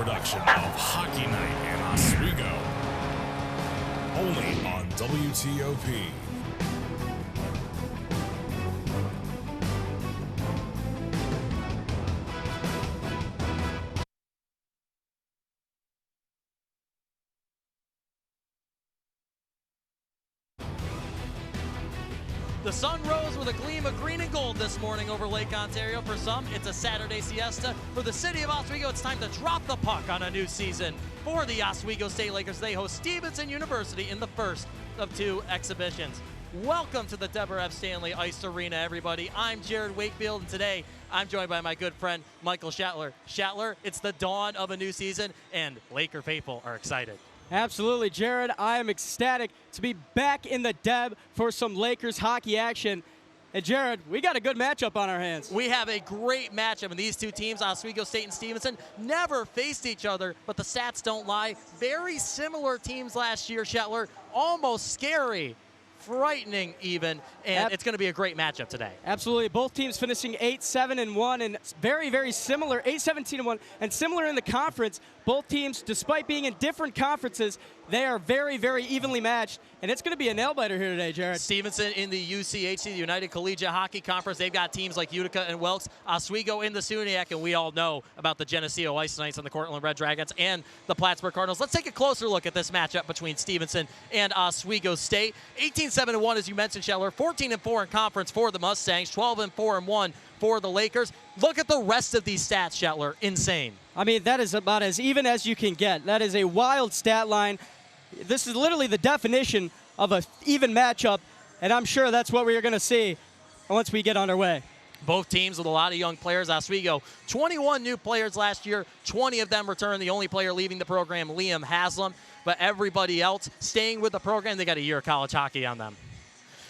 production of Hockey Night in Oswego. Only on WTOP. The sun rose with a gleam of green and gold this morning over Lake Ontario. For some, it's a Saturday siesta. For the city of Oswego, it's time to drop the puck on a new season. For the Oswego State Lakers, they host Stevenson University in the first of two exhibitions. Welcome to the Deborah F. Stanley Ice Arena, everybody. I'm Jared Wakefield, and today I'm joined by my good friend, Michael Schattler. Schattler, it's the dawn of a new season, and Laker faithful are excited. Absolutely, Jared. I am ecstatic to be back in the Deb for some Lakers hockey action. And Jared, we got a good matchup on our hands. We have a great matchup, and these two teams, Oswego State and Stevenson, never faced each other, but the stats don't lie. Very similar teams last year, Schattler. Almost scary, frightening even, and it's going to be a great matchup today. Absolutely. Both teams finishing 8-7-1, and very, very similar, 8-17-1, and similar in the conference. Both teams, despite being in different conferences, they are very, very evenly matched, and it's going to be a nail-biter here today, Jared. Stevenson in the UCHC, the United Collegiate Hockey Conference. They've got teams like Utica and Wilkes. Oswego in the SUNY, and we all know about the Geneseo Ice Knights and the Cortland Red Dragons and the Plattsburgh Cardinals. Let's take a closer look at this matchup between Stevenson and Oswego State. 18-7-1, as you mentioned, Scheller. 14-4 in conference for the Mustangs. 12-4-1 for the Lakers. Look at the rest of these stats, Scheller. Insane. I mean, that is about as even as you can get. That is a wild stat line. This is literally the definition of an even matchup, and I'm sure that's what we're going to see once we get underway. Both teams with a lot of young players. Oswego, 21 new players last year. 20 of them returned. The only player leaving the program, Liam Haslam. But everybody else staying with the program, they got a year of college hockey on them.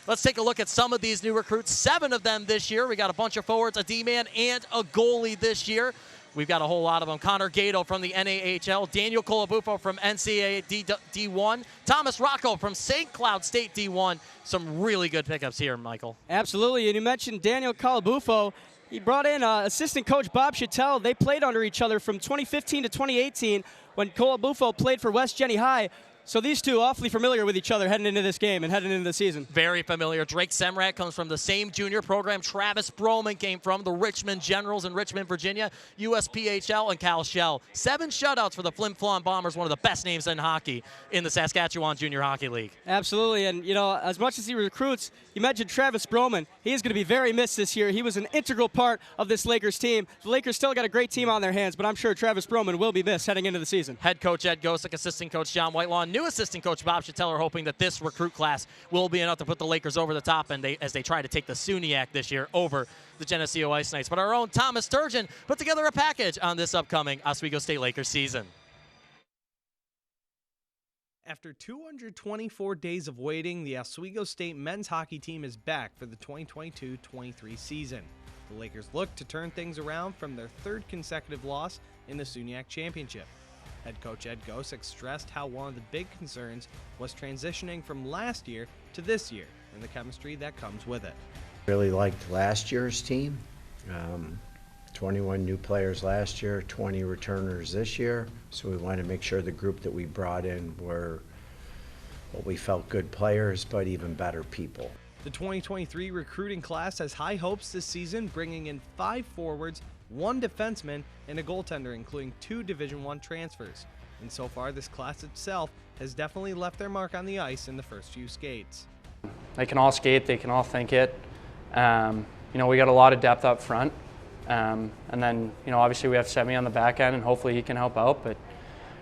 Let's take a look at some of these new recruits. 7 of them this year. We got a bunch of forwards, a D-man, and a goalie this year. We've got a whole lot of them. Connor Gato from the NAHL, Daniel Colabufo from NCAA D1, Thomas Rocco from St. Cloud State D1. Some really good pickups here, Michael. Absolutely, and you mentioned Daniel Colabufo. He brought in assistant coach Bob Chattel. They played under each other from 2015 to 2018 when Colabufo played for West Jenny High. So these two awfully familiar with each other heading into this game and heading into the season. Very familiar. Drake Semrat comes from the same junior program Travis Broman came from, the Richmond Generals in Richmond, Virginia, USPHL, and Cal Shell. 7 shutouts for the Flim Flom Bombers, one of the best names in hockey in the Saskatchewan Junior Hockey League. Absolutely, and you know, as much as he recruits, you mentioned Travis Broman. He is going to be very missed this year. He was an integral part of this Lakers team. The Lakers still got a great team on their hands, but I'm sure Travis Broman will be missed heading into the season. Head coach Ed Gosick, assistant coach John Whitelaw, new assistant coach Bob Chattel are hoping that this recruit class will be enough to put the Lakers over the top and as they try to take the SUNY this year over the Geneseo Ice Knights. But our own Thomas Sturgeon put together a package on this upcoming Oswego State Lakers season. After 224 days of waiting, the Oswego State men's hockey team is back for the 2022-23 season. The Lakers look to turn things around from their 3rd consecutive loss in the SUNY Championship. Head coach Ed Gosick stressed how one of the big concerns was transitioning from last year to this year and the chemistry that comes with it. Really liked last year's team. 21 new players last year, 20 returners this year. So we wanted to make sure the group that we brought in were what we felt good players, but even better people. The 2023 recruiting class has high hopes this season, bringing in 5 forwards, 1 defenseman, and a goaltender, including 2 Division I transfers. And so far, this class itself has definitely left their mark on the ice in the first few skates. They can all skate, they can all think it. You know, we got a lot of depth up front. And then, you know, obviously we have Semi on the back end, and hopefully he can help out. But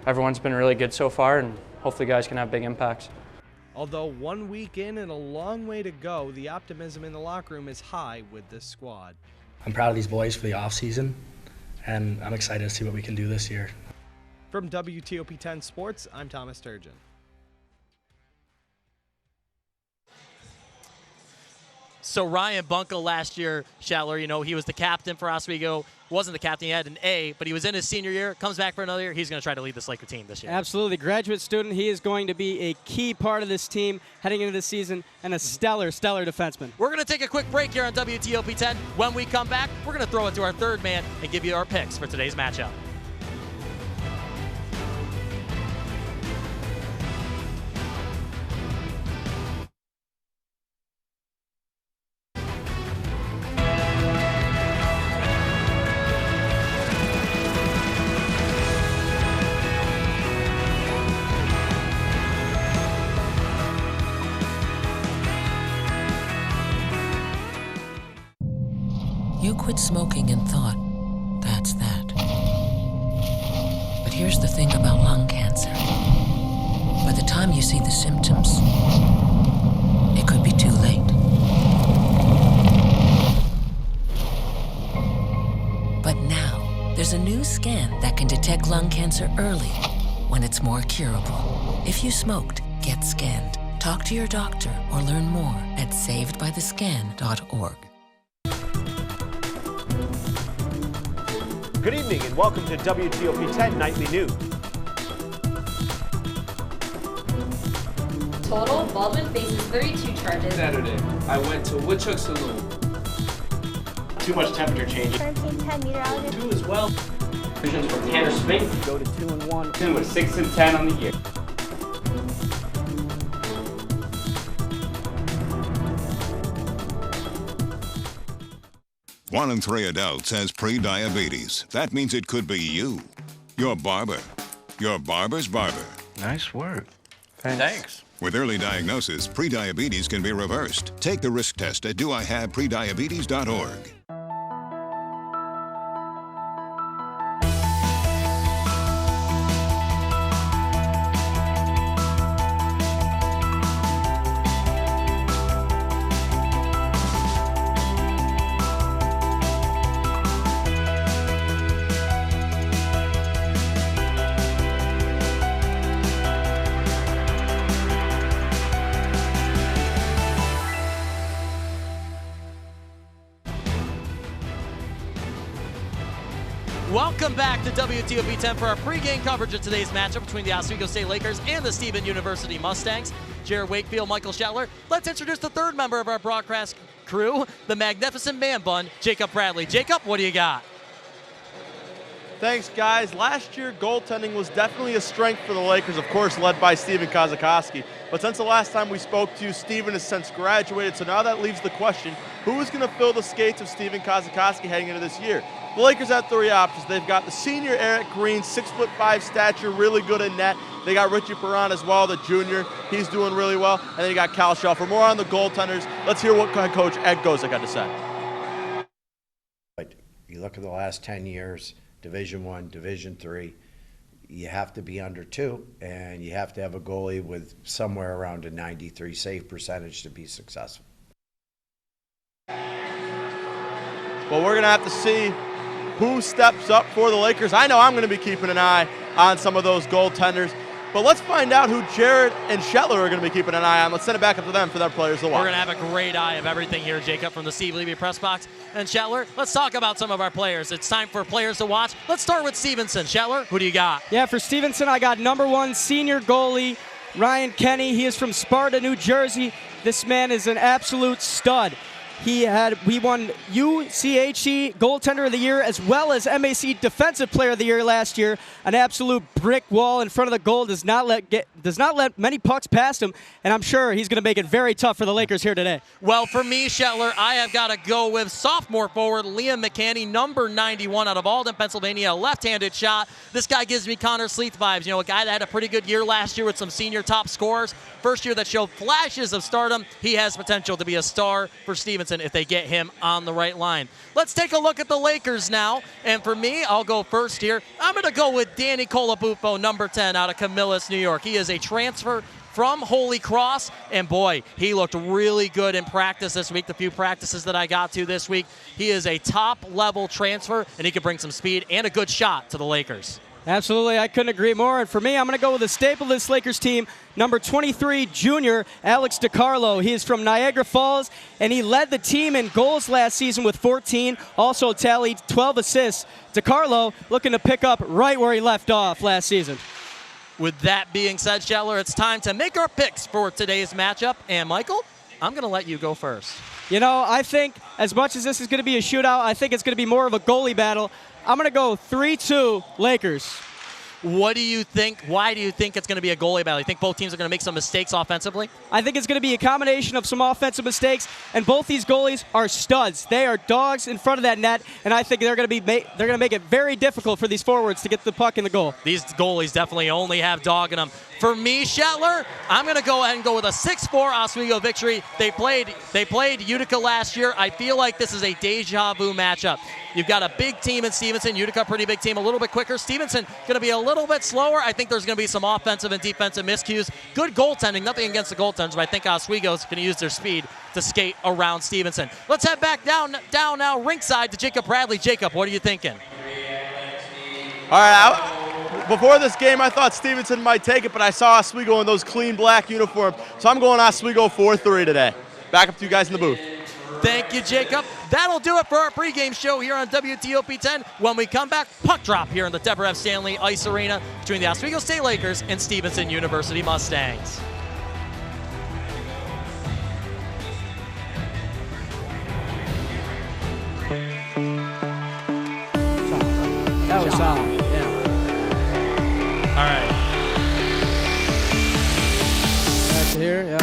everyone's been really good so far, and hopefully guys can have big impacts. Although 1 week in and a long way to go, the optimism in the locker room is high with this squad. I'm proud of these boys for the offseason, and I'm excited to see what we can do this year. From WTOP 10 Sports, I'm Thomas Sturgeon. So Ryan Bunkel last year, Schattler, you know, he was the captain for Oswego. Wasn't the captain, he had an A, but he was in his senior year, comes back for another year. He's going to try to lead this Laker team this year. Absolutely. Graduate student. He is going to be a key part of this team heading into the season and a stellar defenseman. We're going to take a quick break here on WTOP 10. When we come back, we're going to throw it to our third man and give you our picks for today's matchup. You quit smoking and thought, that's that. But here's the thing about lung cancer. By the time you see the symptoms, it could be too late. But now, there's a new scan that can detect lung cancer early, when it's more curable. If you smoked, get scanned. Talk to your doctor or learn more at savedbythescan.org. Good evening and welcome to WTOP 10 Nightly News. Total, Baldwin faces 32 charges. Saturday, I went to Woodchuck Saloon. Too much temperature change. 13-10 meteorologist. 2 as well. Visions from Tanner Spink. Go to 2-1. 2 with 6 and 10 on the year. One in 3 adults has pre-diabetes. That means it could be you. Your barber. Your barber's barber. Nice work. Thanks. With early diagnosis, pre-diabetes can be reversed. Take the risk test at doihaveprediabetes.org. Welcome back to WTOP 10 for our pregame coverage of today's matchup between the Oswego State Lakers and the Stephen University Mustangs. Jared Wakefield, Michael Shetler. Let's introduce the third member of our broadcast crew, the magnificent man bun, Jacob Bradley. Jacob, what do you got? Thanks, guys. Last year, goaltending was definitely a strength for the Lakers, of course, led by Steven Kazakowski. But since the last time we spoke to you, Steven has since graduated, so now that leaves the question, who is going to fill the skates of Steven Kazakowski heading into this year? The Lakers have 3 options. They've got the senior Eric Green, 6'5" stature, really good in net. They got Richie Perron as well, the junior. He's doing really well. And then you got Cal Shell. For more on the goaltenders, let's hear what head coach Ed Gozak had to say. You look at the last 10 years, Division I, Division III, you have to be under 2, and you have to have a goalie with somewhere around a 93 save percentage to be successful. Well, we're going to have to see who steps up for the Lakers. I know I'm going to be keeping an eye on some of those goaltenders. But let's find out who Jared and Shetler are going to be keeping an eye on. Let's send it back up to them for their players to watch. We're going to have a great eye of everything here, Jacob, from the Steve Levy press box. And Shetler, let's talk about some of our players. It's time for players to watch. Let's start with Stevenson. Shetler, who do you got? Yeah, for Stevenson, I got number 1 senior goalie, Ryan Kenny. He is from Sparta, New Jersey. This man is an absolute stud. We won UCHC Goaltender of the Year as well as MAC Defensive Player of the Year last year. An absolute brick wall in front of the goal, does not let many pucks past him, and I'm sure he's going to make it very tough for the Lakers here today. Well, for me, Shetler, I have got to go with sophomore forward Liam McCanny, number 91 out of Alden, Pennsylvania, a left-handed shot. This guy gives me Connor Sleeth vibes. You know, a guy that had a pretty good year last year with some senior top scorers. First year that showed flashes of stardom. He has potential to be a star for Stevenson if they get him on the right line. Let's take a look at the Lakers now. And for me, I'll go first here. I'm going to go with Danny Colabufo, number 10 out of Camillus, New York. He is a transfer from Holy Cross, and boy, he looked really good in practice this week, the few practices that I got to this week. He is a top-level transfer, and he can bring some speed and a good shot to the Lakers. Absolutely, I couldn't agree more. And for me, I'm going to go with the staple of this Lakers team, number 23 junior, Alex DiCarlo. He is from Niagara Falls, and he led the team in goals last season with 14, also tallied 12 assists. DiCarlo looking to pick up right where he left off last season. With that being said, Shetler, it's time to make our picks for today's matchup. And Michael, I'm going to let you go first. You know, I think as much as this is going to be a shootout, I think it's going to be more of a goalie battle. I'm going to go 3-2 Lakers. What do you think? Why do you think it's going to be a goalie battle? You think both teams are going to make some mistakes offensively? I think it's going to be a combination of some offensive mistakes, and both these goalies are studs. They are dogs in front of that net, and I think they're going to make it very difficult for these forwards to get the puck in the goal. These goalies definitely only have dog in them. For me, Shetler, I'm going to go ahead and go with a 6-4 Oswego victory. They played Utica last year. I feel like this is a deja vu matchup. You've got a big team in Stevenson. Utica, pretty big team, a little bit quicker. Stevenson going to be a little bit slower. I think there's going to be some offensive and defensive miscues. Good goaltending, nothing against the goaltenders, but I think Oswego's going to use their speed to skate around Stevenson. Let's head back down now ringside to Jacob Bradley. Jacob, what are you thinking? All right, before this game, I thought Stevenson might take it, but I saw Oswego in those clean black uniforms, so I'm going Oswego 4-3 today. Back up to you guys in the booth. Thank you, Jacob. That'll do it for our pregame show here on WTOP 10. When we come back, puck drop here in the Deborah F. Stanley Ice Arena between the Oswego State Lakers and Stevenson University Mustangs. That was solid. Yeah. All right. Back to here, yeah.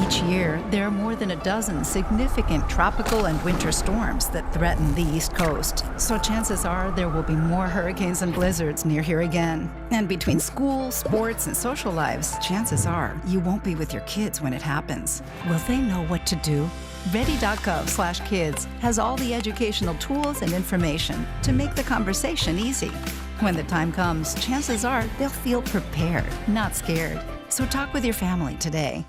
Each year, there are more than a dozen significant tropical and winter storms that threaten the East Coast. So chances are there will be more hurricanes and blizzards near here again. And between school, sports, and social lives, chances are you won't be with your kids when it happens. Will they know what to do? Ready.gov/kids has all the educational tools and information to make the conversation easy. When the time comes, chances are they'll feel prepared, not scared. So talk with your family today.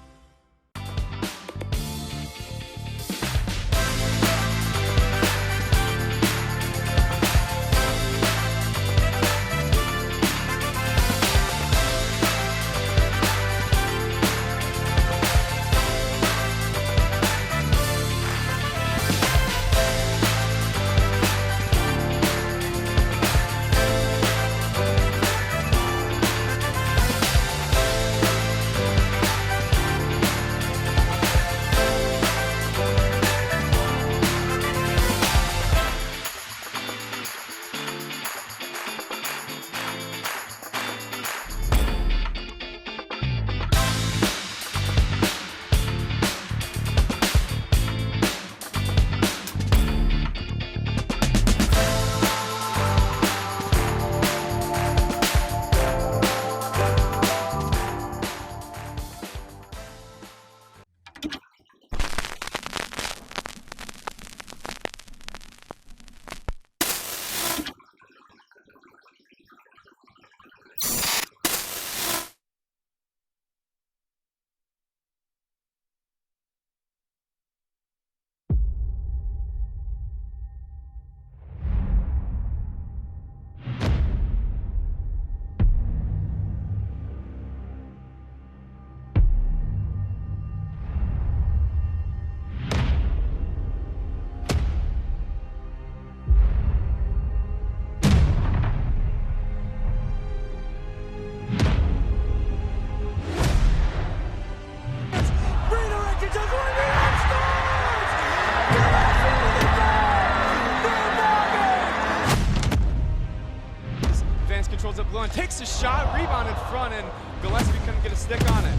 Takes a shot, rebound in front, and Gillespie couldn't get a stick on it.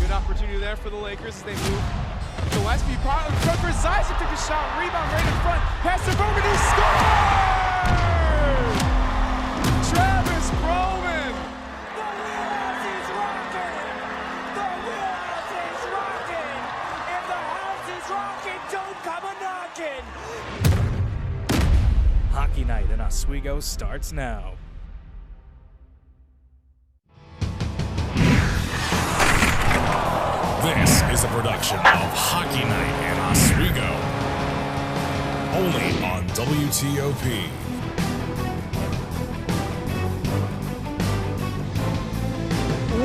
Good opportunity there for the Lakers as they move. Gillespie in front for Zizek, took a shot, rebound right in front, pass to Bowman, he scored! Travis Bowman! The wheelhouse is rocking! The wheelhouse is rocking! If the house is rocking, don't come a-knocking! Hockey Night in Oswego starts now. This is a production of Hockey Night in Oswego, only on WTOP.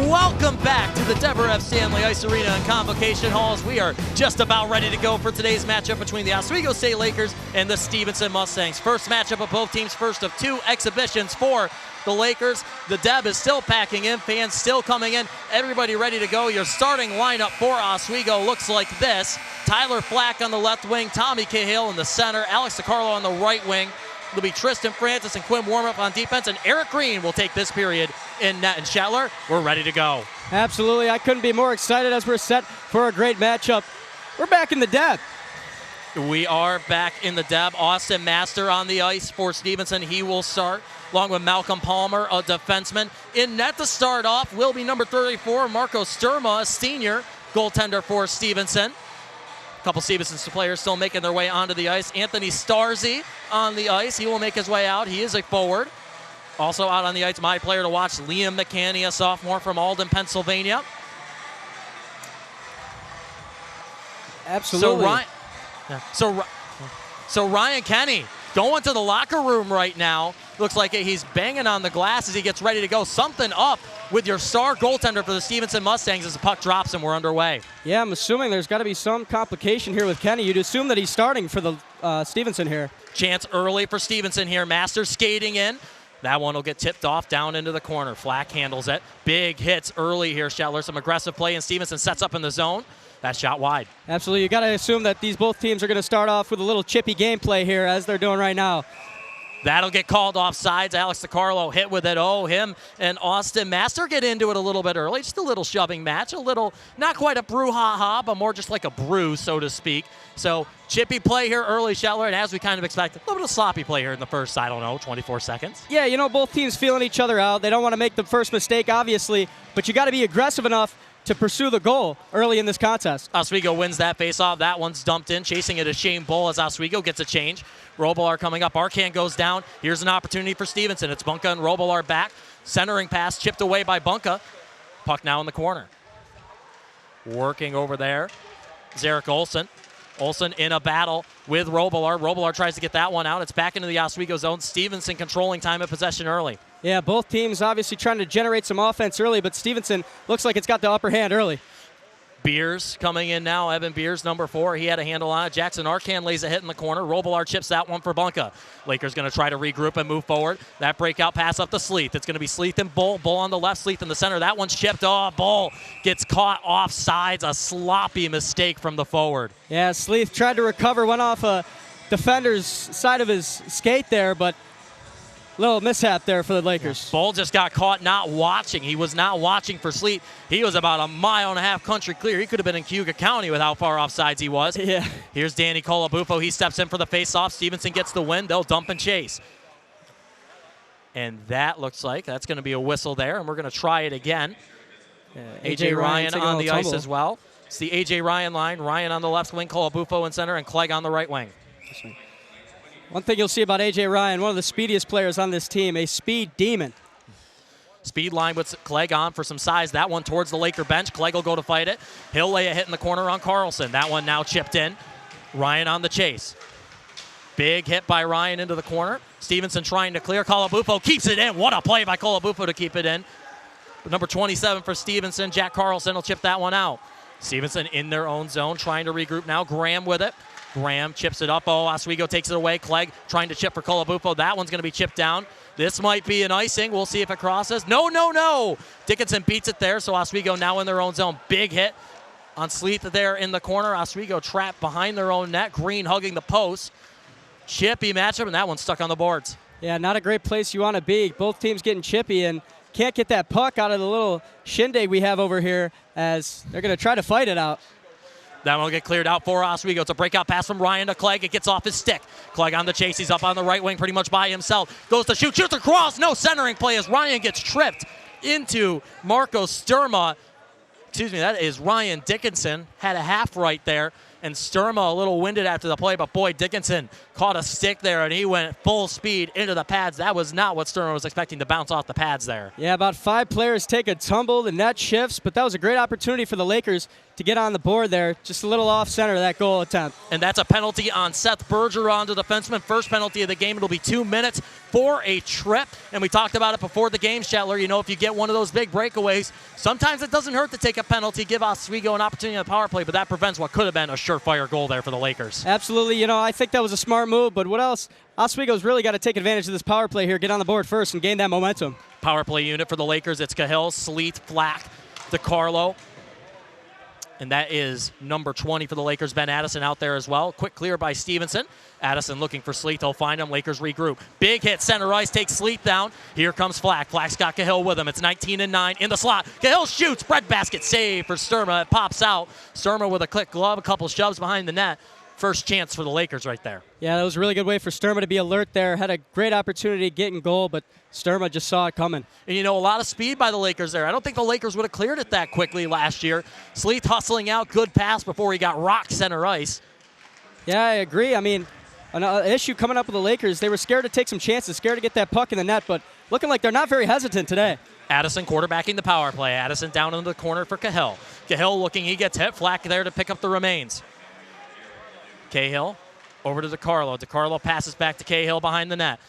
Welcome back to the Deborah F. Stanley Ice Arena and Convocation Halls. We are just about ready to go for today's matchup between the Oswego State Lakers and the Stevenson Mustangs. First matchup of both teams, first of two exhibitions for the Lakers. The Deb is still packing in, fans still coming in, everybody ready to go. Your starting lineup for Oswego looks like this. Tyler Flack on the left wing, Tommy Cahill in the center, Alex DiCarlo on the right wing. It'll be Tristan Francis and Quinn Warmup on defense, and Eric Green will take this period in net. And Shetler, we're ready to go. Absolutely. I couldn't be more excited as we're set for a great matchup. We're back in the Deb. We are back in the Deb. Austin Master on the ice for Stevenson. He will start, along with Malcolm Palmer, a defenseman. In net to start off will be number 34, Marco Sturma, a senior goaltender for Stevenson. A couple Stevenson players still making their way onto the ice. Anthony Starzy on the ice. He will make his way out. He is a forward. Also out on the ice, my player to watch, Liam McCanny, a sophomore from Alden, Pennsylvania. Absolutely. So Ryan Kenny going to the locker room right now. Looks like he's banging on the glass as he gets ready to go. Something up with your star goaltender for the Stevenson Mustangs as the puck drops and we're underway. Yeah, I'm assuming there's got to be some complication here with Kenny. You'd assume that he's starting for the Stevenson here. Chance early for Stevenson here. Masters skating in. That one will get tipped off down into the corner. Flack handles it. Big hits early here, Shetler. Some aggressive play, and Stevenson sets up in the zone. That shot wide. Absolutely. You got to assume that both teams are going to start off with a little chippy gameplay here, as they're doing right now. That'll get called off sides. Alex DiCarlo hit with it. Oh, him and Austin Master get into it a little bit early. Just a little shoving match. A little, not quite a brouhaha, but more just like a brew, so to speak. So chippy play here early, Shetler, and as we kind of expected, a little bit of sloppy play here in the first, 24 seconds. Yeah, both teams feeling each other out. They don't want to make the first mistake, obviously, but you got to be aggressive enough to pursue the goal early in this contest. Oswego wins that faceoff. That one's dumped in. Chasing it is Shane Bull as Oswego gets a change. Robillard coming up. Arcan goes down. Here's an opportunity for Stevenson. It's Bunka and Robillard back. Centering pass chipped away by Bunka. Puck now in the corner. Working over there. Zarek Olsen. Olsen in a battle with Robillard. Robillard tries to get that one out. It's back into the Oswego zone. Stevenson controlling time of possession early. Yeah, both teams obviously trying to generate some offense early, but Stevenson looks like it's got the upper hand early. Beers coming in now. Evan Beers, number 4. He had a handle on it. Jackson Arcan lays a hit in the corner. Robillard chips that one for Bunka. Lakers going to try to regroup and move forward. That breakout pass up to Sleeth. It's going to be Sleeth and Bull. Bull on the left, Sleeth in the center. That one's chipped. Oh, Bull gets caught off sides. A sloppy mistake from the forward. Yeah, Sleeth tried to recover, went off a defender's side of his skate there, but little mishap there for the Lakers. Bull just got caught not watching. He was not watching for Sleet. He was about a mile and a half country clear. He could have been in Cayuga County with how far off sides he was. Yeah. Here's Danny Colabufo. He steps in for the face-off. Stevenson gets the win. They'll dump and chase. And that looks like that's going to be a whistle there, and we're going to try it again. A.J. Ryan on the ice as well. It's the A.J. Ryan line. Ryan on the left wing, Colabufo in center, and Clegg on the right wing. One thing you'll see about A.J. Ryan, one of the speediest players on this team, a speed demon. Speed line with Clegg on for some size. That one towards the Laker bench. Clegg will go to fight it. He'll lay a hit in the corner on Carlson. That one now chipped in. Ryan on the chase. Big hit by Ryan into the corner. Stevenson trying to clear. Colabufo keeps it in. What a play by Colabufo to keep it in. Number 27 for Stevenson. Jack Carlson will chip that one out. Stevenson in their own zone trying to regroup now. Graham with it. Graham chips it up. Oh, Oswego takes it away. Clegg trying to chip for Colabufo. That one's going to be chipped down. This might be an icing. We'll see if it crosses. No. Dickinson beats it there, so Oswego now in their own zone. Big hit on Sleeth there in the corner. Oswego trapped behind their own net. Green hugging the post. Chippy matchup, and that one's stuck on the boards. Yeah, not a great place you want to be. Both teams getting chippy and can't get that puck out of the little shindig we have over here as they're going to try to fight it out. That one will get cleared out for Oswego. It's a breakout pass from Ryan to Clegg. It gets off his stick. Clegg on the chase. He's up on the right wing pretty much by himself. Goes to shoot. Shoots across. No centering play as Ryan gets tripped into Marco Sturma. Excuse me, that is Ryan Dickinson. Had a half right there. And Sturma a little winded after the play, but boy, Dickinson caught a stick there, and he went full speed into the pads. That was not what Sturma was expecting to bounce off the pads there. Yeah, about 5 players take a tumble. The net shifts, but that was a great opportunity for the Lakers to get on the board there. Just a little off center, that goal attempt. And that's a penalty on Seth Bergeron, the defenseman. First penalty of the game. It'll be 2 minutes for a trip. And we talked about it before the game, Shetler. You know, if you get one of those big breakaways, sometimes it doesn't hurt to take a penalty, give Oswego an opportunity on the power play, but that prevents what could have been a surefire goal there for the Lakers. Absolutely. You know, I think that was a smart move, but what else? Oswego's really got to take advantage of this power play here, get on the board first, and gain that momentum. Power play unit for the Lakers. It's Cahill, Sleeth, Flack, DiCarlo. And that is number 20 for the Lakers, Ben Addison out there as well. Quick clear by Stevenson. Addison looking for Sleeth. He'll find him. Lakers regroup. Big hit. Center ice takes Sleeth down. Here comes Flack. Flack's got Cahill with him. It's 19-9 in the slot. Cahill shoots. Breadbasket save for Sturma. It pops out. Sturma with a click glove. A couple shoves behind the net. first chance for the Lakers right there. Yeah, that was a really good way for Sturma to be alert there. Had a great opportunity to get in goal, but Sturma just saw it coming. And, a lot of speed by the Lakers there. I don't think the Lakers would have cleared it that quickly last year. Sleeth hustling out, good pass before he got rocked center ice. Yeah, I agree. I mean, an issue coming up with the Lakers, they were scared to take some chances, scared to get that puck in the net, but looking like they're not very hesitant today. Addison quarterbacking the power play. Addison down into the corner for Cahill. Cahill looking, he gets hit. Flack there to pick up the remains. Cahill over to DeCarlo. DeCarlo passes back to Cahill behind the net.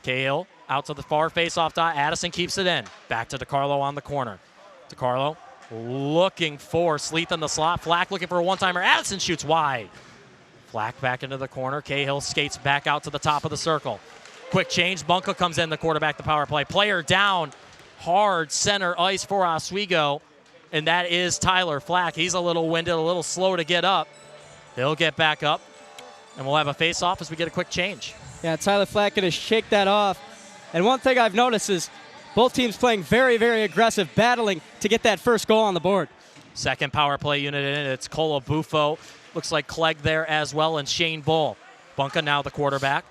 Cahill out to the far face-off dot. Addison keeps it in. Back to DeCarlo on the corner. DeCarlo looking for Sleeth in the slot. Flack looking for a one-timer. Addison shoots wide. Flack back into the corner. Cahill skates back out to the top of the circle. Quick change. Bunka comes in, the quarterback, the power play. Player down. Hard center ice for Oswego, and that is Tyler Flack. He's a little winded, a little slow to get up. He'll get back up, and we'll have a face-off as we get a quick change. Yeah, Tyler Flack going to shake that off. And one thing I've noticed is both teams playing very, very aggressive, battling to get that first goal on the board. Second power play unit in. It's Cola Buffo. Looks like Clegg there as well, and Shane Bull. Bunka now the quarterback.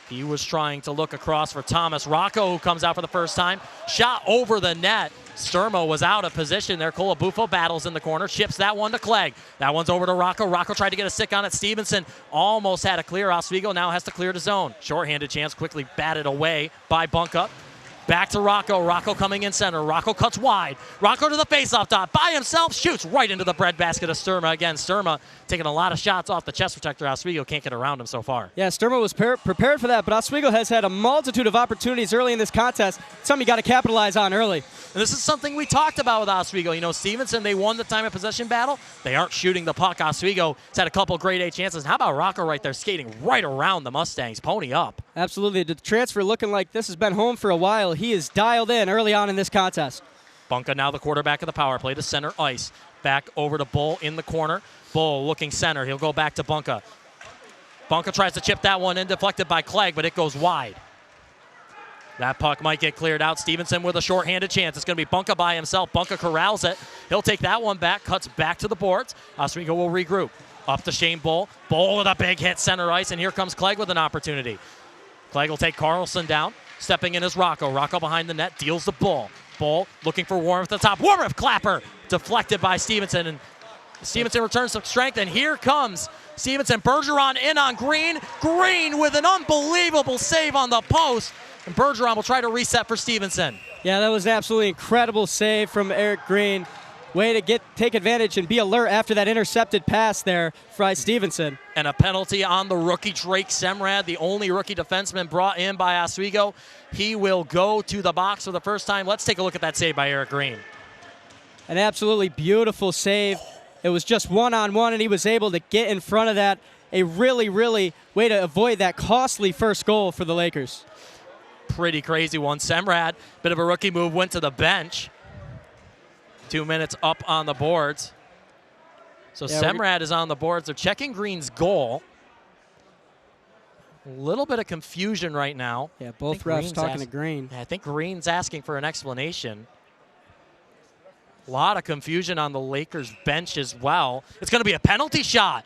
He was trying to look across for Thomas Rocco, who comes out for the first time. Shot over the net. Sturmo was out of position there. Cola Buffo battles in the corner. Chips that one to Clegg. That one's over to Rocco. Rocco tried to get a stick on it. Stevenson almost had a clear. Oswego now has to clear the zone. Shorthanded chance, quickly batted away by Bunka. Back to Rocco. Rocco coming in center. Rocco cuts wide. Rocco to the faceoff dot. By himself, shoots right into the breadbasket of Sturma. Again, Sturma taking a lot of shots off the chest protector. Oswego can't get around him so far. Yeah, Sturma was prepared for that, but Oswego has had a multitude of opportunities early in this contest. Something you got to capitalize on early. And this is something we talked about with Oswego. Stevenson, they won the time of possession battle. They aren't shooting the puck. Oswego has had a couple grade A chances. How about Rocco right there skating right around the Mustangs? Pony up. Absolutely. The transfer looking like this has been home for a while. He is dialed in early on in this contest. Bunka now the quarterback of the power play to center ice. Back over to Bull in the corner. Bull looking center. He'll go back to Bunka. Bunka tries to chip that one in, deflected by Clegg, but it goes wide. That puck might get cleared out. Stevenson with a shorthanded chance. It's going to be Bunka by himself. Bunka corrals it. He'll take that one back, cuts back to the boards. Oswego will regroup. Up to Shane Bull. Bull with a big hit center ice, and here comes Clegg with an opportunity. Clegg will take Carlson down. Stepping in is Rocco. Rocco behind the net, deals the Bull. Bull looking for Warmth at the top. Warmth clapper deflected by Stevenson, and Stevenson returns some strength, and here comes Stevenson. Bergeron in on Green. Green with an unbelievable save on the post, and Bergeron will try to reset for Stevenson. Yeah, that was an absolutely incredible save from Eric Green. Way to take advantage and be alert after that intercepted pass there by Stevenson. And a penalty on the rookie Drake Semrad, the only rookie defenseman brought in by Oswego. He will go to the box for the first time. Let's take a look at that save by Eric Green. An absolutely beautiful save. It was just one-on-one, and he was able to get in front of that. A really, really way to avoid that costly first goal for the Lakers. Pretty crazy one. Semrad, bit of a rookie move, went to the bench. 2 minutes up on the boards. So yeah, Semrad is on the boards. They're checking Green's goal. A little bit of confusion right now. Yeah, both refs talking to Green. I think Green's asking for an explanation. A lot of confusion on the Lakers bench as well. It's going to be a penalty shot.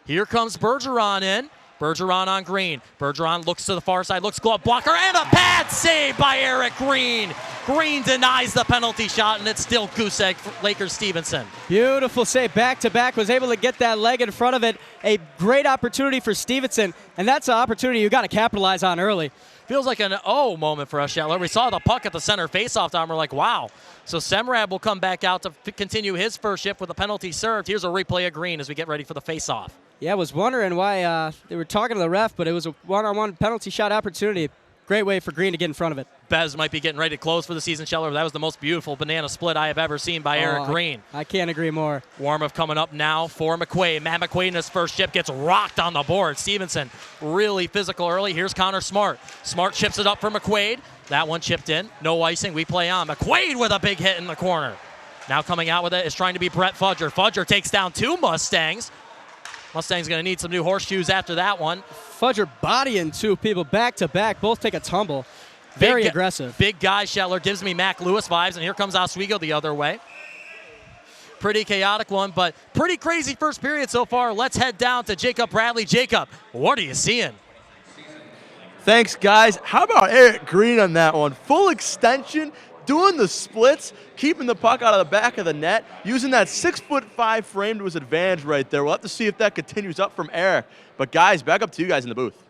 Here comes Bergeron in. Bergeron on Green. Bergeron looks to the far side, looks glove blocker, and a bad save by Eric Green. Green denies the penalty shot, and it's still goose egg for Lakers Stevenson. Beautiful save, back-to-back, was able to get that leg in front of it. A great opportunity for Stevenson, and that's an opportunity you got to capitalize on early. Feels like an moment for us, Shetler. We saw the puck at the center faceoff time. We're like, wow. So Semrad will come back out to continue his first shift with a penalty served. Here's a replay of Green as we get ready for the faceoff. Yeah, I was wondering why they were talking to the ref, but it was a one-on-one penalty shot opportunity. Great way for Green to get in front of it. Bez might be getting ready to close for the season, Scheller. That was the most beautiful banana split I have ever seen by Eric Green. I can't agree more. Warm-up coming up now for McQuaid. Matt McQuaid in his first chip gets rocked on the board. Stevenson really physical early. Here's Connor Smart. Smart chips it up for McQuaid. That one chipped in. No icing. We play on. McQuaid with a big hit in the corner. Now coming out with it is trying to be Brett Fudger. Fudger takes down two Mustangs. Mustang's going to need some new horseshoes after that one. Fudger bodying two people back-to-back. Both take a tumble. Very aggressive. Big guy, Scheller. Gives me Mac Lewis vibes, and here comes Oswego the other way. Pretty chaotic one, but pretty crazy first period so far. Let's head down to Jacob Bradley. Jacob, what are you seeing? Thanks, guys. How about Eric Green on that one? Full extension, doing the splits, keeping the puck out of the back of the net, using that 6'5" frame to his advantage right there. We'll have to see if that continues up from Eric. But, guys, back up to you guys in the booth.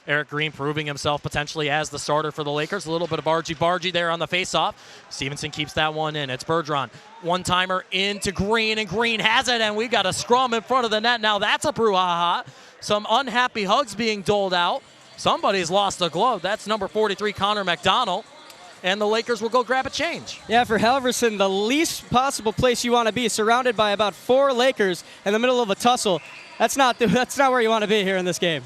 Eric Green proving himself potentially as the starter for the Lakers. A little bit of argy-bargy there on the faceoff. Stevenson keeps that one in. It's Bergeron. One-timer into Green, and Green has it, and we got a scrum in front of the net. Now that's a brouhaha. Some unhappy hugs being doled out. Somebody's lost a glove. That's number 43, Connor McDonald. And the Lakers will go grab a change. Yeah, for Halverson, the least possible place you want to be, surrounded by about 4 Lakers in the middle of a tussle. That's not where you want to be here in this game.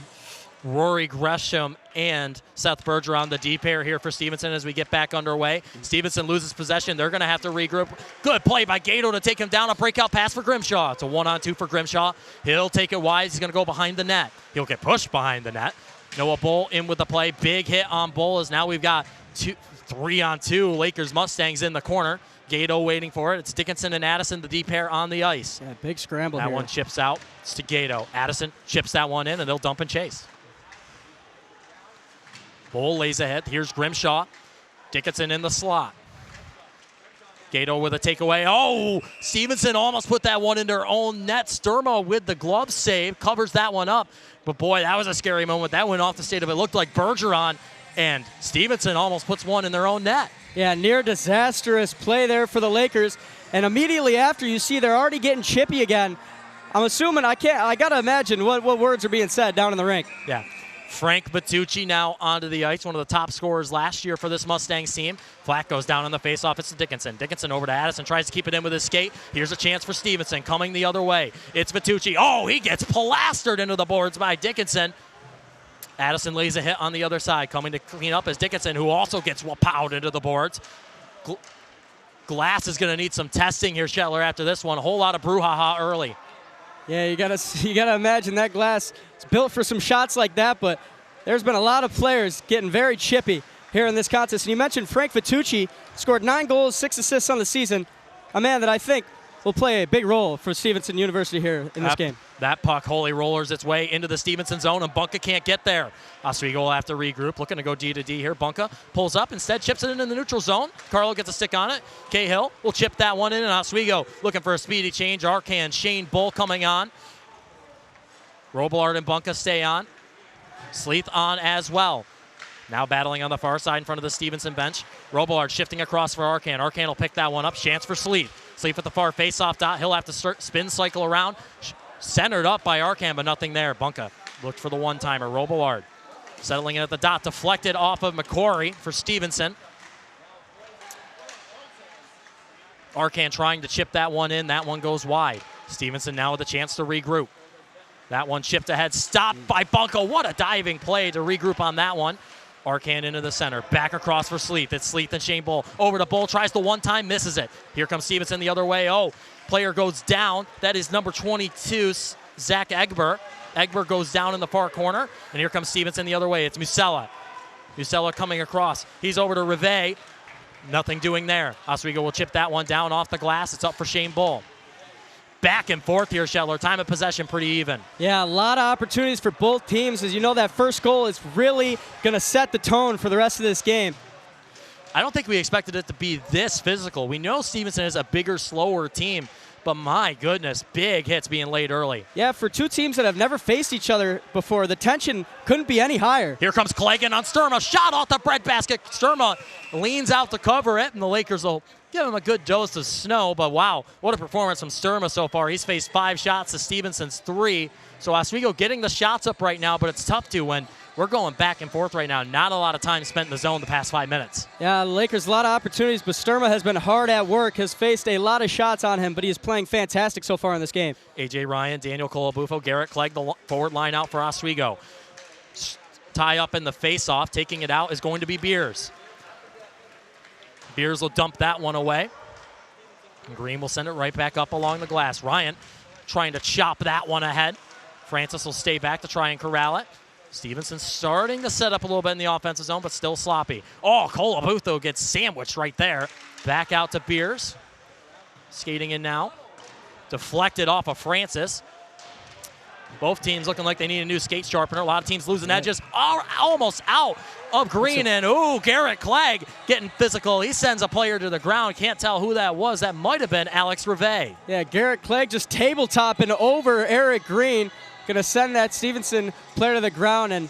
Rory Gresham and Seth Bergeron, the D pair here for Stevenson as we get back underway. Stevenson loses possession. They're going to have to regroup. Good play by Gato to take him down. A breakout pass for Grimshaw. It's a 1-on-2 for Grimshaw. He'll take it wide. He's going to go behind the net. He'll get pushed behind the net. Noah Bull in with the play. Big hit on Bull as now we've got 3-on-2 Lakers Mustangs in the corner. Gato waiting for it. It's Dickinson and Addison, the D pair on the ice. Yeah, big scramble that here. one chips out. It's to Gato. Addison chips that one in, and they'll dump and chase. Bull lays ahead. Here's Grimshaw. Dickinson in the slot. Gato with a takeaway. Oh, Stevenson almost put that one in their own net. Sturma with the glove save covers that one up. But boy, that was a scary moment. That went off the state of it. Looked like Bergeron, and Stevenson almost puts one in their own net. Yeah, near disastrous play there for the Lakers. And immediately after, you see they're already getting chippy again. I'm assuming, I got to imagine what words are being said down in the rink. Yeah. Frank Bertucci now onto the ice, one of the top scorers last year for this Mustangs team. Flack goes down on the faceoff. It's to Dickinson. Dickinson over to Addison, tries to keep it in with his skate. Here's a chance for Stevenson coming the other way. It's Bertucci. Oh, he gets plastered into the boards by Dickinson. Addison lays a hit on the other side. Coming to clean up is Dickinson, who also gets whopped into the boards. Glass is going to need some testing here, Shetler, after this one. A whole lot of brouhaha early. Yeah, you gotta imagine that Glass is built for some shots like that, but there's been a lot of players getting very chippy here in this contest. And you mentioned Frank Bertucci, scored 9 goals, 6 assists on the season. A man that I think will play a big role for Stevenson University here in this game. That puck holy rollers its way into the Stevenson zone, and Bunka can't get there. Oswego will have to regroup, looking to go D to D here. Bunka pulls up, instead chips it into the neutral zone. Carlo gets a stick on it. Cahill will chip that one in, and Oswego looking for a speedy change. Arcan, Shane Bull coming on. Robillard and Bunka stay on. Sleeth on as well. Now battling on the far side in front of the Stevenson bench. Robillard shifting across for Arcan. Arcan will pick that one up. Chance for Sleeth. Sleeth at the far face-off dot. He'll have to spin cycle around. Centered up by Arcan, but nothing there. Bunka looked for the one-timer. Robillard settling in at the dot. Deflected off of McCrory for Stevenson. Arcan trying to chip that one in. That one goes wide. Stevenson now with a chance to regroup. That one chipped ahead. Stopped by Bunka. What a diving play to regroup on that one. Arcan into the center. Back across for Sleeth. It's Sleeth and Shane Bull. Over to Bull. Tries the one-time. Misses it. Here comes Stevenson the other way. Oh, player goes down. That is number 22, Zach Egber. Egber goes down in the far corner. And here comes Stevenson the other way. It's Musella. Musella coming across. He's over to Rivet. Nothing doing there. Oswego will chip that one down off the glass. It's up for Shane Bull. Back and forth here, Shetler. Time of possession pretty even. Yeah, a lot of opportunities for both teams. As you know, that first goal is really going to set the tone for the rest of this game. I don't think we expected it to be this physical. We know Stevenson is a bigger, slower team, but my goodness, big hits being laid early. Yeah, for two teams that have never faced each other before, the tension couldn't be any higher. Here comes Klagan on Sturma. Shot off the breadbasket. Sturma leans out to cover it, and the Lakers will give him a good dose of snow, but wow, what a performance from Sturma so far. He's faced 5 shots to Stevenson's 3. So Oswego getting the shots up right now, but it's tough to when we're going back and forth right now. Not a lot of time spent in the zone the past 5 minutes. Yeah, the Lakers, a lot of opportunities, but Sturma has been hard at work, has faced a lot of shots on him, but he is playing fantastic so far in this game. A.J. Ryan, Daniel Colabufo, Garrett Clegg, the forward line out for Oswego. Tie up in the face-off, taking it out is going to be Beers. Beers will dump that one away. And Green will send it right back up along the glass. Ryan trying to chop that one ahead. Francis will stay back to try and corral it. Stevenson starting to set up a little bit in the offensive zone, but still sloppy. Oh, Colabutho gets sandwiched right there. Back out to Beers. skating in now. Deflected off of Francis. Both teams looking like they need a new skate sharpener. A lot of teams losing edges. Almost out of Green. And, Garrett Clegg getting physical. He sends a player to the ground. Can't tell who that was. That might have been Alex Rivet. Yeah, Garrett Clegg just tabletopping over Eric Green. Going to send that Stevenson player to the ground. And,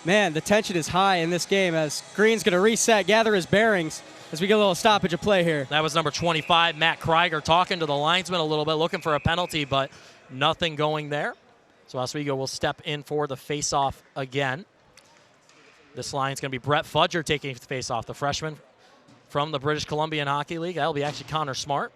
man, the tension is high in this game as Green's going to reset, gather his bearings as we get a little stoppage of play here. That was number 25, Matt Krieger, talking to the linesman a little bit, looking for a penalty, but nothing going there. So Oswego will step in for the face-off again. This line's going to be Brett Fudger taking the face-off, the freshman from the British Columbian Hockey League. That'll be actually Connor Smart.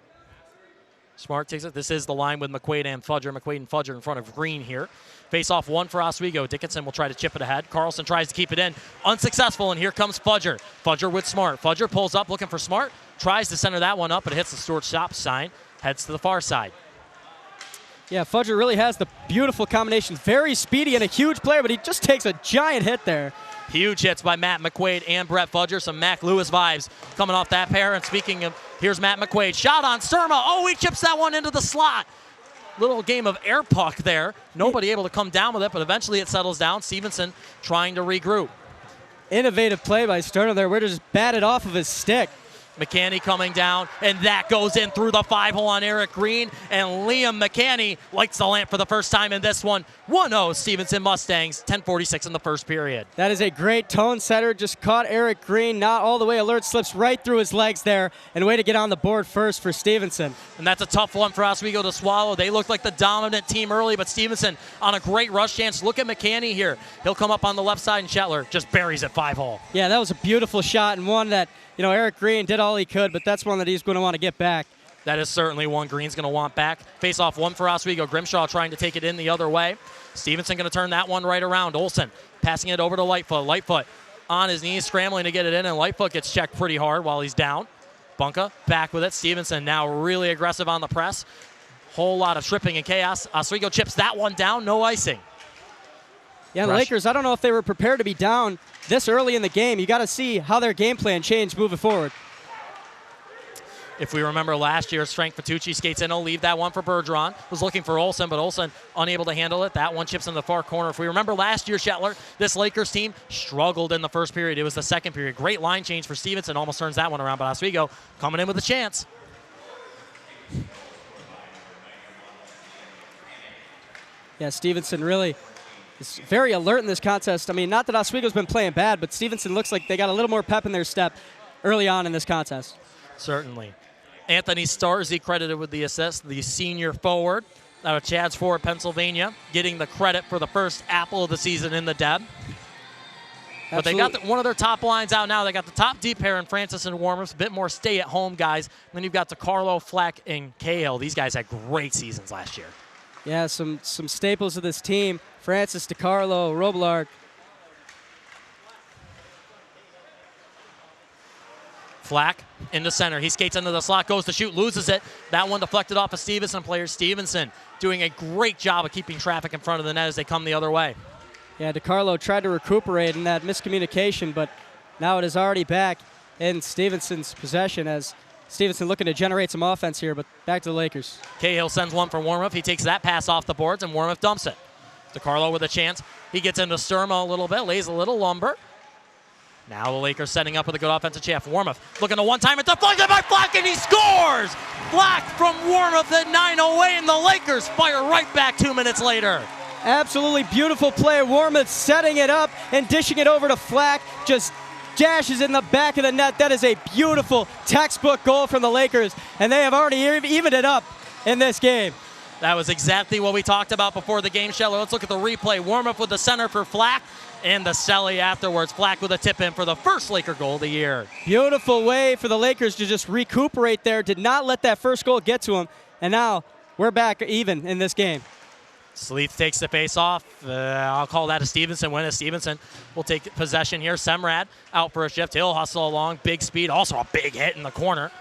Smart takes it. This is the line with McQuaid and Fudger. McQuaid and Fudger in front of Green here. Face-off one for Oswego. Dickinson will try to chip it ahead. Carlson tries to keep it in. Unsuccessful, and here comes Fudger. Fudger with Smart. Fudger pulls up looking for Smart. Tries to center that one up, but it hits the Stuart stop sign. Heads to the far side. Yeah, Fudger really has the beautiful combination. Very speedy and a huge player, but he just takes a giant hit there. Huge hits by Matt McQuaid and Brett Fudger. Some Mac Lewis vibes coming off that pair. And speaking of, here's Matt McQuaid. Shot on Surma. He chips that one into the slot. Little game of air puck there. Nobody able to come down with it, but eventually it settles down. Stevenson trying to regroup. Innovative play by Sterno there. We're just batted off of his stick. McCanny coming down, and that goes in through the 5-hole on Eric Green, and Liam McCanny lights the lamp for the first time in this one. 1-0 Stevenson Mustangs, 10:46 in the first period. That is a great tone setter. Just caught Eric Green, not all the way alert, slips right through his legs there, and way to get on the board first for Stevenson. And that's a tough one for Oswego to swallow. They looked like the dominant team early, but Stevenson on a great rush chance. Look at McCanny here. He'll come up on the left side, and Shetler just buries it 5-hole. Yeah, that was a beautiful shot, and one that, Eric Green did all he could, but that's one that he's going to want to get back. That is certainly one Green's going to want back. Face off one for Oswego. Grimshaw trying to take it in the other way. Stevenson going to turn that one right around. Olsen passing it over to Lightfoot. Lightfoot on his knees, scrambling to get it in, and Lightfoot gets checked pretty hard while he's down. Bunka back with it. Stevenson now really aggressive on the press. Whole lot of tripping and chaos. Oswego chips that one down, no icing. Yeah, the Lakers, I don't know if they were prepared to be down this early in the game. You got to see how their game plan changed moving forward. If we remember last year, Frank Fatucci skates in. He'll leave that one for Bergeron. Was looking for Olsen, but Olsen unable to handle it. That one chips in the far corner. If we remember last year, Shetler, this Lakers team struggled in the first period. It was the second period. Great line change for Stevenson. Almost turns that one around, but Oswego coming in with a chance. Yeah, Stevenson really is very alert in this contest. I mean, not that Oswego's been playing bad, but Stevenson looks like they got a little more pep in their step early on in this contest. Certainly. Anthony Starzy credited with the assist, the senior forward out of Chadds Ford, Pennsylvania, getting the credit for the first apple of the season in the Deb. But they got one of their top lines out now. They got the top deep pair in Francis and Warmers, a bit more stay-at-home guys. Then you've got DeCarlo, Fleck, and Cahill. These guys had great seasons last year. Yeah, some staples of this team. Francis, DeCarlo, Robillard. Flack into center. He skates into the slot, goes to shoot, loses it. That one deflected off a Stevenson player. Stevenson doing a great job of keeping traffic in front of the net as they come the other way. Yeah, DeCarlo tried to recuperate in that miscommunication, but now it is already back in Stevenson's possession as Stevenson looking to generate some offense here, but back to the Lakers. Cahill sends one for Warmuth. He takes that pass off the boards, and Warmuth dumps it. DeCarlo with a chance. He gets into Sturma a little bit, lays a little lumber. Now the Lakers setting up with a good offensive chance. Warmuth looking to one-time it, deflected by Flack, and he scores! Flack from Warmuth at 9:08, and the Lakers fire right back 2 minutes later. Absolutely beautiful play. Warmuth setting it up and dishing it over to Flack. Just dashes in the back of the net. That is a beautiful textbook goal from the Lakers, and they have already evened it up in this game. That was exactly what we talked about before the game, Sheller. Let's look at the replay. Warmuth with the center for Flack, and the celly afterwards. Flack with a tip-in for the first Laker goal of the year. Beautiful way for the Lakers to just recuperate there. Did not let that first goal get to them, and now we're back even in this game. Sleeth takes the face off. I'll call that a Stevenson win, as Stevenson will take possession here. Semrad out for a shift. He'll hustle along. Big speed. Also a big hit in the corner.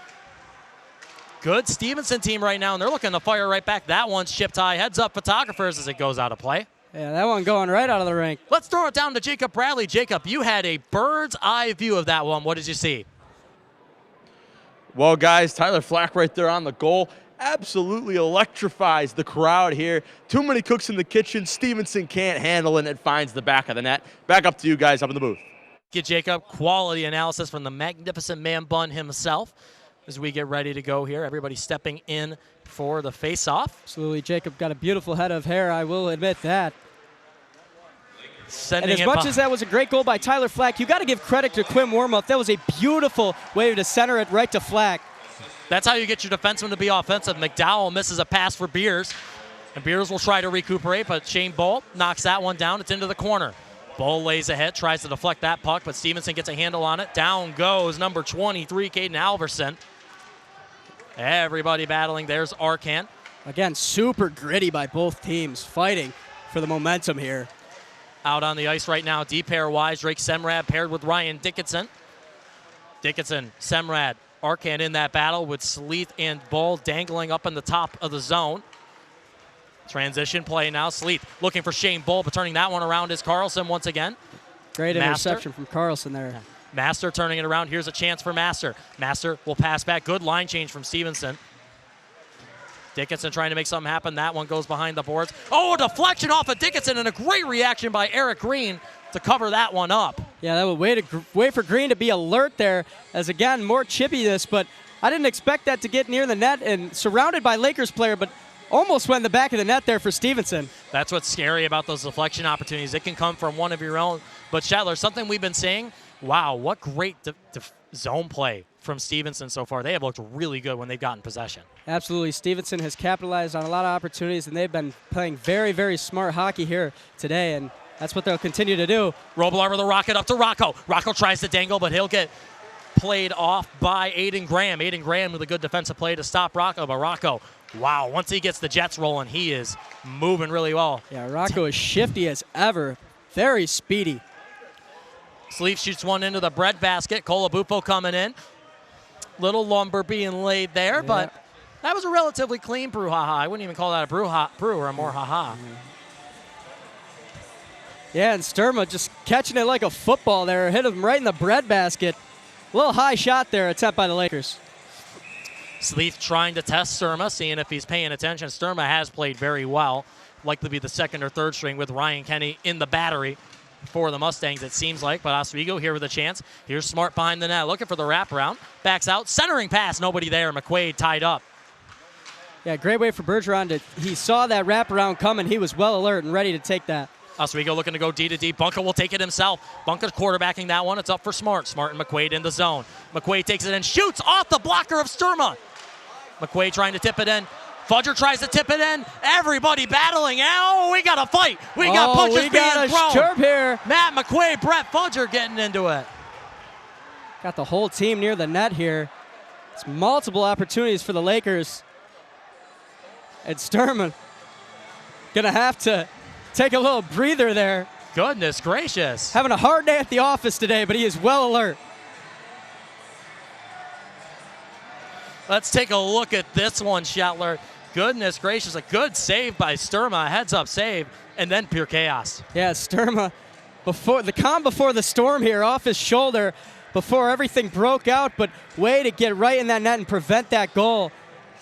Good Stevenson team right now, and they're looking to fire right back. That one's chipped high. Heads up, photographers, as it goes out of play. Yeah, that one going right out of the rink. Let's throw it down to Jacob Bradley. Jacob, you had a bird's eye view of that one. What did you see? Well, guys, Tyler Flack right there on the goal. absolutely electrifies the crowd here. Too many cooks in the kitchen. Stevenson can't handle it, and it finds the back of the net. Back up to you guys up in the booth. Get Jacob, quality analysis from the magnificent man bun himself as we get ready to go here. Everybody stepping in for the face-off. Absolutely, Jacob got a beautiful head of hair, I will admit that. Sending and as much as that was a great goal by Tyler Flack, you got to give credit to Quinn Warmuth. That was a beautiful way to center it right to Flack. That's how you get your defenseman to be offensive. McDowell misses a pass for Beers, and Beers will try to recuperate, but Shane Bull knocks that one down. It's into the corner. Bull lays ahead, tries to deflect that puck, but Stevenson gets a handle on it. Down goes number 23, Caden Alverson. Everybody battling. There's Arcan. Again, super gritty by both teams, fighting for the momentum here. Out on the ice right now, D-pair-wise, Drake Semrad paired with Ryan Dickinson. Dickinson, Semrad, Arcan in that battle with Sleeth and Bull dangling up in the top of the zone. Transition play now. Sleeth looking for Shane Bull, but turning that one around is Carlson once again. Great interception from Carlson there. Yeah. Master turning it around. Here's a chance for Master. Master will pass back. Good line change from Stevenson. Dickinson trying to make something happen. That one goes behind the boards. Oh, a deflection off of Dickinson, and a great reaction by Eric Green to cover that one up. Yeah, that would wait for Green to be alert there, as again, more chippiness, but I didn't expect that to get near the net and surrounded by Lakers player, but almost went in the back of the net there for Stevenson. That's what's scary about those deflection opportunities. It can come from one of your own. But Shetler, something we've been saying, wow, what great zone play from Stevenson so far. They have looked really good when they've gotten possession. Absolutely. Stevenson has capitalized on a lot of opportunities, and they've been playing very, very smart hockey here today, and that's what they'll continue to do. Robillard with a rocket up to Rocco. Rocco tries to dangle, but he'll get played off by Aiden Graham. Aiden Graham with a good defensive play to stop Rocco, but Rocco, wow, once he gets the Jets rolling, he is moving really well. Yeah, Rocco is shifty as ever. Very speedy. Sleeve shoots one into the bread basket. Colabufo coming in. Little lumber being laid there, but that was a relatively clean brouhaha. I wouldn't even call that a brew or a more haha. Yeah, and Sturma just catching it like a football there. Hit him right in the bread basket. A little high shot there, attempt by the Lakers. Sleeth trying to test Sturma, seeing if he's paying attention. Sturma has played very well. Likely to be the second or third string with Ryan Kenny in the battery for the Mustangs, it seems like. But Oswego here with a chance. Here's Smart behind the net, looking for the wraparound. Backs out, centering pass, nobody there. McQuaid tied up. Yeah, great way for Bergeron he saw that wraparound coming. He was well alert and ready to take that. Oswego looking to go D to D. Bunker will take it himself. Bunker's quarterbacking that one. It's up for Smart. Smart and McQuaid in the zone. McQuaid takes it and shoots off the blocker of Sturma. McQuaid trying to tip it in. Fudger tries to tip it in. Everybody battling. Oh, we got a fight. We got punches being thrown. Here. Matt McQuaid, Brett Fudger getting into it. Got the whole team near the net here. It's multiple opportunities for the Lakers. And Sturman gonna have to take a little breather there. Goodness gracious. Having a hard day at the office today, but he is well alert. Let's take a look at this one, Shetler. Goodness gracious, a good save by Sturma, heads-up save, and then pure chaos. Yeah, Sturma, before the storm here, off his shoulder, before everything broke out, but way to get right in that net and prevent that goal.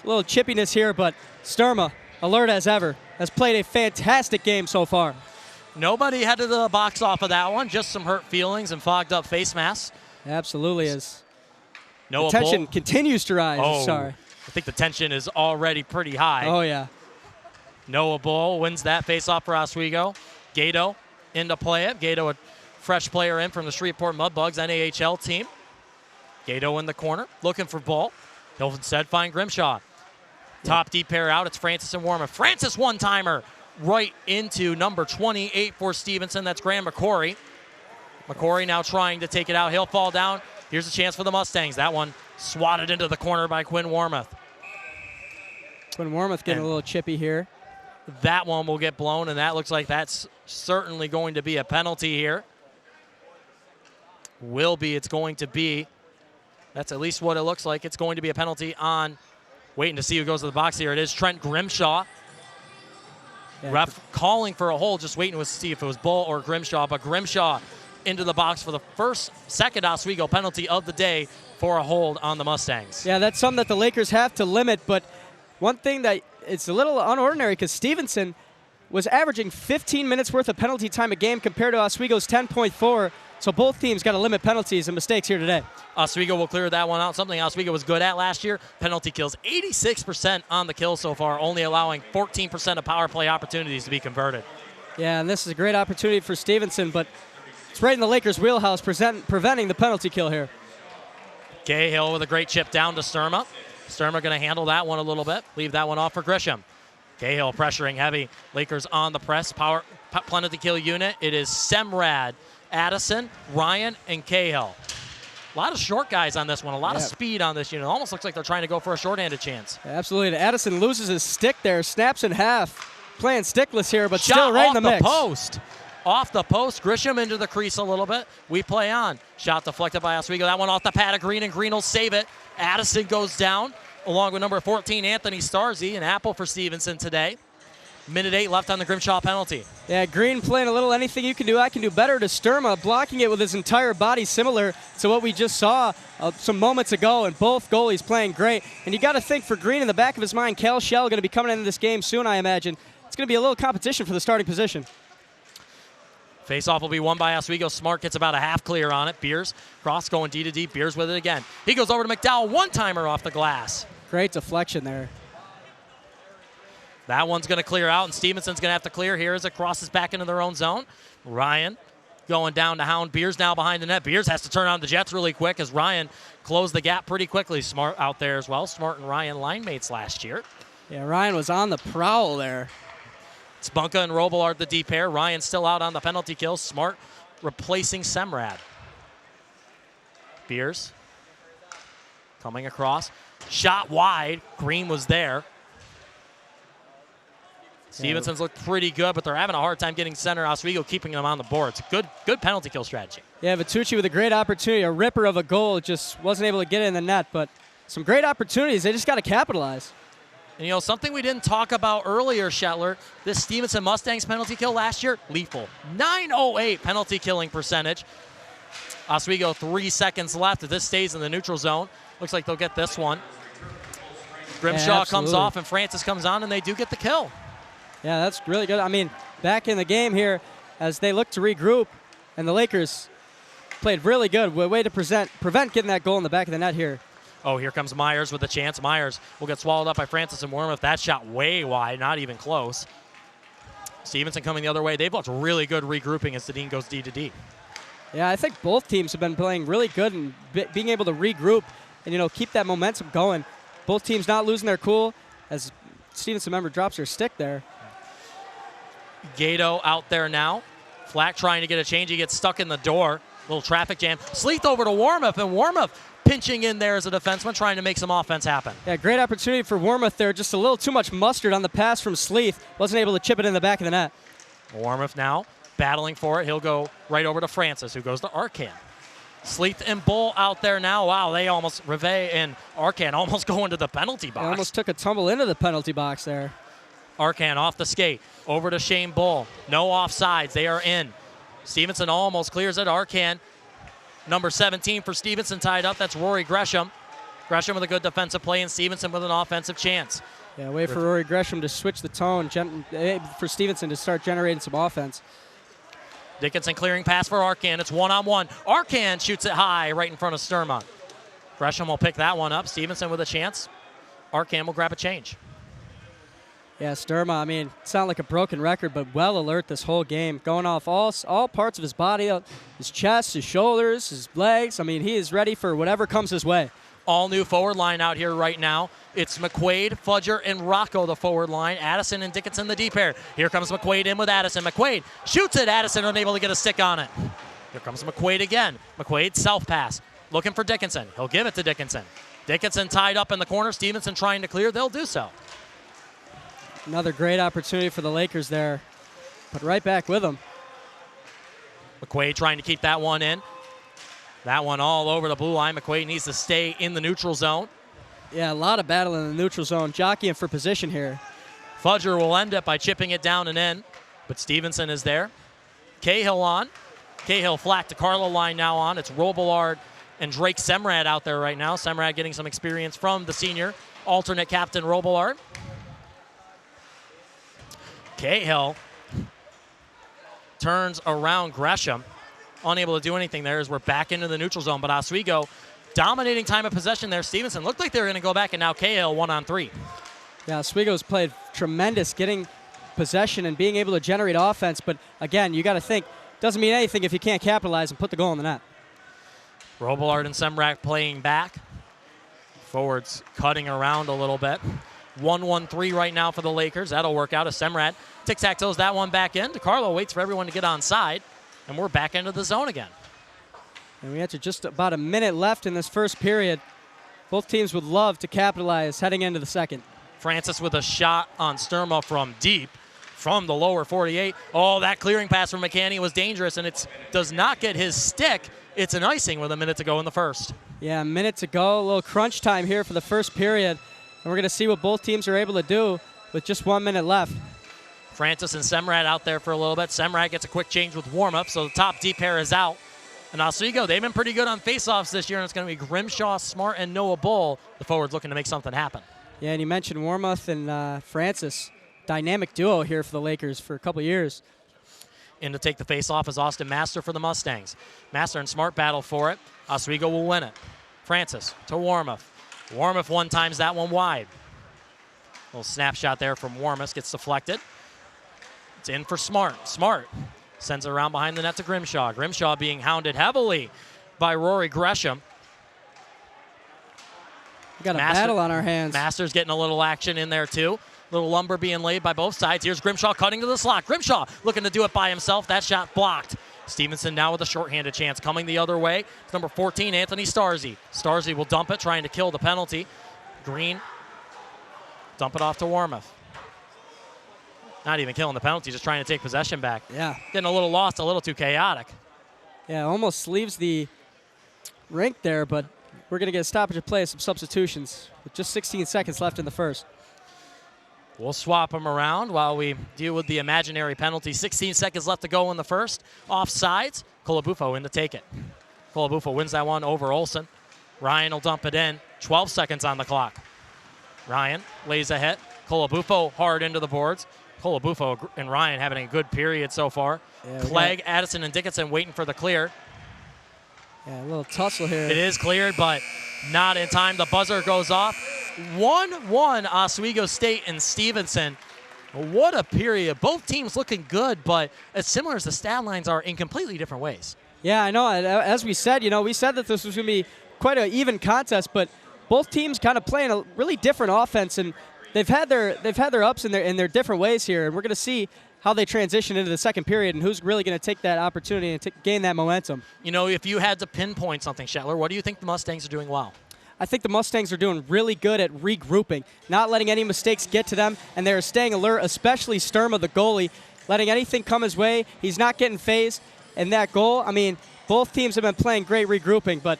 A little chippiness here, but Sturma, alert as ever, has played a fantastic game so far. Nobody headed to the box off of that one, just some hurt feelings and fogged up face masks. Absolutely is. Noah the tension Bull continues to rise. Oh, Sorry. I think the tension is already pretty high. Oh, yeah. Noah Bull wins that face-off for Oswego. Gato in to play it. Gato, a fresh player in from the Shreveport Mudbugs NAHL team. Gato in the corner, looking for Bull. He'll instead find Grimshaw. Top deep pair out. It's Francis and Warman. Francis one-timer right into number 28 for Stevenson. That's Graham McCory. McCory now trying to take it out. He'll fall down. Here's a chance for the Mustangs. That one swatted into the corner by Quinn Warmuth. Quinn Warmuth getting a little chippy here. That one will get blown, and that looks like that's certainly going to be a penalty here. It's going to be. That's at least what it looks like. It's going to be a penalty on, waiting to see who goes to the box here. It is Trent Grimshaw. Yeah. Ref calling for a hold, just waiting to see if it was Bull or Grimshaw, but Grimshaw into the box for the second Oswego penalty of the day for a hold on the Mustangs. Yeah, that's something that the Lakers have to limit, but one thing that it's a little unordinary because Stevenson was averaging 15 minutes worth of penalty time a game compared to Oswego's 10.4. So both teams got to limit penalties and mistakes here today. Oswego will clear that one out. Something Oswego was good at last year. Penalty kills, 86% on the kill so far, only allowing 14% of power play opportunities to be converted. Yeah, and this is a great opportunity for Stevenson, but it's right in the Lakers' wheelhouse, preventing the penalty kill here. Cahill with a great chip down to Sturma. Sturma going to handle that one a little bit. Leave that one off for Grisham. Cahill pressuring heavy. Lakers on the press. Penalty kill unit. It is Semrad, Addison, Ryan, and Cahill. A lot of short guys on this one. A lot of speed on this unit. Almost looks like they're trying to go for a shorthanded chance. Yeah, absolutely. Addison loses his stick there. Snaps in half. Playing stickless here, but still right in the mix. Post. Off the post. Grisham into the crease a little bit. We play on. Shot deflected by Oswego. That one off the pad of Green, and Green will save it. Addison goes down, along with number 14, Anthony Starzy. An apple for Stevenson today. Minute 8 left on the Grimshaw penalty. Yeah, Green playing a little anything you can do, I can do better to Sturma, blocking it with his entire body, similar to what we just saw some moments ago, and both goalies playing great. And you got to think for Green in the back of his mind, Cal Shell going to be coming into this game soon, I imagine. It's going to be a little competition for the starting position. Face-off will be won by Oswego. Smart gets about a half clear on it. Beers, cross going D to D. Beers with it again. He goes over to McDowell. One-timer off the glass. Great deflection there. That one's going to clear out, and Stevenson's going to have to clear here as it crosses back into their own zone. Ryan going down to hound Beers now behind the net. Beers has to turn on the Jets really quick as Ryan closed the gap pretty quickly. Smart out there as well. Smart and Ryan line mates last year. Yeah, Ryan was on the prowl there. Spunka and Robillard the deep pair. Ryan still out on the penalty kill. Smart replacing Semrad. Beers coming across. Shot wide. Green was there. Stevenson's looked pretty good, but they're having a hard time getting center. Oswego keeping them on the board. It's a good penalty kill strategy. Yeah, Vitucci with a great opportunity. A ripper of a goal. Just wasn't able to get it in the net, but some great opportunities. They just got to capitalize. And, you know, something we didn't talk about earlier, Shetler, this Stevenson Mustangs penalty kill last year, lethal. .908 penalty killing percentage. Oswego 3 seconds left. If this stays in the neutral zone, looks like they'll get this one. Grimshaw comes off and Francis comes on, and they do get the kill. Yeah, that's really good. I mean, back in the game here as they look to regroup, and the Lakers played really good. Way to prevent getting that goal in the back of the net here. Oh, here comes Myers with a chance. Myers will get swallowed up by Francis and Wormuth. That shot way wide, not even close. Stevenson coming the other way. They've looked really good regrouping as Sedin goes D to D. Yeah, I think both teams have been playing really good and being able to regroup and, you know, keep that momentum going. Both teams not losing their cool as Stevenson member drops her stick there. Gato out there now. Flack trying to get a change. He gets stuck in the door. Little traffic jam. Sleeth over to Wormuth, and Wormuth pinching in there as a defenseman, trying to make some offense happen. Yeah, great opportunity for Wormuth there. Just a little too much mustard on the pass from Sleeth. Wasn't able to chip it in the back of the net. Wormuth now battling for it. He'll go right over to Francis, who goes to Arcan. Sleeth and Bull out there now. Wow, they almost, Rivet and Arcan almost go into the penalty box. They almost took a tumble into the penalty box there. Arcan off the skate. Over to Shane Bull. No offsides. They are in. Stevenson almost clears it. Arcan, number 17 for Stevenson, tied up. That's Rory Gresham. Gresham with a good defensive play, and Stevenson with an offensive chance. Yeah, wait for Rory Gresham to switch the tone for Stevenson to start generating some offense. Dickinson clearing pass for Arcan. It's one-on-one. Arcan shoots it high right in front of Sturma. Gresham will pick that one up. Stevenson with a chance. Arcan will grab a change. Yeah, Sturma, I mean, sound like a broken record, but well alert this whole game. Going off all parts of his body, his chest, his shoulders, his legs. I mean, he is ready for whatever comes his way. All new forward line out here right now. It's McQuaid, Fudger, and Rocco, the forward line. Addison and Dickinson, the deep pair. Here comes McQuaid in with Addison. McQuaid shoots it. Addison unable to get a stick on it. Here comes McQuaid again. McQuaid, self pass. Looking for Dickinson. He'll give it to Dickinson. Dickinson tied up in the corner. Stevenson trying to clear. They'll do so. Another great opportunity for the Lakers there. But right back with them. McQuaid trying to keep that one in. That one all over the blue line. McQuaid needs to stay in the neutral zone. Yeah, a lot of battle in the neutral zone. Jockeying for position here. Fudger will end it by chipping it down and in. But Stevenson is there. Cahill on. Cahill flat to Carlo line now on. It's Robillard and Drake Semrad out there right now. Semrad getting some experience from the senior alternate captain Robillard. Cahill turns around Gresham. Unable to do anything there as we're back into the neutral zone, but Oswego dominating time of possession there. Stevenson looked like they were going to go back, and now Cahill 1-on-3. Yeah, Oswego's played tremendous getting possession and being able to generate offense, but again, you got to think, doesn't mean anything if you can't capitalize and put the goal in the net. Robillard and Semrad playing back. Forwards cutting around a little bit. 1-1-3 right now for the Lakers. That'll work out as Semrad tic-tac-toes that one back in. DiCarlo waits for everyone to get on side, and we're back into the zone again. And we enter just about a minute left in this first period. Both teams would love to capitalize heading into the second. Francis with a shot on Sturma from deep, from the lower 48. Oh, that clearing pass from McCanny was dangerous, and it does not get his stick. It's an icing with a minute to go in the first. Yeah, a minute to go. A little crunch time here for the first period. And we're going to see what both teams are able to do with just 1 minute left. Francis and Semrad out there for a little bit. Semrad gets a quick change with warm-up, so the top deep pair is out. And Oswego, they've been pretty good on faceoffs this year, and it's going to be Grimshaw, Smart, and Noah Bull. The forwards looking to make something happen. Yeah, and you mentioned Warmuth and Francis. Dynamic duo here for the Lakers for a couple years. In to take the faceoff is Austin Master for the Mustangs. Master and Smart battle for it. Oswego will win it. Francis to Warmuth. Warmuth one times that one wide. Little snapshot there from Warmuth, gets deflected. It's in for Smart. Smart sends it around behind the net to Grimshaw. Grimshaw being hounded heavily by Rory Gresham. We got a battle on our hands. Masters getting a little action in there too. Little lumber being laid by both sides. Here's Grimshaw cutting to the slot. Grimshaw looking to do it by himself. That shot blocked. Stevenson now with a shorthanded chance coming the other way. It's number 14, Anthony Starzy. Starzy will dump it, trying to kill the penalty. Green, dump it off to Warmuth. Not even killing the penalty, just trying to take possession back. Yeah. Getting a little lost, a little too chaotic. Yeah, almost leaves the rink there, but we're going to get a stoppage of play, some substitutions with just 16 seconds left in the first. We'll swap them around while we deal with the imaginary penalty. 16 seconds left to go in the first. Offsides, Colabufo in to take it. Colabufo wins that one over Olsen. Ryan will dump it in. 12 seconds on the clock. Ryan lays a hit. Colabufo hard into the boards. Colabufo and Ryan having a good period so far. Yeah, Clegg, Addison, and Dickinson waiting for the clear. Yeah, a little tussle here. It is cleared, but not in time. The buzzer goes off. 1-1 Oswego State and Stevenson. What a period. Both teams looking good, but as similar as the stat lines are in completely different ways. Yeah, I know. As we said, we said that this was going to be quite an even contest, but both teams kind of playing a really different offense, and they've had their ups in their different ways here, and we're going to see how they transition into the second period and who's really going to take that opportunity and gain that momentum. If you had to pinpoint something, Shetler, what do you think the Mustangs are doing well? I think the Mustangs are doing really good at regrouping, not letting any mistakes get to them, and they're staying alert, especially Sturma, the goalie, letting anything come his way. He's not getting phased. And that goal, both teams have been playing great regrouping, but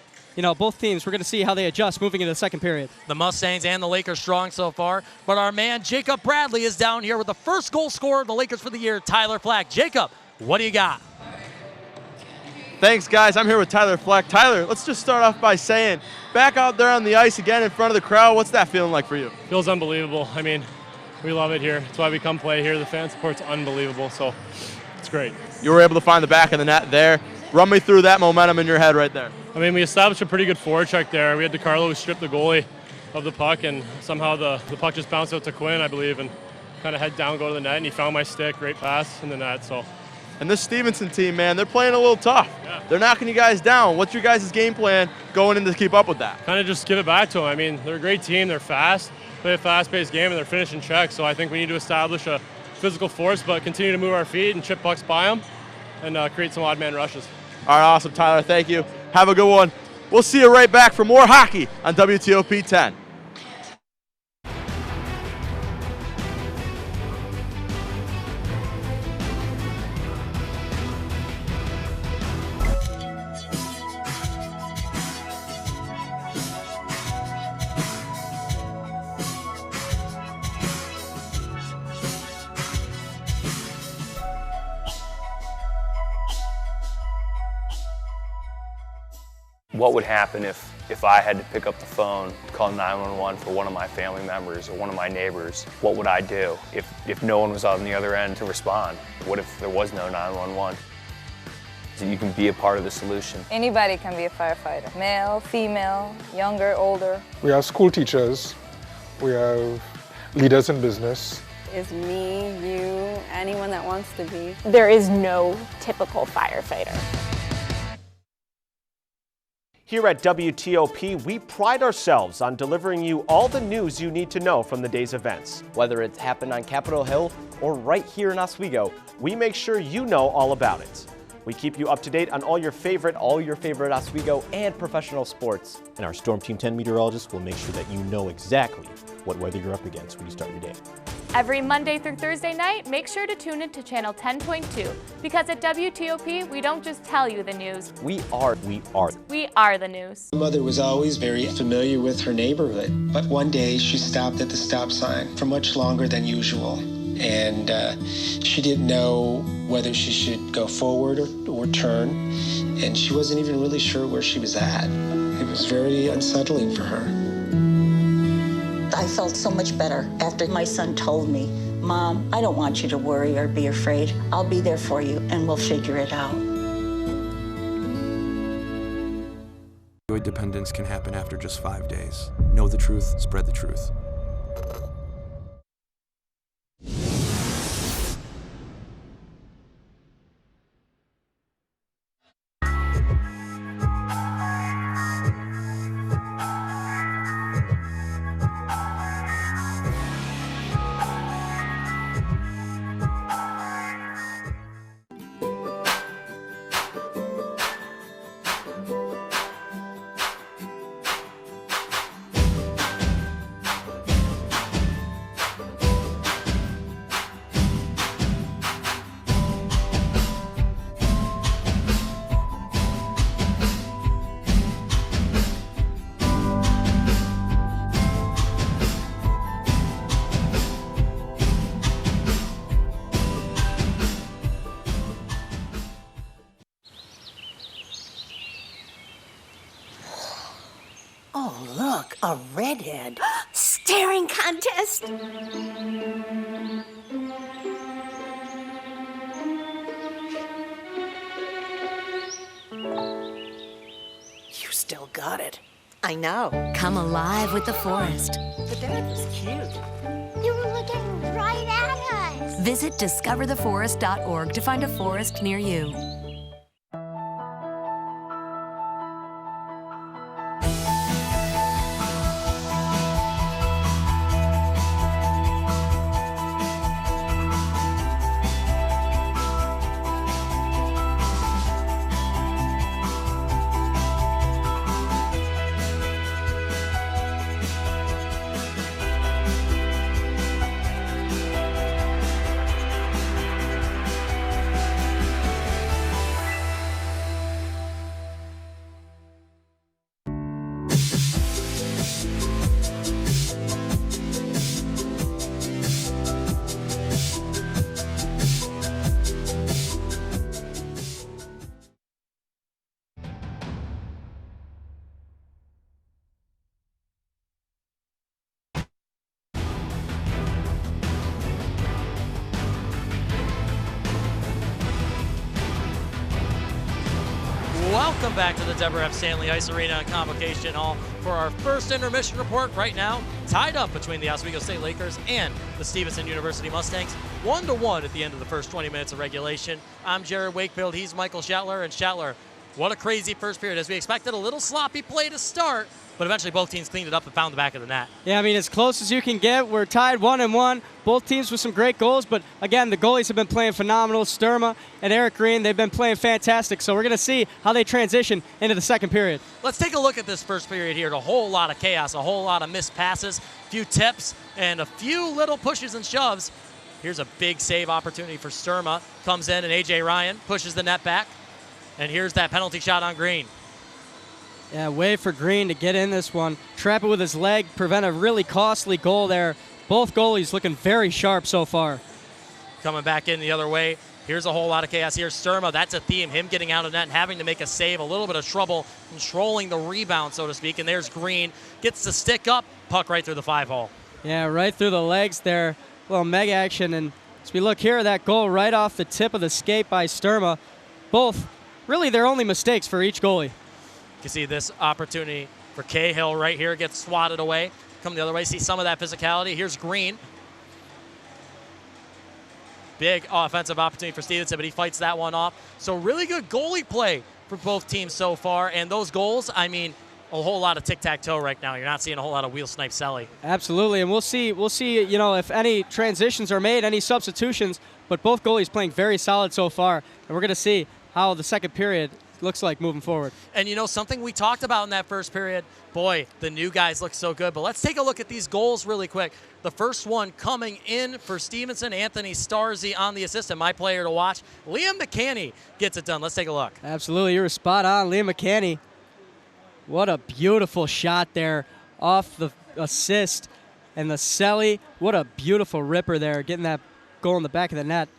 both teams, we're going to see how they adjust moving into the second period. The Mustangs and the Lakers strong so far, but our man Jacob Bradley is down here with the first goal scorer of the Lakers for the year, Tyler Flack. Jacob, what do you got? Thanks, guys. I'm here with Tyler Fleck. Tyler, let's just start off by saying, back out there on the ice again in front of the crowd, what's that feeling like for you? Feels unbelievable. We love it here. That's why we come play here. The fan support's unbelievable, so it's great. You were able to find the back of the net there. Run me through that momentum in your head right there. We established a pretty good forecheck there. We had DiCarlo who stripped the goalie of the puck, and somehow the puck just bounced out to Quinn, I believe, and kind of head down, go to the net, and he found my stick, great pass in the net, so. And this Stevenson team, man, they're playing a little tough. Yeah. They're knocking you guys down. What's your guys' game plan going in to keep up with that? Kind of just give it back to them. They're a great team. They're fast, play a fast-paced game, and they're finishing checks. So I think we need to establish a physical force, but continue to move our feet and chip pucks by them and create some odd man rushes. All right, awesome, Tyler. Thank you. Have a good one. We'll see you right back for more hockey on WTOP 10. what would happen if I had to pick up the phone, call 911 for one of my family members or one of my neighbors? What would I do if no one was on the other end to respond? What if there was no 911? So you can be a part of the solution. Anybody can be a firefighter. Male, female, younger, older. We have school teachers. We have leaders in business. Is me, you, anyone that wants to be. There is no typical firefighter. Here at WTOP, we pride ourselves on delivering you all the news you need to know from the day's events. Whether it's happened on Capitol Hill or right here in Oswego, we make sure you know all about it. We keep you up to date on all your favorite Oswego and professional sports. And our Storm Team 10 meteorologist will make sure that you know exactly what weather you're up against when you start your day. Every Monday through Thursday night, make sure to tune in to Channel 10.2, because at WTOP, we don't just tell you the news. We are the news. My mother was always very familiar with her neighborhood, but one day she stopped at the stop sign for much longer than usual. And she didn't know whether she should go forward or turn, and she wasn't even really sure where she was at. It was very unsettling for her. I felt so much better after my son told me, "Mom, I don't want you to worry or be afraid. I'll be there for you and we'll figure it out." Opioid dependence can happen after just 5 days. Know the truth, spread the truth. Oh, look, a redhead. Staring contest. You still got it. I know. Come alive with the forest. The dad was cute. You were looking right at us. Visit discovertheforest.org to find a forest near you. Welcome back to the Deborah F. Stanley Ice Arena and Convocation Hall for our first intermission report. Right now, tied up between the Oswego State Lakers and the Stevenson University Mustangs, 1-1 at the end of the first 20 minutes of regulation. I'm Jared Wakefield. He's Michael Shetler. And Shetler, what a crazy first period. As we expected, a little sloppy play to start, but eventually both teams cleaned it up and found the back of the net. Yeah, I mean, as close as you can get. We're tied 1-1. Both teams with some great goals, but again, the goalies have been playing phenomenal. Sturma and Eric Green, they've been playing fantastic. So we're going to see how they transition into the second period. Let's take a look at this first period here. A whole lot of chaos, a whole lot of missed passes, a few tips, and a few little pushes and shoves. Here's a big save opportunity for Sturma. Comes in, and A.J. Ryan pushes the net back. And here's that penalty shot on Green. Yeah, way for Green to get in this one. Trap it with his leg, prevent a really costly goal there. Both goalies looking very sharp so far. Coming back in the other way, Here's a whole lot of chaos here. Sturma, that's a theme. Him getting out of net and having to make a save. A little bit of trouble controlling the rebound, so to speak. And there's Green. Gets the stick up. Puck right through the 5-hole. Yeah, right through the legs there. A little mega action. And as we look here, that goal right off the tip of the skate by Sturma. Both really their only mistakes for each goalie. You can see this opportunity for Cahill right here. Gets swatted away. Come the other way. See some of that physicality. Here's Green. Big offensive opportunity for Stevenson, but he fights that one off. So really good goalie play for both teams so far. And those goals, I mean, a whole lot of tic-tac-toe right now. You're not seeing a whole lot of wheel snipe Selly. Absolutely, and we'll see, you know, if any transitions are made, any substitutions, but both goalies playing very solid so far. And we're going to see how the second period looks like moving forward. And you know, something we talked about in that first period, boy, the new guys look so good. But let's take a look at these goals really quick. The first one coming in for Stevenson, Anthony Starzy on the assist, and my player to watch, Liam McCanny, gets it done. Let's take a look. Absolutely, you were spot on, Liam McCanny. What a beautiful shot there off the assist. And the Selly, what a beautiful ripper there, getting that goal in the back of the net.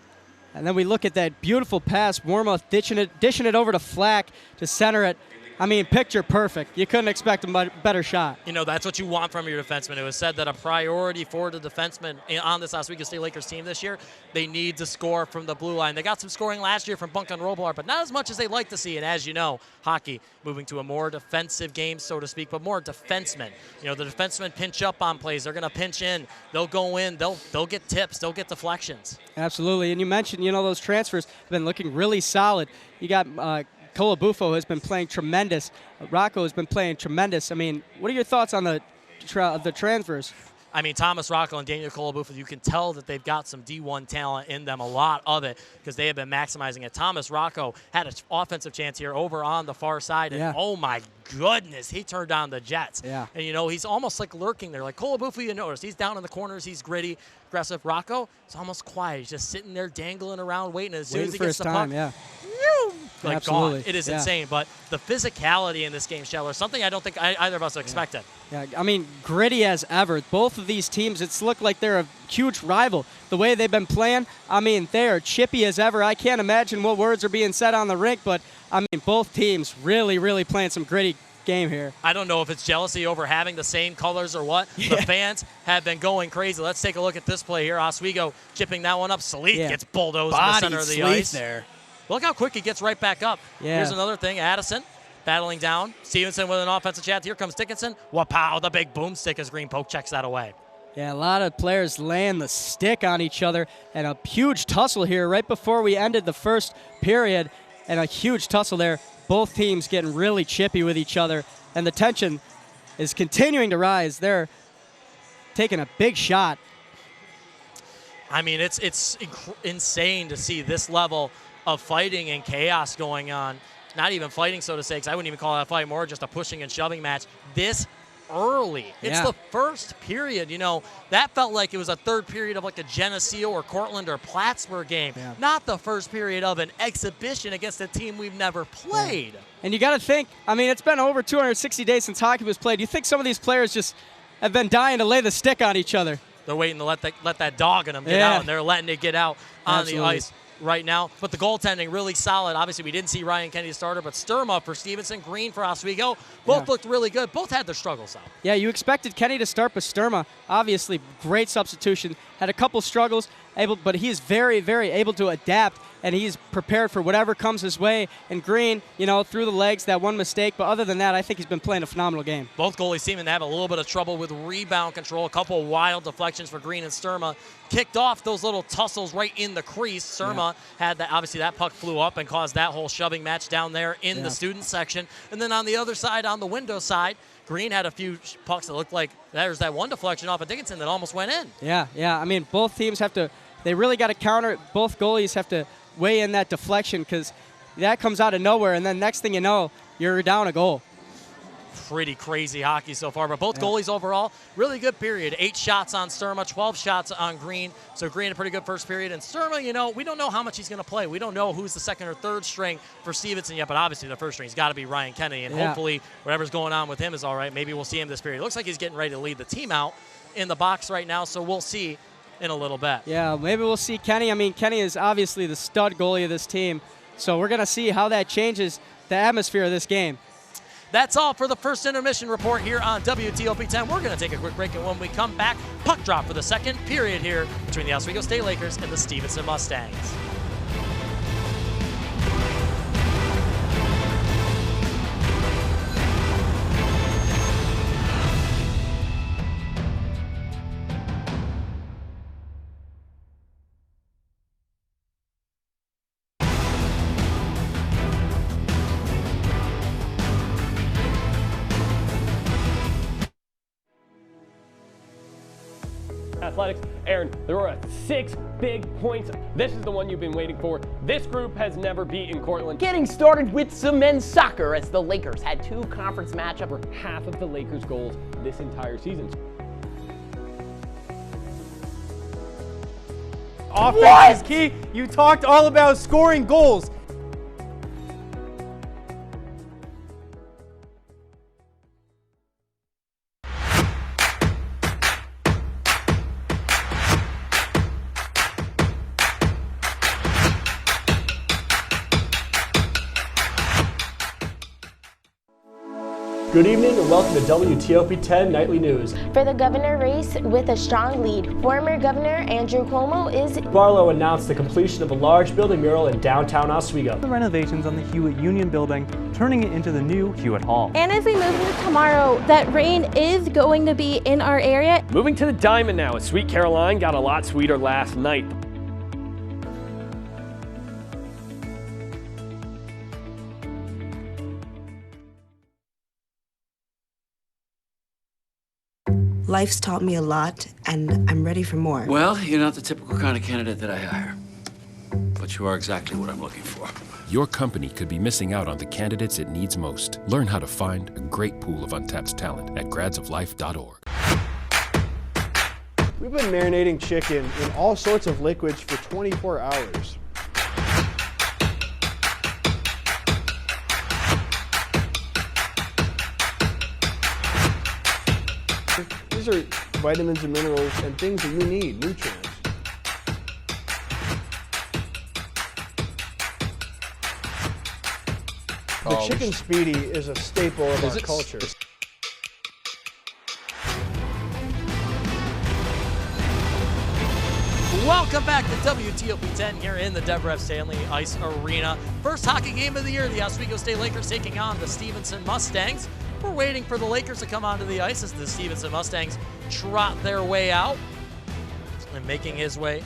And then we look at that beautiful pass, Warmoth dishing it over to Flack to center it. I mean, picture perfect. You couldn't expect a better shot. You know, that's what you want from your defenseman. It was said that a priority for the defenseman on this Oswego State Lakers team this year, they need to score from the blue line. They got some scoring last year from Bunk and Robillard, but not as much as they'd like to see. And as you know, hockey moving to a more defensive game, so to speak, but more defensemen. You know, the defensemen pinch up on plays. They're going to pinch in. They'll go in. They'll get tips. They'll get deflections. Absolutely. And you mentioned, you know, those transfers have been looking really solid. You got Colabufo has been playing tremendous. Rocco has been playing tremendous. I mean, what are your thoughts on the transfers? I mean, Thomas Rocco and Daniel Colabufo, you can tell that they've got some D1 talent in them, a lot of it, because they have been maximizing it. Thomas Rocco had an offensive chance here over on the far side, and oh my goodness, he turned on the Jets. Yeah. And, you know, he's almost like lurking there. Like Colabufo, you notice, he's down in the corners, he's gritty, aggressive. Rocco, it's almost quiet. He's just sitting there dangling around, waiting. As soon as he gets the puck, like Absolutely. gone. It is insane. But the physicality in this game, Scheller, something I don't think either of us expected. Yeah, I mean, gritty as ever. Both of these teams, it's looked like they're a huge rival. The way they've been playing, I mean, they are chippy as ever. I can't imagine what words are being said on the rink, but, I mean, both teams really, really playing some gritty game here. I don't know if it's jealousy over having the same colors or what. The fans have been going crazy. Let's take a look at this play here. Oswego chipping that one up. Saliq gets bulldozed in the center of the ice. There. Look how quick he gets right back up. Yeah. Here's another thing. Addison battling down. Stevenson with an offensive chance. Here comes Dickinson. Wapow, the big boomstick as Green poke checks that away. Yeah, a lot of players laying the stick on each other, and a huge tussle here right before we ended the first period, and a huge tussle there. Both teams getting really chippy with each other, and the tension is continuing to rise. They're taking a big shot. I mean, it's insane to see this level of fighting and chaos going on. Not even fighting, so to say, because I wouldn't even call that a fight, more just a pushing and shoving match this early. It's the first period. You know, that felt like it was a third period of like a Geneseo or Cortland or Plattsburgh game, not the first period of an exhibition against a team we've never played. And you got to think, I mean, it's been over 260 days since hockey was played. You think some of these players just have been dying to lay the stick on each other? They're waiting to let that dog in them get out, and they're letting it get out on the ice right now. But the goaltending really solid. Obviously, we didn't see Ryan Kennedy starter, but Sturma for Stevenson, Green for Oswego. Both looked really good. Both had their struggles, though. Yeah, you expected Kenny to start, but Sturma, obviously, great substitution. Had a couple struggles, but he's very, very able to adapt, and he's prepared for whatever comes his way. And Green, you know, through the legs, that one mistake. But other than that, I think he's been playing a phenomenal game. Both goalies seeming to have a little bit of trouble with rebound control. A couple wild deflections for Green and Sturma. Kicked off those little tussles right in the crease. Sturma had that. Obviously, that puck flew up and caused that whole shoving match down there in the student section. And then on the other side, on the window side, Green had a few pucks that looked like there's that one deflection off of Dickinson that almost went in. Yeah. I mean, both teams have to, they really got to counter. Both goalies have to weigh in that deflection because that comes out of nowhere. And then next thing you know, you're down a goal. Pretty crazy hockey so far, but both goalies overall, really good period. 8 shots on Sturma, 12 shots on Green. So Green a pretty good first period. And Sturma, you know, we don't know how much he's going to play. We don't know who's the second or third string for Stevenson yet, but obviously the first string's got to be Ryan Kennedy, and hopefully whatever's going on with him is all right. Maybe we'll see him this period. It looks like he's getting ready to lead the team out in the box right now, so we'll see in a little bit. Yeah, maybe we'll see Kenny. I mean, Kenny is obviously the stud goalie of this team, so we're going to see how that changes the atmosphere of this game. That's all for the first intermission report here on WTOP 10. We're going to take a quick break, and when we come back, puck drop for the second period here between the Oswego State Lakers and the Stevenson Mustangs. Athletics. Aaron, there were 6 big points. This is the one you've been waiting for. This group has never beaten Cortland. Getting started with some men's soccer as the Lakers had 2 conference matchups For half of the Lakers' goals this entire season. Offense is key. You talked all about scoring goals. Good evening and welcome to WTOP 10 Nightly News. For the governor race with a strong lead, former Governor Andrew Cuomo is... Barlow announced the completion of a large building mural in downtown Oswego. The renovations on the Hewitt Union building, turning it into the new Hewitt Hall. And as we move into tomorrow, that rain is going to be in our area. Moving to the Diamond now, as Sweet Caroline got a lot sweeter last night. Life's taught me a lot, and I'm ready for more. Well, you're not the typical kind of candidate that I hire. But you are exactly what I'm looking for. Your company could be missing out on the candidates it needs most. Learn how to find a great pool of untapped talent at gradsoflife.org. We've been marinating chicken in all sorts of liquids for 24 hours. These are vitamins and minerals and things that you need, nutrients. The chicken speedy is a staple of our culture. Welcome back to WTOP 10 here in the Deborah F. Stanley Ice Arena. First hockey game of the year, the Oswego State Lakers taking on the Stevenson Mustangs. We're waiting for the Lakers to come onto the ice as the Stevenson Mustangs trot their way out and making his way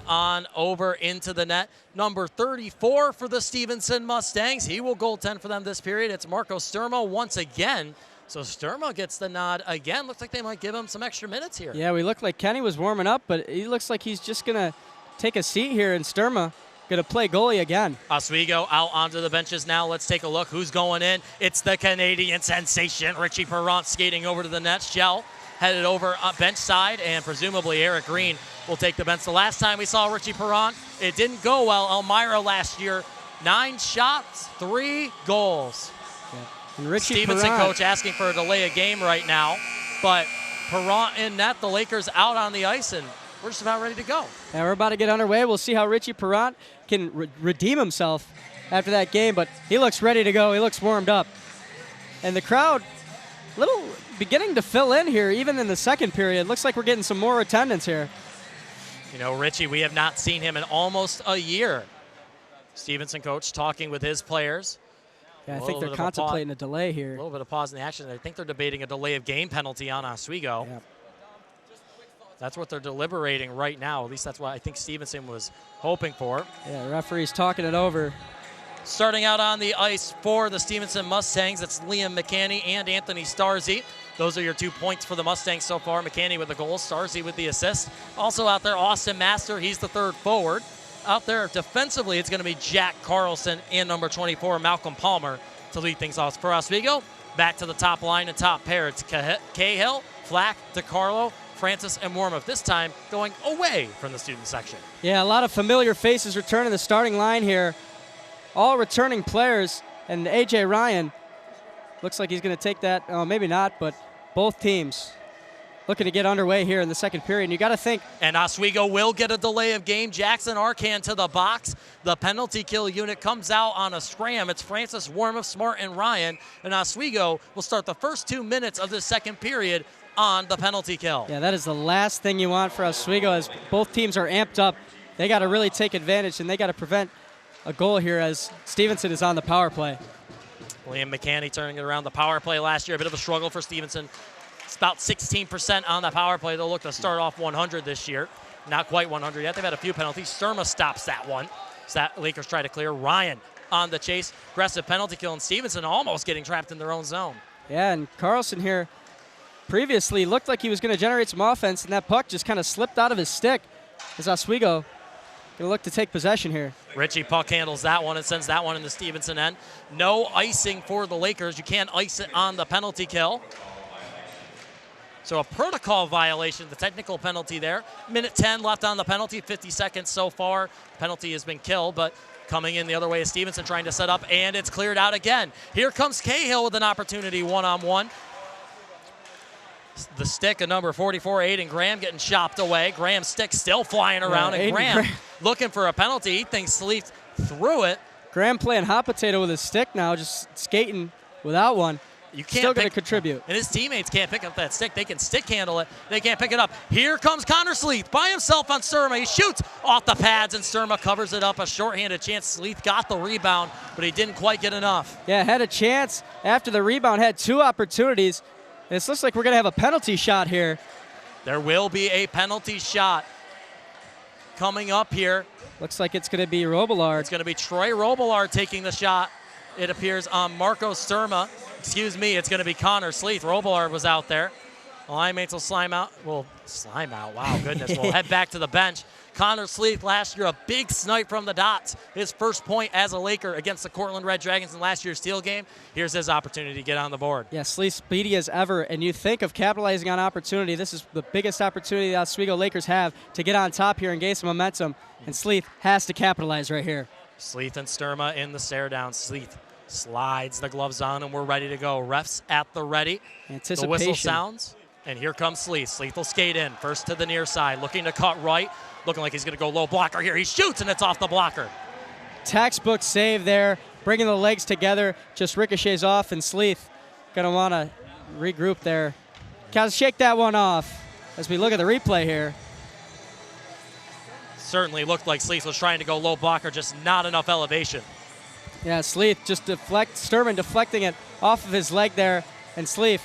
on over into the net. Number 34 for the Stevenson Mustangs. He will goaltend for them this period. It's Marco Sturmo once again. So Sturmo gets the nod again. Looks like they might give him some extra minutes here. Yeah, we looked like Kenny was warming up, but he looks like he's just going to take a seat here, and Sturmo going to play goalie again. Oswego out onto the benches now. Let's take a look who's going in. It's the Canadian sensation, Richie Perrant, skating over to the net. Shell headed over bench side, and presumably Eric Green will take the bench. The last time we saw Richie Perrant, it didn't go well. Elmira last year, 9 shots, 3 goals. Yeah. And Richie Stevenson Perrant, coach asking for a delay of game right now, but Perrant in net, the Lakers out on the ice, and we're just about ready to go. Yeah, we're about to get underway. We'll see how Richie Perrant can redeem himself after that game, but he looks ready to go. He looks warmed up. And the crowd, little beginning to fill in here, even in the second period. Looks like we're getting some more attendance here. You know, Richie, we have not seen him in almost a year. Stevenson coach talking with his players. Yeah, I think they're contemplating a delay here. A little bit of pause in the action. I think they're debating a delay of game penalty on Oswego. Yeah. That's what they're deliberating right now. At least that's what I think Stevenson was hoping for. Yeah, the referee's talking it over. Starting out on the ice for the Stevenson Mustangs, it's Liam McCanny and Anthony Starzy. Those are your 2 points for the Mustangs so far. McCanny with the goal, Starzy with the assist. Also out there, Austin Master, he's the 3rd forward. Out there defensively, it's going to be Jack Carlson and number 24, Malcolm Palmer, to lead things off for Oswego. Back to the top line and top pair. It's Cahill, Flack, DeCarlo, Francis, and Warmuth, this time going away from the student section. Yeah, a lot of familiar faces returning the starting line here. All returning players, and A.J. Ryan looks like he's going to take that. Maybe not, but both teams looking to get underway here in the second period. And you got to think. And Oswego will get a delay of game. Jackson Arcan to the box. The penalty kill unit comes out on a scram. It's Francis, Warmoth, Smart, and Ryan. And Oswego will start the first 2 minutes of the second period on the penalty kill. Yeah, that is the last thing you want for Oswego as both teams are amped up. They got to really take advantage, and they got to prevent a goal here as Stevenson is on the power play. Liam McCanny turning it around. The power play last year, a bit of a struggle for Stevenson. It's about 16% on the power play. They'll look to start off 100 this year. Not quite 100 yet. They've had a few penalties. Sturma stops that one. So that Lakers try to clear. Ryan on the chase. Aggressive penalty kill, and Stevenson almost getting trapped in their own zone. Yeah, and Carlson here previously looked like he was going to generate some offense, and that puck just kind of slipped out of his stick as Oswego going to look to take possession here. Richie puck handles that one and sends that one in the Stevenson end. No icing for the Lakers. You can't ice it on the penalty kill. So a protocol violation, the technical penalty there. Minute 10 left on the penalty, 50 seconds so far. Penalty has been killed, but coming in the other way is Stevenson trying to set up, and it's cleared out again. Here comes Cahill with an opportunity one-on-one. The stick of number 44, Aiden Graham, getting chopped away. Graham's stick still flying around, and Graham looking for a penalty. He thinks Sleeth threw it. Graham playing hot potato with his stick now, just skating without one. You can't still going to contribute. And his teammates can't pick up that stick. They can stick handle it. They can't pick it up. Here comes Connor Sleeth by himself on Sturma. He shoots off the pads, and Sturma covers it up. A shorthanded chance. Sleeth got the rebound, but he didn't quite get enough. Yeah, had a chance after the rebound, had 2 opportunities. This looks like we're going to have a penalty shot here. There will be a penalty shot coming up here. Looks like it's going to be Robillard. It's going to be Troy Robillard taking the shot. It appears on Marco Sturma. Excuse me, it's going to be Connor Sleeth. Robillard was out there. The line mates will slime out. Well, slime out. Wow, goodness. We'll head back to the bench. Connor Sleeth last year, a big snipe from the dots. His first point as a Laker against the Cortland Red Dragons in last year's Steel game. Here's his opportunity to get on the board. Yeah, Sleeth speedy as ever, and you think of capitalizing on opportunity. This is the biggest opportunity the Oswego Lakers have to get on top here and gain some momentum, and Sleeth has to capitalize right here. Sleeth and Sturma in the stare down. Sleeth slides the gloves on, and we're ready to go. Refs at the ready. Anticipation. The whistle sounds, and here comes Sleeth. Sleeth will skate in, first to the near side, looking to cut right. Looking like he's going to go low blocker here. He shoots, and it's off the blocker. Textbook save there, bringing the legs together, just ricochets off, and Sleeth going to want to regroup there. Got to shake that one off as we look at the replay here. Certainly looked like Sleeth was trying to go low blocker, just not enough elevation. Yeah, Sleeth just Sturman deflecting it off of his leg there, and Sleeth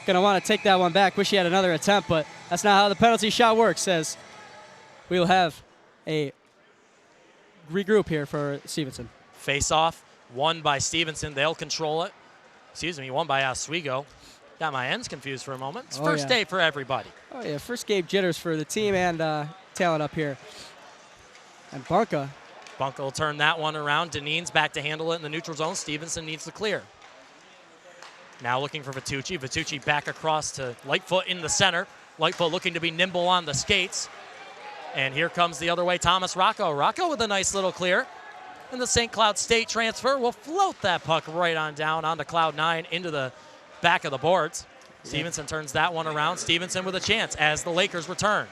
going to want to take that one back. Wish he had another attempt, but that's not how the penalty shot works, says. We will have a regroup here for Stevenson. Face-off, won by Stevenson. They'll control it. Excuse me, won by Oswego. Got my ends confused for a moment. It's first day for everybody. Oh, yeah, first game jitters for the team and talent up here. And Bunka will turn that one around. Deneen's back to handle it in the neutral zone. Stevenson needs to clear. Now looking for Vitucci. Vitucci back across to Lightfoot in the center. Lightfoot looking to be nimble on the skates. And here comes the other way, Thomas Rocco. Rocco with a nice little clear. And the St. Cloud State transfer will float that puck right on down onto Cloud 9 into the back of the boards. Stevenson turns that one around. Stevenson with a chance as the Lakers return.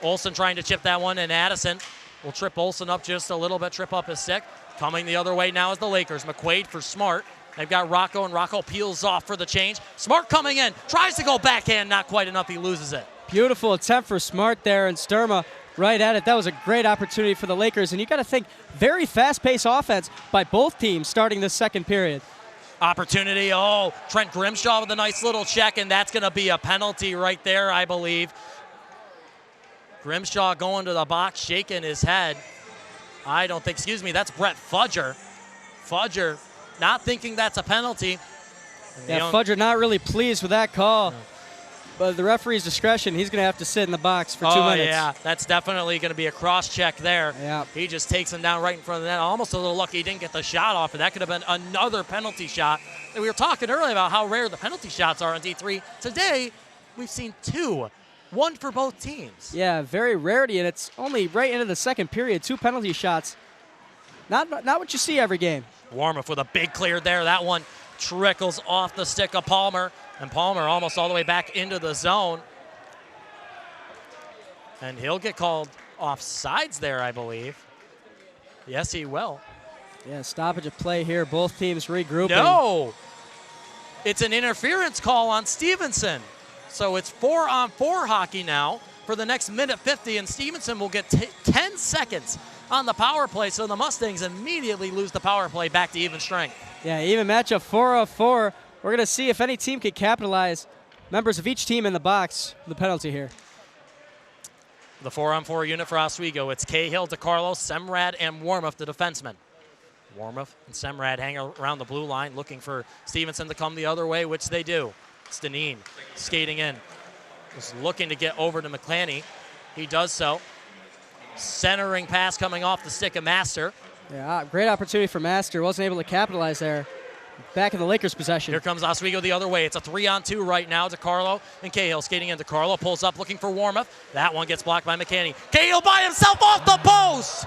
Olsen trying to chip that one, and Addison will trip Olsen up just a little bit, trip up his stick. Coming the other way now is the Lakers. McQuaid for Smart. They've got Rocco, and Rocco peels off for the change. Smart coming in, tries to go backhand, not quite enough, he loses it. Beautiful attempt for Smart there, and Sturma right at it. That was a great opportunity for the Lakers, and you got to think very fast-paced offense by both teams starting the second period. Opportunity, Trent Grimshaw with a nice little check, and that's going to be a penalty right there, I believe. Grimshaw going to the box, shaking his head. I don't think, that's Brett Fudger. Fudger not thinking that's a penalty. Yeah, Fudger not really pleased with that call. No. But the referee's discretion, he's going to have to sit in the box for 2 minutes. Oh, yeah, that's definitely going to be a cross-check there. Yeah. He just takes him down right in front of the net. Almost a little lucky he didn't get the shot off, and that could have been another penalty shot. And we were talking earlier about how rare the penalty shots are on D3. Today, we've seen 2. 1 for both teams. Yeah, very rarity, and it's only right into the second period. 2 penalty shots. Not what you see every game. Warmoth with a big clear there. That one trickles off the stick of Palmer. And Palmer almost all the way back into the zone. And he'll get called offsides there, I believe. Yes, he will. Yeah, stoppage of play here. Both teams regrouping. No! It's an interference call on Stevenson. So it's 4-on-4 hockey now for the next minute 50, and Stevenson will get 10 seconds on the power play, so the Mustangs immediately lose the power play back to even strength. Yeah, even matchup 4-on-4. We're going to see if any team can capitalize. Members of each team in the box, the penalty here. The 4-on-4 unit for Oswego. It's Cahill, DeCarlo, Semrad, and Warmoth, the defensemen. Warmoth and Semrad hang around the blue line looking for Stevenson to come the other way, which they do. It's Deneen skating in. Just looking to get over to McClaney. He does so. Centering pass coming off the stick of Master. Yeah, great opportunity for Master. Wasn't able to capitalize there. Back in the Lakers' possession. Here comes Oswego the other way. It's a 3-on-2 right now. DeCarlo and Cahill skating in. DeCarlo pulls up looking for Warmoth. That one gets blocked by McClaney. Cahill by himself off the post!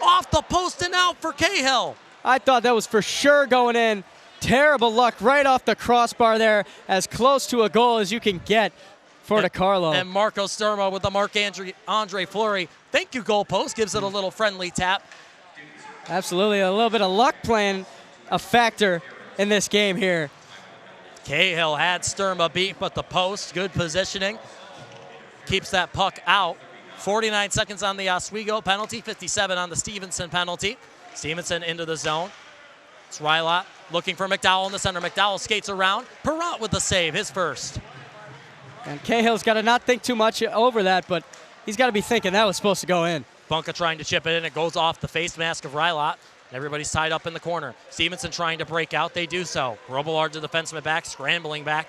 Off the post and out for Cahill. I thought that was for sure going in. Terrible luck right off the crossbar there. As close to a goal as you can get for DeCarlo. And Marco Sturmo with the Marc-Andre Fleury. Thank you, goalpost. Gives it a little friendly tap. Absolutely. A little bit of luck playing a factor in this game here. Cahill had Sturma beat, but the post, good positioning. Keeps that puck out. 49 seconds on the Oswego penalty, 57 on the Stevenson penalty. Stevenson into the zone. It's Rylot looking for McDowell in the center. McDowell skates around. Perrott with the save, his first. And Cahill's got to not think too much over that, but he's got to be thinking that was supposed to go in. Bunka trying to chip it in. It goes off the face mask of Rylot. Everybody's tied up in the corner. Stevenson trying to break out. They do so. Robillard, the defenseman back, scrambling back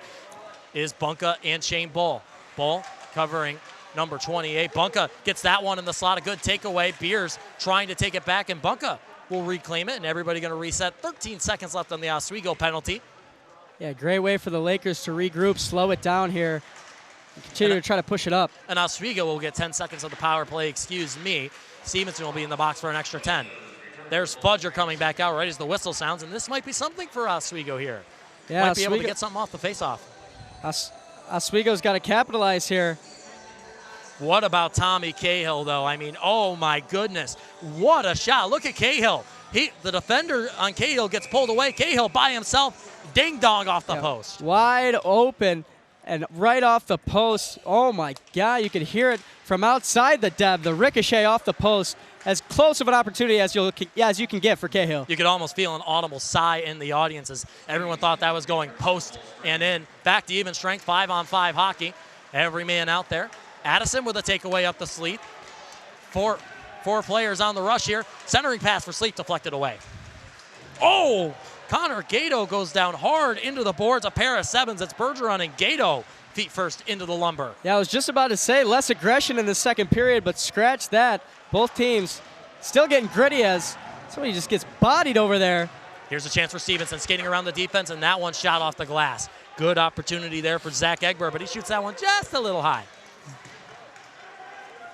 is Bunka and Shane Bull. Bull covering number 28. Bunka gets that one in the slot. A good takeaway. Beers trying to take it back, and Bunka will reclaim it, and everybody going to reset. 13 seconds left on the Oswego penalty. Yeah, great way for the Lakers to regroup, slow it down here, and continue to try to push it up. And Oswego will get 10 seconds of the power play, excuse me. Stevenson will be in the box for an extra 10. There's Fudger coming back out right as the whistle sounds, and this might be something for Oswego here. Yeah, might be able to get something off the faceoff. Oswego's got to capitalize here. What about Tommy Cahill, though? I mean, oh my goodness, what a shot. Look at Cahill. The defender on Cahill gets pulled away. Cahill by himself, ding-dong off the post. Wide open and right off the post. Oh my God, you can hear it from outside the deb, the ricochet off the post. As close of an opportunity as you can get for Cahill. You could almost feel an audible sigh in the audience as everyone thought that was going post and in. Back to even strength, 5-on-5 hockey. Every man out there. Addison with a takeaway up the Sleeth. Four players on the rush here. Centering pass for Sleeth deflected away. Oh! Connor Gato goes down hard into the boards. A pair of sevens. It's Bergeron and Gato feet first into the lumber. Yeah, I was just about to say less aggression in the second period, but scratch that. Both teams still getting gritty as somebody just gets bodied over there. Here's a chance for Stevenson skating around the defense, and that one shot off the glass. Good opportunity there for Zach Egbert, but he shoots that one just a little high.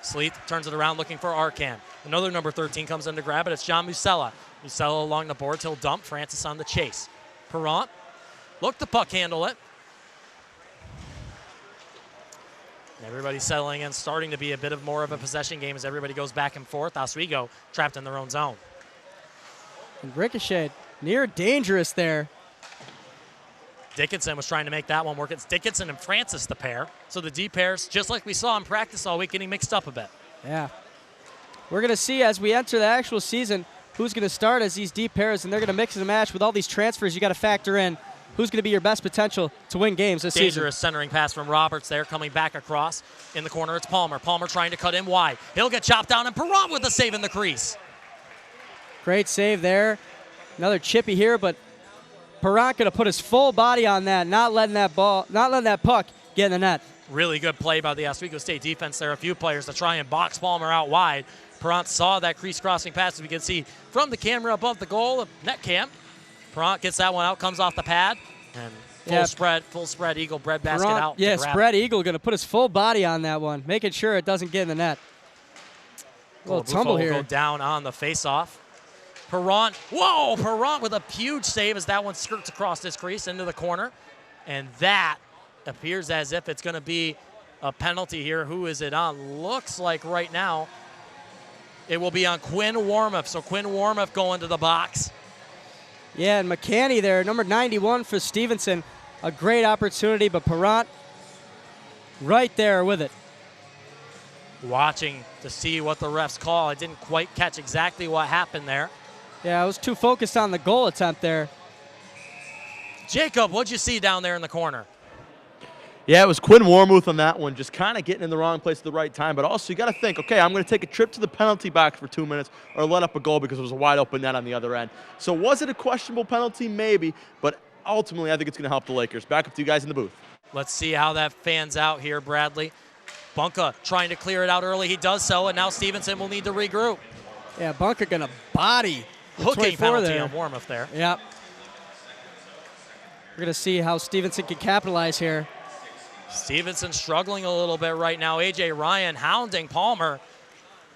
Sleeth turns it around looking for Arcan. Another number 13 comes in to grab it. It's John Musella. Musella along the boards. He'll dump. Francis on the chase. Perrant, look to puck handle it. Everybody settling in, starting to be a bit of more of a possession game as everybody goes back and forth. Oswego trapped in their own zone. And Ricochet, near dangerous there. Dickinson was trying to make that one work. It's Dickinson and Francis the pair. So the D pairs, just like we saw in practice all week, getting mixed up a bit. Yeah. We're going to see as we enter the actual season who's going to start as these D pairs, and they're going to mix and match with all these transfers you got to factor in. Who's going to be your best potential to win games this season? Dangerous centering pass from Roberts there, coming back across. In the corner, it's Palmer. Palmer trying to cut in wide. He'll get chopped down, and Perrant with the save in the crease. Great save there. Another chippy here, but Perrant going to put his full body on that, not letting that puck get in the net. Really good play by the Oswego State defense there. A few players to try and box Palmer out wide. Perrant saw that crease crossing pass, as we can see from the camera above the goal of net cam. Perrant gets that one out, comes off the pad, and full spread eagle bread basket Perrant, out. Yeah, spread eagle going to put his full body on that one, making sure it doesn't get in the net. A little tumble here. Will go down on the faceoff. Perrant, whoa, Perrant with a huge save as that one skirts across this crease into the corner. And that appears as if it's going to be a penalty here. Who is it on? Looks like right now it will be on Quinn Warmoth. So Quinn Warmoth going to the box. Yeah, and McCanny there, number 91 for Stevenson. A great opportunity, but Perrant right there with it. Watching to see what the refs call. I didn't quite catch exactly what happened there. Yeah, I was too focused on the goal attempt there. Jacob, what'd you see down there in the corner? Yeah, it was Quinn Warmuth on that one, just kind of getting in the wrong place at the right time. But also, you got to think, okay, I'm going to take a trip to the penalty box for 2 minutes or let up a goal because it was a wide open net on the other end. So was it a questionable penalty? Maybe. But ultimately, I think it's going to help the Lakers. Back up to you guys in the booth. Let's see how that fans out here, Bradley. Bunka trying to clear it out early. He does so, and now Stevenson will need to regroup. Yeah, Bunka going to body the hooking penalty there. on Warmoth there. Yep. We're going to see how Stevenson can capitalize here. Stevenson struggling a little bit right now. A.J. Ryan hounding Palmer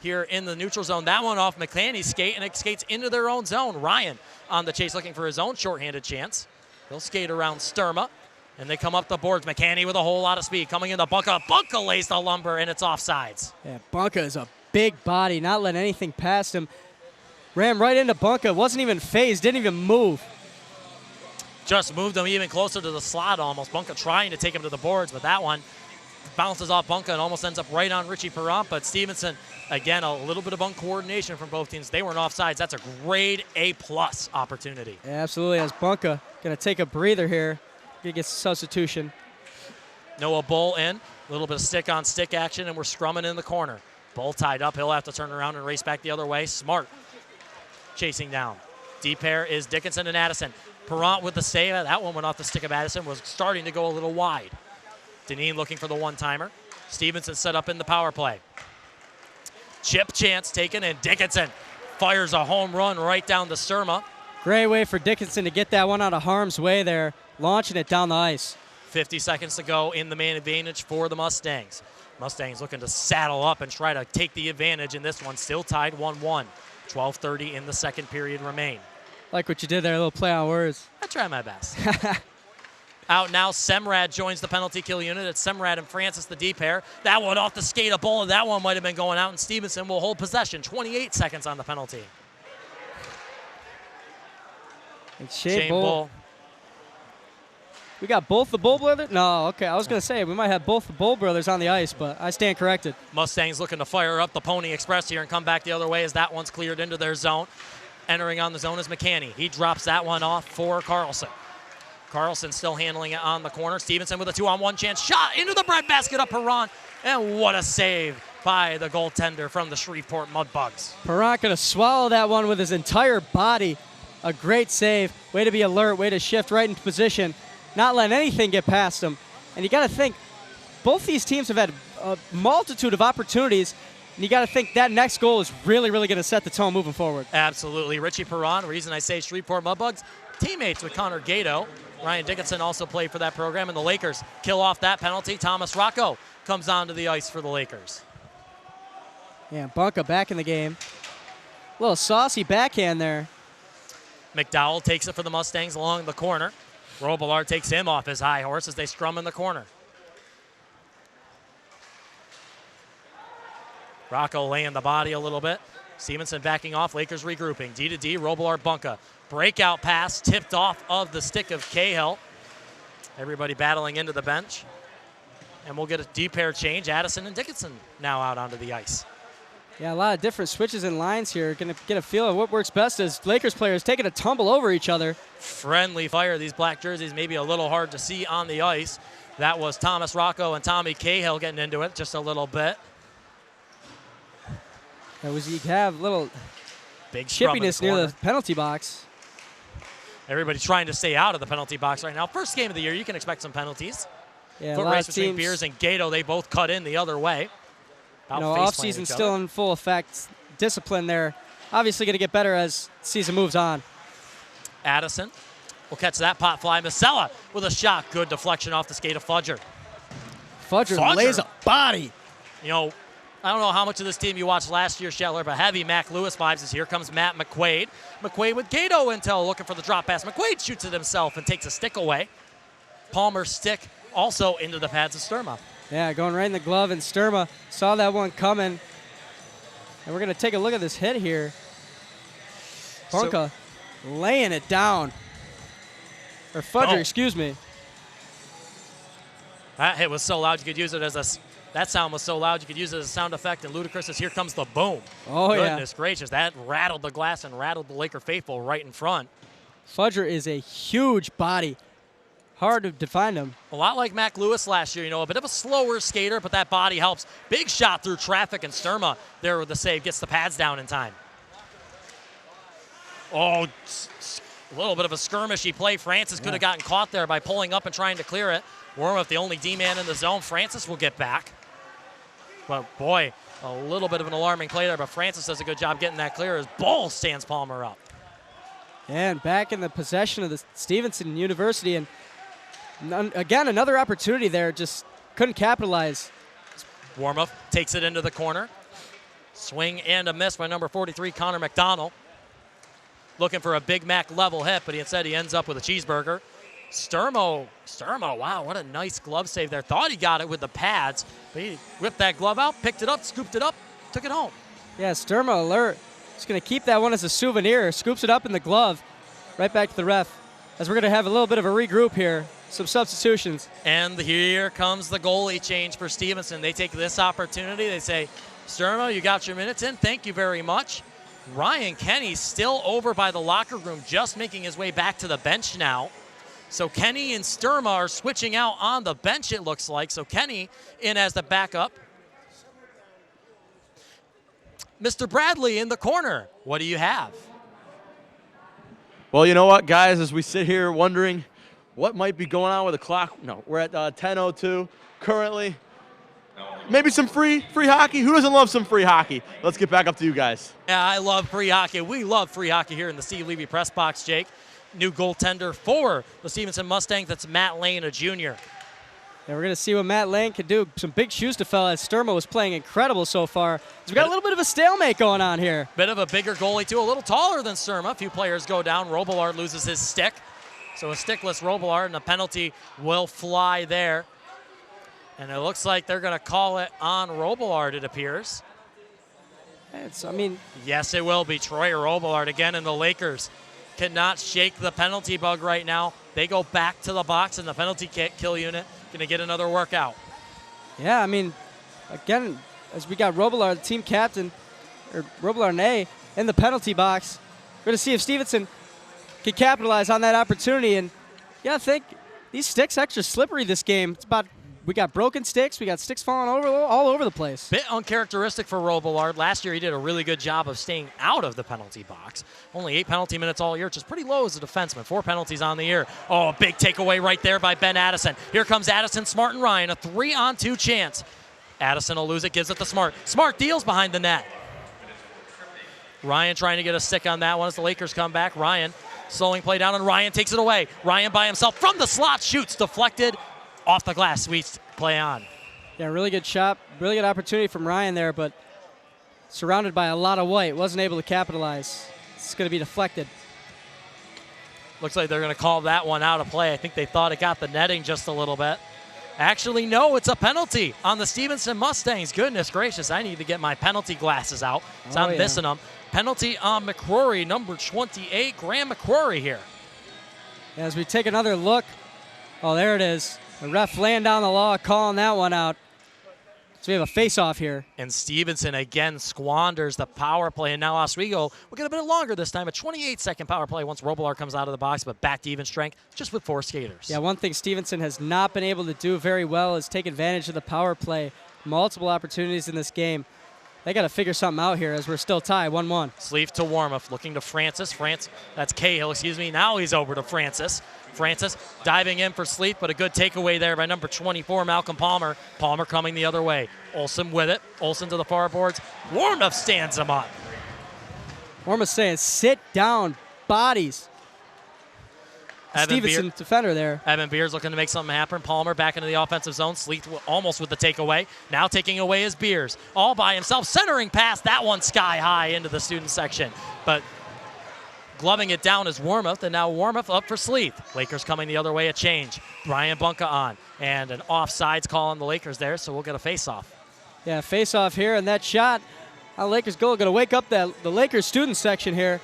here in the neutral zone. That one off McClaney's skate, and it skates into their own zone. Ryan on the chase looking for his own shorthanded chance. He'll skate around Sturma, and they come up the boards. McCanny with a whole lot of speed coming into Bunka. Bunka lays the lumber, and it's offsides. Yeah, Bunka is a big body, not letting anything past him. Ran right into Bunka, wasn't even phased, didn't even move. Just moved him even closer to the slot almost. Bunka trying to take him to the boards, but that one bounces off Bunka and almost ends up right on Richie Perrant. But Stevenson, again, a little bit of uncoordination from both teams. They weren't offsides. That's a grade A+ opportunity. Yeah, absolutely. As Bunka going to take a breather here. He gets a substitution. Noah Bull in. A little bit of stick-on-stick action, and we're scrumming in the corner. Bull tied up. He'll have to turn around and race back the other way. Smart chasing down. Deep pair is Dickinson and Addison. Perrant with the save. That one went off the stick of Addison. Was starting to go a little wide. Deneen looking for the one-timer. Stevenson set up in the power play. Chip chance taken, and Dickinson fires a home run right down to Sturma. Great way for Dickinson to get that one out of harm's way there, launching it down the ice. 50 seconds to go in the man advantage for the Mustangs. Mustangs looking to saddle up and try to take the advantage in this one. Still tied 1-1. 12:30 in the second period remain. Like what you did there, a little play on words. I try my best. Out now, Semrad joins the penalty kill unit. It's Semrad and Francis, the deep pair. That one off the skate of Bull. That one might have been going out, and Stevenson will hold possession. 28 seconds on the penalty. It's Shane Bull. We got both the Bull brothers? No, okay. I was going to say we might have both the Bull brothers on the ice, but I stand corrected. Mustangs looking to fire up the Pony Express here and come back the other way as that one's cleared into their zone. Entering on the zone is McCanny. He drops that one off for Carlson. Carlson still handling it on the corner. Stevenson with a 2-on-1 chance. Shot into the breadbasket of Perrant. And what a save by the goaltender from the Shreveport Mudbugs. Perrant going to swallow that one with his entire body. A great save. Way to be alert. Way to shift right into position. Not letting anything get past him. And you got to think, both these teams have had a multitude of opportunities. And you got to think that next goal is really, really going to set the tone moving forward. Absolutely. Richie Perrant, reason I say Shreveport Mudbugs, teammates with Connor Gato. Ryan Dickinson also played for that program, and the Lakers kill off that penalty. Thomas Rocco comes onto the ice for the Lakers. Yeah, Bunka back in the game. A little saucy backhand there. McDowell takes it for the Mustangs along the corner. Robillard takes him off his high horse as they scrum in the corner. Rocco laying the body a little bit. Stevenson backing off, Lakers regrouping. D to D, Robillard Bunka. Breakout pass tipped off of the stick of Cahill. Everybody battling into the bench. And we'll get a deep pair change. Addison and Dickinson now out onto the ice. Yeah, a lot of different switches and lines here. Going to get a feel of what works best as Lakers players taking a tumble over each other. Friendly fire. These black jerseys may be a little hard to see on the ice. That was Thomas Rocco and Tommy Cahill getting into it just a little bit. That was, you have a little big chippiness near the penalty box. Everybody's trying to stay out of the penalty box right now. First game of the year, you can expect some penalties. Yeah, Foot race between Beers and Gato, they both cut in the other way. Off-season still in full effect. Discipline there. Obviously going to get better as season moves on. Addison will catch that pot fly. Masella with a shot. Good deflection off the skate of Fudger. Fudger lays a body. You know, I don't know how much of this team you watched last year, Scheller, but heavy Mac Lewis vibes as here comes Matt McQuaid. McQuaid with Gato intel looking for the drop pass. McQuaid shoots it himself and takes a stick away. Palmer's stick also into the pads of Sturma. Yeah, going right in the glove, and Sturma saw that one coming. And we're going to take a look at this hit here. Bunka laying it down. Or Fudger, excuse me. That hit was so loud you could use it as a. That sound was so loud you could use it as a sound effect. And Ludacris's "Here Comes the Boom." Oh yeah. Goodness gracious, that rattled the glass and rattled the Laker faithful right in front. Fudger is a huge body. Hard to define him. A lot like Mac Lewis last year, a bit of a slower skater, but that body helps. Big shot through traffic, and Sturma there with the save, gets the pads down in time. Oh, a little bit of a skirmishy play. Francis could have gotten caught there by pulling up and trying to clear it. Wormuth, the only D-man in the zone. Francis will get back. But boy, a little bit of an alarming play there, but Francis does a good job getting that clear as Bull stands Palmer up. And back in the possession of the Stevenson University, and again, another opportunity there, just couldn't capitalize. Wormuth takes it into the corner. Swing and a miss by number 43, Connor McDonald. Looking for a Big Mac level hit, but instead he ends up with a cheeseburger. Sturmo, wow, what a nice glove save there. Thought he got it with the pads, but he whipped that glove out, picked it up, scooped it up, took it home. Yeah, Sturmo alert. Just going to keep that one as a souvenir. Scoops it up in the glove. Right back to the ref. As we're going to have a little bit of a regroup here. Some substitutions. And here comes the goalie change for Stevenson. They take this opportunity. They say, Sturmo, you got your minutes in. Thank you very much. Ryan Kenny still over by the locker room, just making his way back to the bench now. So Kenny and Sturma are switching out on the bench, it looks like. So Kenny in as the backup. Mr. Bradley in the corner. What do you have? Well, you know what, guys, as we sit here wondering what might be going on with the clock. No, we're at 10:02 currently. Maybe some free hockey. Who doesn't love some free hockey? Let's get back up to you guys. Yeah, I love free hockey. We love free hockey here in the Steve Levy press box, Jake. New goaltender for the Stevenson Mustangs, that's Matt Lane, a junior. Yeah, we're going to see what Matt Lane can do. Some big shoes to fill, as Sturma was playing incredible so far. We've got a little bit of a stalemate going on here. Bit of a bigger goalie, too. A little taller than Sturma. A few players go down. Robillard loses his stick. So a stickless Robillard, and a penalty will fly there. And it looks like they're going to call it on Robillard, it appears. Yes, it will be. Troy Robillard again, and the Lakers cannot shake the penalty bug right now. They go back to the box, and the penalty kill unit going to get another workout. Yeah, again, as we got Robillard, the team captain, or Robillard A, in the penalty box, we're going to see if Stevenson can capitalize on that opportunity. And yeah, I think these sticks extra slippery this game. We got broken sticks. We got sticks falling all over the place. Bit uncharacteristic for Robillard. Last year he did a really good job of staying out of the penalty box. Only 8 penalty minutes all year, which is pretty low as a defenseman. 4 penalties on the year. Oh, a big takeaway right there by Ben Addison. Here comes Addison, Smart, and Ryan. A 3-on-2 chance. Addison will lose it, gives it to Smart. Smart deals behind the net. Ryan trying to get a stick on that one as the Lakers come back. Ryan slowing play down, and Ryan takes it away. Ryan by himself from the slot, shoots, deflected. Off the glass, sweeps play on. Yeah, really good shot, really good opportunity from Ryan there, but surrounded by a lot of white, wasn't able to capitalize. It's going to be deflected. Looks like they're going to call that one out of play. I think they thought it got the netting just a little bit. Actually, no, it's a penalty on the Stevenson Mustangs. Goodness gracious, I need to get my penalty glasses out, so I'm missing them. Penalty on McCrory, number 28, Graham McCrory here. As we take another look, oh, there it is. The ref laying down the law, calling that one out. So we have a face-off here. And Stevenson again squanders the power play. And now Oswego will get a bit longer this time. A 28-second power play once Robillard comes out of the box, but back to even strength just with 4 skaters. Yeah, one thing Stevenson has not been able to do very well is take advantage of the power play. Multiple opportunities in this game. They got to figure something out here as we're still tied 1-1. Sleeve to Wormuth, looking to Francis. That's Cahill, excuse me. Now he's over to Francis. Francis diving in for Sleeth, but a good takeaway there by number 24, Malcolm Palmer. Palmer coming the other way. Olsen with it. Olsen to the far boards. Wormuth stands him up. Wormuth saying, sit down, bodies. Stevenson defender there. Evan Beers looking to make something happen. Palmer back into the offensive zone. Sleeth almost with the takeaway. Now taking away his Beers. All by himself. Centering pass. That one sky high into the student section. But Gloving it down is Warmouth, and now Warmouth up for Sleeth. Lakers coming the other way, a change. Brian Bunka on, and an offsides call on the Lakers there, so we'll get a face-off. Yeah, face-off here, and that shot on Lakers goal going to wake up the Lakers student section here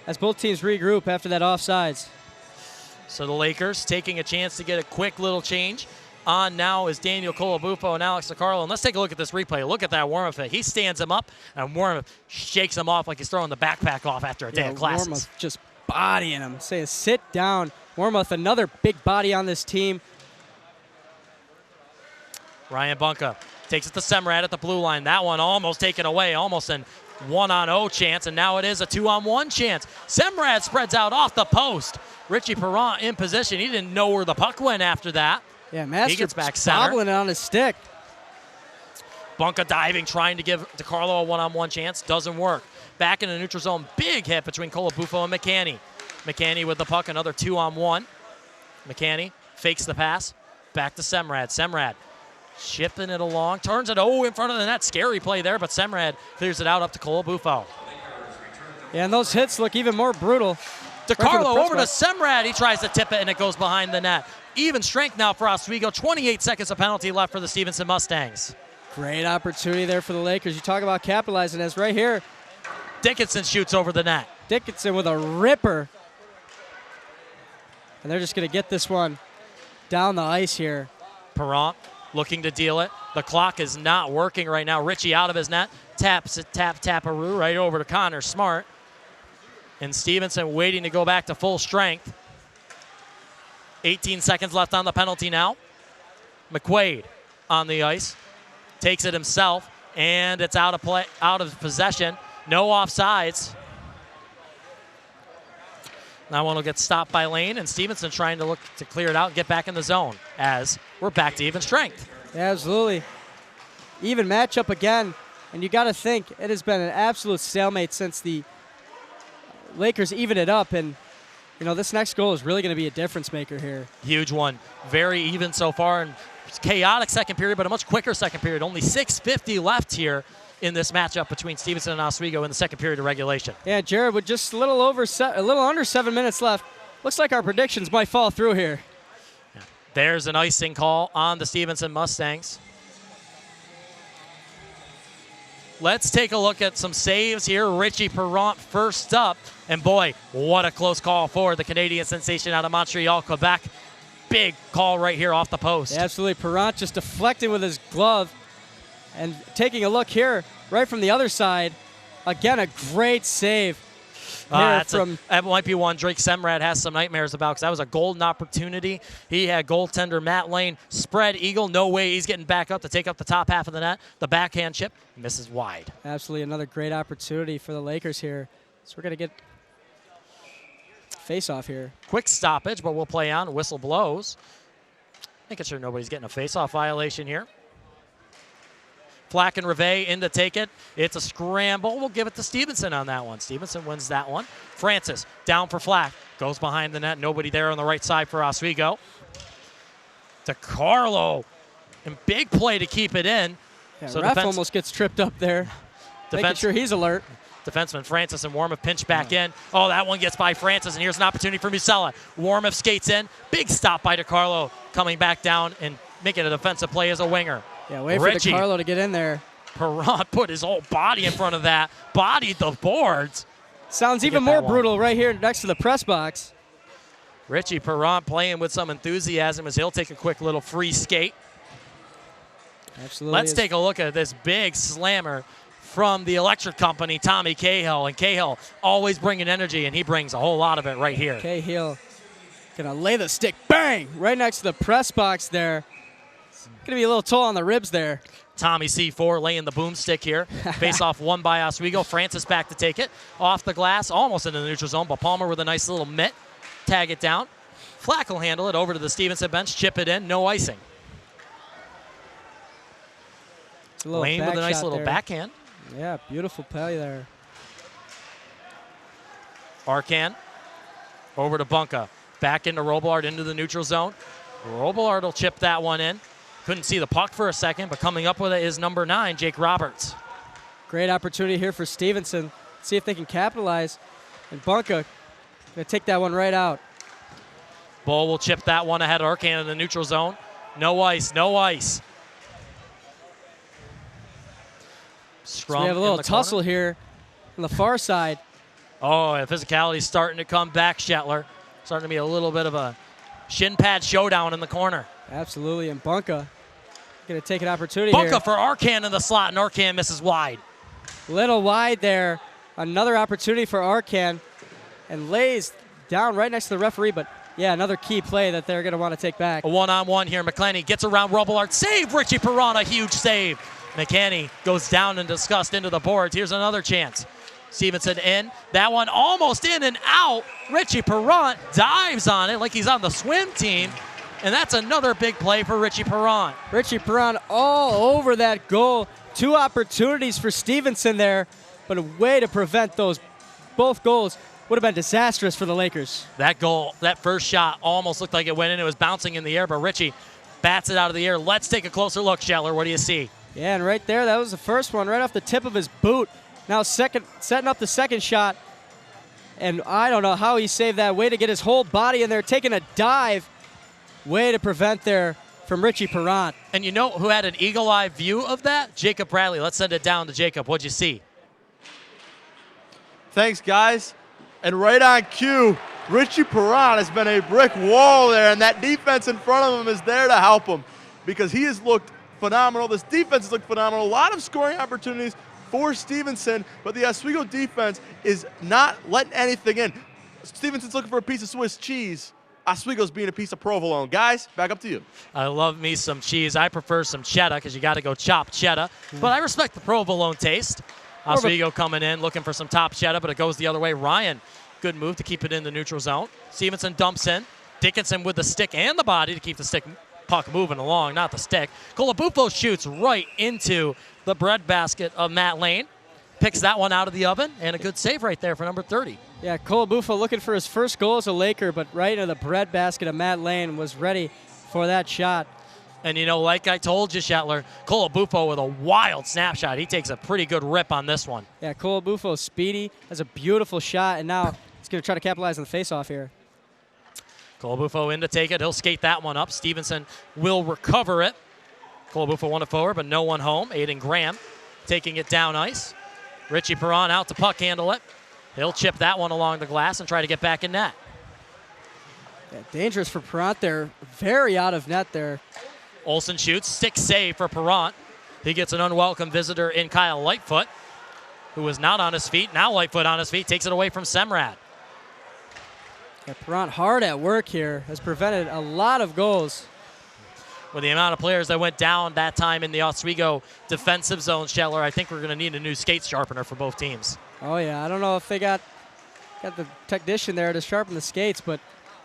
as both teams regroup after that offsides. So the Lakers taking a chance to get a quick little change. On now is Daniel Colabufo and Alex DiCarlo. And let's take a look at this replay. Look at that Warmouth hit. He stands him up, and Warmouth shakes him off like he's throwing the backpack off after a day of classes. Warmouth just bodying him, saying sit down. Warmouth, another big body on this team. Ryan Bunka takes it to Semrad at the blue line. That one almost taken away, almost an 1-on-0 chance, and now it is a 2-on-1 chance. Semrad spreads out off the post. Richie Perrant in position. He didn't know where the puck went after that. Yeah, Master he gets back center. Bobbling it on his stick. Bunka diving, trying to give DiCarlo a 1-on-1 chance. Doesn't work. Back in the neutral zone. Big hit between Colabufo and McCanny. McCanny with the puck, another 2-on-1. McCanny fakes the pass. Back to Semrad. Semrad shipping it along. Turns it in front of the net. Scary play there, but Semrad clears it out up to Colabufo. Yeah, and those hits look even more brutal. DiCarlo over to Semrad. He tries to tip it, and it goes behind the net. Even strength now for Oswego. 28 seconds of penalty left for the Stevenson Mustangs. Great opportunity there for the Lakers. You talk about capitalizing as right here. Dickinson shoots over the net. Dickinson with a ripper. And they're just going to get this one down the ice here. Perrant looking to deal it. The clock is not working right now. Richie out of his net. Taps it, tap-a-roo right over to Connor Smart. And Stevenson waiting to go back to full strength. 18 seconds left on the penalty now. McQuaid on the ice. Takes it himself, and it's out of play, out of possession. No offsides. That one will get stopped by Lane, and Stevenson trying to look to clear it out and get back in the zone as we're back to even strength. Yeah, absolutely. Even matchup again, and you got to think it has been an absolute stalemate since the Lakers even it up, and you know this next goal is really going to be a difference maker here. Huge one. Very even so far, and chaotic second period, but a much quicker second period. Only 6:50 left here in this matchup between Stevenson and Oswego in the second period of regulation. Yeah, Jared, with just a little under 7 minutes left, looks like our predictions might fall through here. Yeah. There's an icing call on the Stevenson Mustangs. Let's take a look at some saves here. Richie Perrant first up. And boy, what a close call for the Canadian sensation out of Montreal, Quebec. Big call right here off the post. Yeah, absolutely. Perrant just deflecting with his glove. And taking a look here, right from the other side. Again, a great save. That might be one Drake Semrad has some nightmares about because that was a golden opportunity. He had goaltender Matt Lane spread eagle. No way he's getting back up to take up the top half of the net. The backhand chip misses wide. Absolutely another great opportunity for the Lakers here. So we're going to get face-off here. Quick stoppage, but we'll play on. Whistle blows. Making sure nobody's getting a face-off violation here. Flack and Reve in to take it. It's a scramble. We'll give it to Stevenson on that one. Stevenson wins that one. Francis down for Flack. Goes behind the net. Nobody there on the right side for Oswego. DiCarlo. And big play to keep it in. Yeah, so ref almost gets tripped up there. Making sure he's alert. Defenseman Francis and Warmouth pinch back in. Oh, that one gets by Francis, and here's an opportunity for Musella. Warmouth skates in. Big stop by DiCarlo coming back down and making a defensive play as a winger. Yeah, wait for DiCarlo to get in there. Perrant put his whole body in front of that. Bodied the boards. Sounds even more brutal right here next to the press box. Richie Perrant playing with some enthusiasm as he'll take a quick little free skate. Absolutely. Let's take a look at this big slammer from the electric company, Tommy Cahill. And Cahill always bringing energy, and he brings a whole lot of it right here. Cahill gonna lay the stick, bang, right next to the press box there. Gonna be a little toll on the ribs there. Tommy C4 laying the boomstick here. Face off one by Oswego. Francis back to take it. Off the glass, almost into the neutral zone, but Palmer with a nice little mitt. Tag it down. Flack will handle it over to the Stevenson bench. Chip it in, no icing. Lane with a nice little backhand. Yeah, beautiful play there. Arcan over to Bunka. Back into Robillard into the neutral zone. Robillard will chip that one in. Couldn't see the puck for a second, but coming up with it is number 9, Jake Roberts. Great opportunity here for Stevenson. See if they can capitalize. And Bunka Gonna take that one right out. Bull will chip that one ahead of Arcan in the neutral zone. No ice, no ice. So we have a little tussle here on the far side. Oh, and physicality starting to come back, Shetler. Starting to be a little bit of a shin pad showdown in the corner. Absolutely, and Bunka gonna take an opportunity Bunka here. for Arcan in the slot, and Arcan misses wide. Little wide there. Another opportunity for Arcan, and lays down right next to the referee, but yeah, another key play that they're gonna want to take back. A one-on-one here. McClenny gets around Robillard. Save, Richie Perron, a huge save. McCanny goes down in disgust into the boards. Here's another chance. Stevenson in. That one almost in and out. Richie Perron dives on it like he's on the swim team. And that's another big play for Richie Perron. Richie Perron all over that goal. 2 opportunities for Stevenson there, but a way to prevent those. Both goals would have been disastrous for the Lakers. That goal, that first shot almost looked like it went in. It was bouncing in the air, but Richie bats it out of the air. Let's take a closer look, Shetler. What do you see? Yeah, and right there, that was the first one, right off the tip of his boot. Now setting up the second shot, and I don't know how he saved that. Way to get his whole body in there, taking a dive. Way to prevent there from Richie Perron. And you know who had an eagle-eye view of that? Jacob Bradley. Let's send it down to Jacob. What'd you see? Thanks, guys. And right on cue, Richie Perron has been a brick wall there, and that defense in front of him is there to help him because he has looked phenomenal. This defense has looked phenomenal. A lot of scoring opportunities for Stevenson, but the Oswego defense is not letting anything in. Stevenson's looking for a piece of Swiss cheese. Oswego's being a piece of provolone. Guys, back up to you. I love me some cheese. I prefer some cheddar because you got to go chopped cheddar. But I respect the provolone taste. Oswego coming in, looking for some top cheddar, but it goes the other way. Ryan, good move to keep it in the neutral zone. Stevenson dumps in. Dickinson with the stick and the body to keep the stick puck moving along, not the stick. Colabufo shoots right into the breadbasket of Matt Lane. Picks that one out of the oven, and a good save right there for number 30. Yeah, Colabufo looking for his first goal as a Laker, but right into the breadbasket of Matt Lane, was ready for that shot. And, you know, like I told you, Shetler, Colabufo with a wild snapshot. He takes a pretty good rip on this one. Yeah, Colabufo speedy, has a beautiful shot, and now he's going to try to capitalize on the faceoff here. Colabufo in to take it. He'll skate that one up. Stevenson will recover it. Colabufo won it forward, but no one home. Aiden Graham taking it down ice. Richie Perron out to puck handle it. He'll chip that one along the glass and try to get back in net. Yeah, dangerous for Perron there. Very out of net there. Olsen shoots. Stick save for Perron. He gets an unwelcome visitor in Kyle Lightfoot, who was not on his feet. Now Lightfoot on his feet. Takes it away from Semrad. Yeah, Perron hard at work here. Has prevented a lot of goals. With the amount of players that went down that time in the Oswego defensive zone, Shetler, I think we're going to need a new skate sharpener for both teams. Oh, yeah. I don't know if they got the technician there to sharpen the skates, but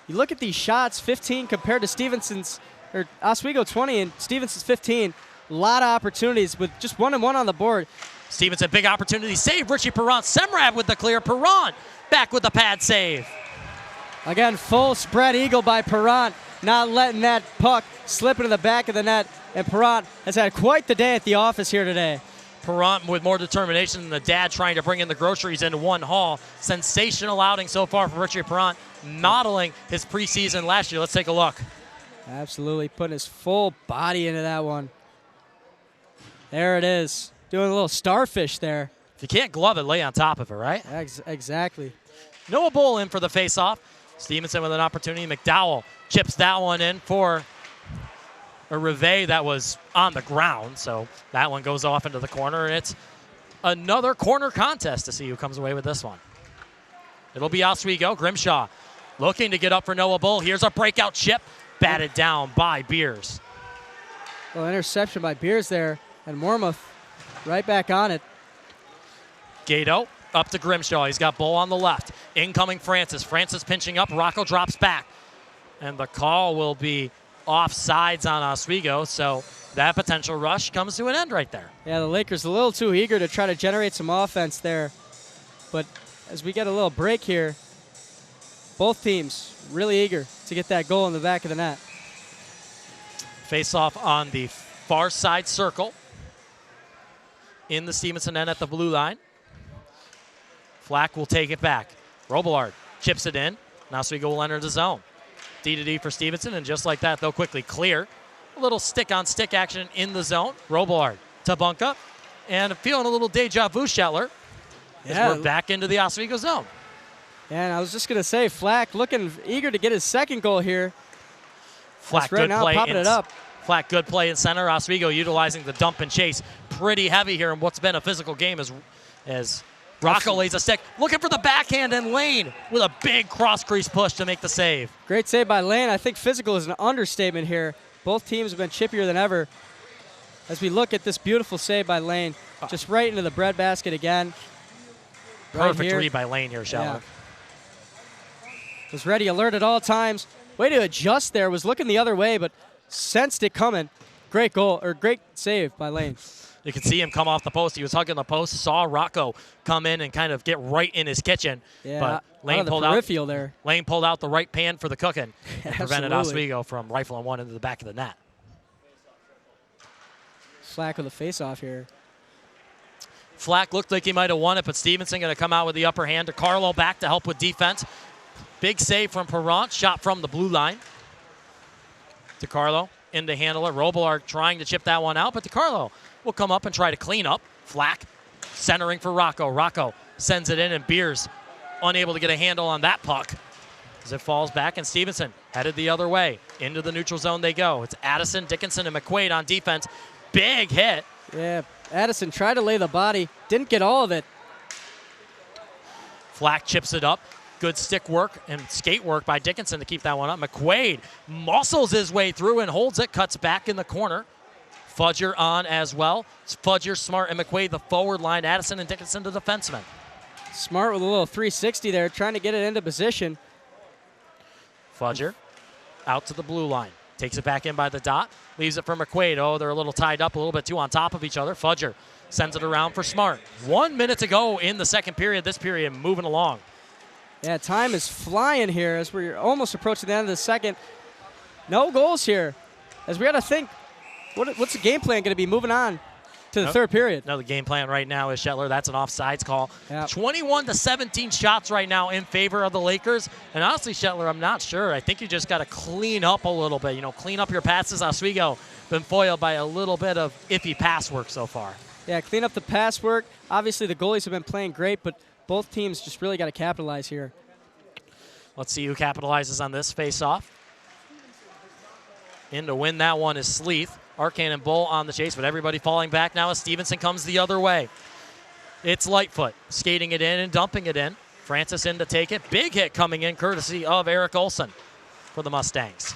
you look at these shots, 15 compared to Stevenson's, or Oswego 20 and Stevenson's 15. A lot of opportunities with just 1-1 on the board. Stevenson, big opportunity. Save, Richie Perron. Semrad with the clear. Perron back with the pad save. Again, full spread eagle by Perron, not letting that puck slip into the back of the net. And Perron has had quite the day at the office here today. Perron with more determination than the dad trying to bring in the groceries into one haul. Sensational outing so far for Richie Perron, modeling his preseason last year. Let's take a look. Absolutely, putting his full body into that one. There it is, doing a little starfish there. If you can't glove it, lay on top of it, right? Exactly. Noah Bull in for the faceoff. Stevenson with an opportunity. McDowell chips that one in for a Rivet that was on the ground. So that one goes off into the corner, and it's another corner contest to see who comes away with this one. It'll be Oswego. Grimshaw looking to get up for Noah Bull. Here's a breakout chip, batted down by Beers. Well, interception by Beers there, and Mormuth right back on it. Gato up to Grimshaw. He's got Bull on the left. Incoming Francis. Francis pinching up. Rocco drops back. And the call will be offsides on Oswego, so that potential rush comes to an end right there. Yeah, the Lakers a little too eager to try to generate some offense there. But as we get a little break here, both teams really eager to get that goal in the back of the net. Face off on the far side circle in the Stevenson end at the blue line. Flack will take it back. Robillard chips it in. Now Oswego will enter the zone. D to D for Stevenson, and just like that, they'll quickly clear. A little stick-on-stick action in the zone. Robillard to Bunka, and feeling a little deja vu, Shetler. Yeah. We're back into the Oswego zone. And I was just going to say, Flack looking eager to get his second goal here. Flack, right good now, play. popping it up. Flack, good play in center. Oswego utilizing the dump and chase pretty heavy here in what's been a physical game as Rocco lays a stick. Looking for the backhand, and Lane with a big cross-crease push to make the save. Great save by Lane. I think physical is an understatement here. Both teams have been chippier than ever. As we look at this beautiful save by Lane, just right into the breadbasket again. Perfect read by Lane here, Shallow. Yeah. Was ready, alert at all times. Way to adjust there. Was looking the other way, but sensed it coming. Great goal, or great save by Lane. You can see him come off the post. He was hugging the post, saw Rocco come in and kind of get right in his kitchen. Yeah, but Lane pulled peripheral there. Lane pulled out the right pan for the cooking and prevented Absolutely. Oswego from rifling one into the back of the net. Flack with a face-off here. Flack looked like he might have won it, but Stevenson going to come out with the upper hand. DeCarlo back to help with defense. Big save from Perrant, shot from the blue line. DeCarlo in to handle it. Robillard trying to chip that one out, but DeCarlo will come up and try to clean up. Flack centering for Rocco. Rocco sends it in, and Beers unable to get a handle on that puck as it falls back, and Stevenson headed the other way. Into the neutral zone they go. It's Addison, Dickinson, and McQuaid on defense. Big hit. Yeah, Addison tried to lay the body. Didn't get all of it. Flack chips it up. Good stick work and skate work by Dickinson to keep that one up. McQuaid muscles his way through and holds it, cuts back in the corner. Fudger on as well. It's Fudger, Smart, and McQuaid the forward line. Addison and Dickinson the defensemen. Smart with a little 360 there, trying to get it into position. Fudger out to the blue line. Takes it back in by the dot. Leaves it for McQuaid. Oh, they're a little tied up, a little bit too on top of each other. Fudger sends it around for Smart. 1 minute to go in the second period. This period moving along. Yeah, time is flying here as we're almost approaching the end of the second. No goals here. As we got to think, what's the game plan going to be moving on to the third period? No, the game plan right now is Shetler. That's an offsides call. Yep. 21-17 shots right now in favor of the Lakers. And honestly, Shetler, I'm not sure. I think you just got to clean up a little bit. You know, clean up your passes. Oswego been foiled by a little bit of iffy pass work so far. Yeah, clean up the pass work. Obviously, the goalies have been playing great, but both teams just really got to capitalize here. Let's see who capitalizes on this face-off. In to win that one is Sleeth. Arcane and Bull on the chase, but everybody falling back now as Stevenson comes the other way. It's Lightfoot skating it in and dumping it in. Francis in to take it. Big hit coming in courtesy of Eric Olson for the Mustangs.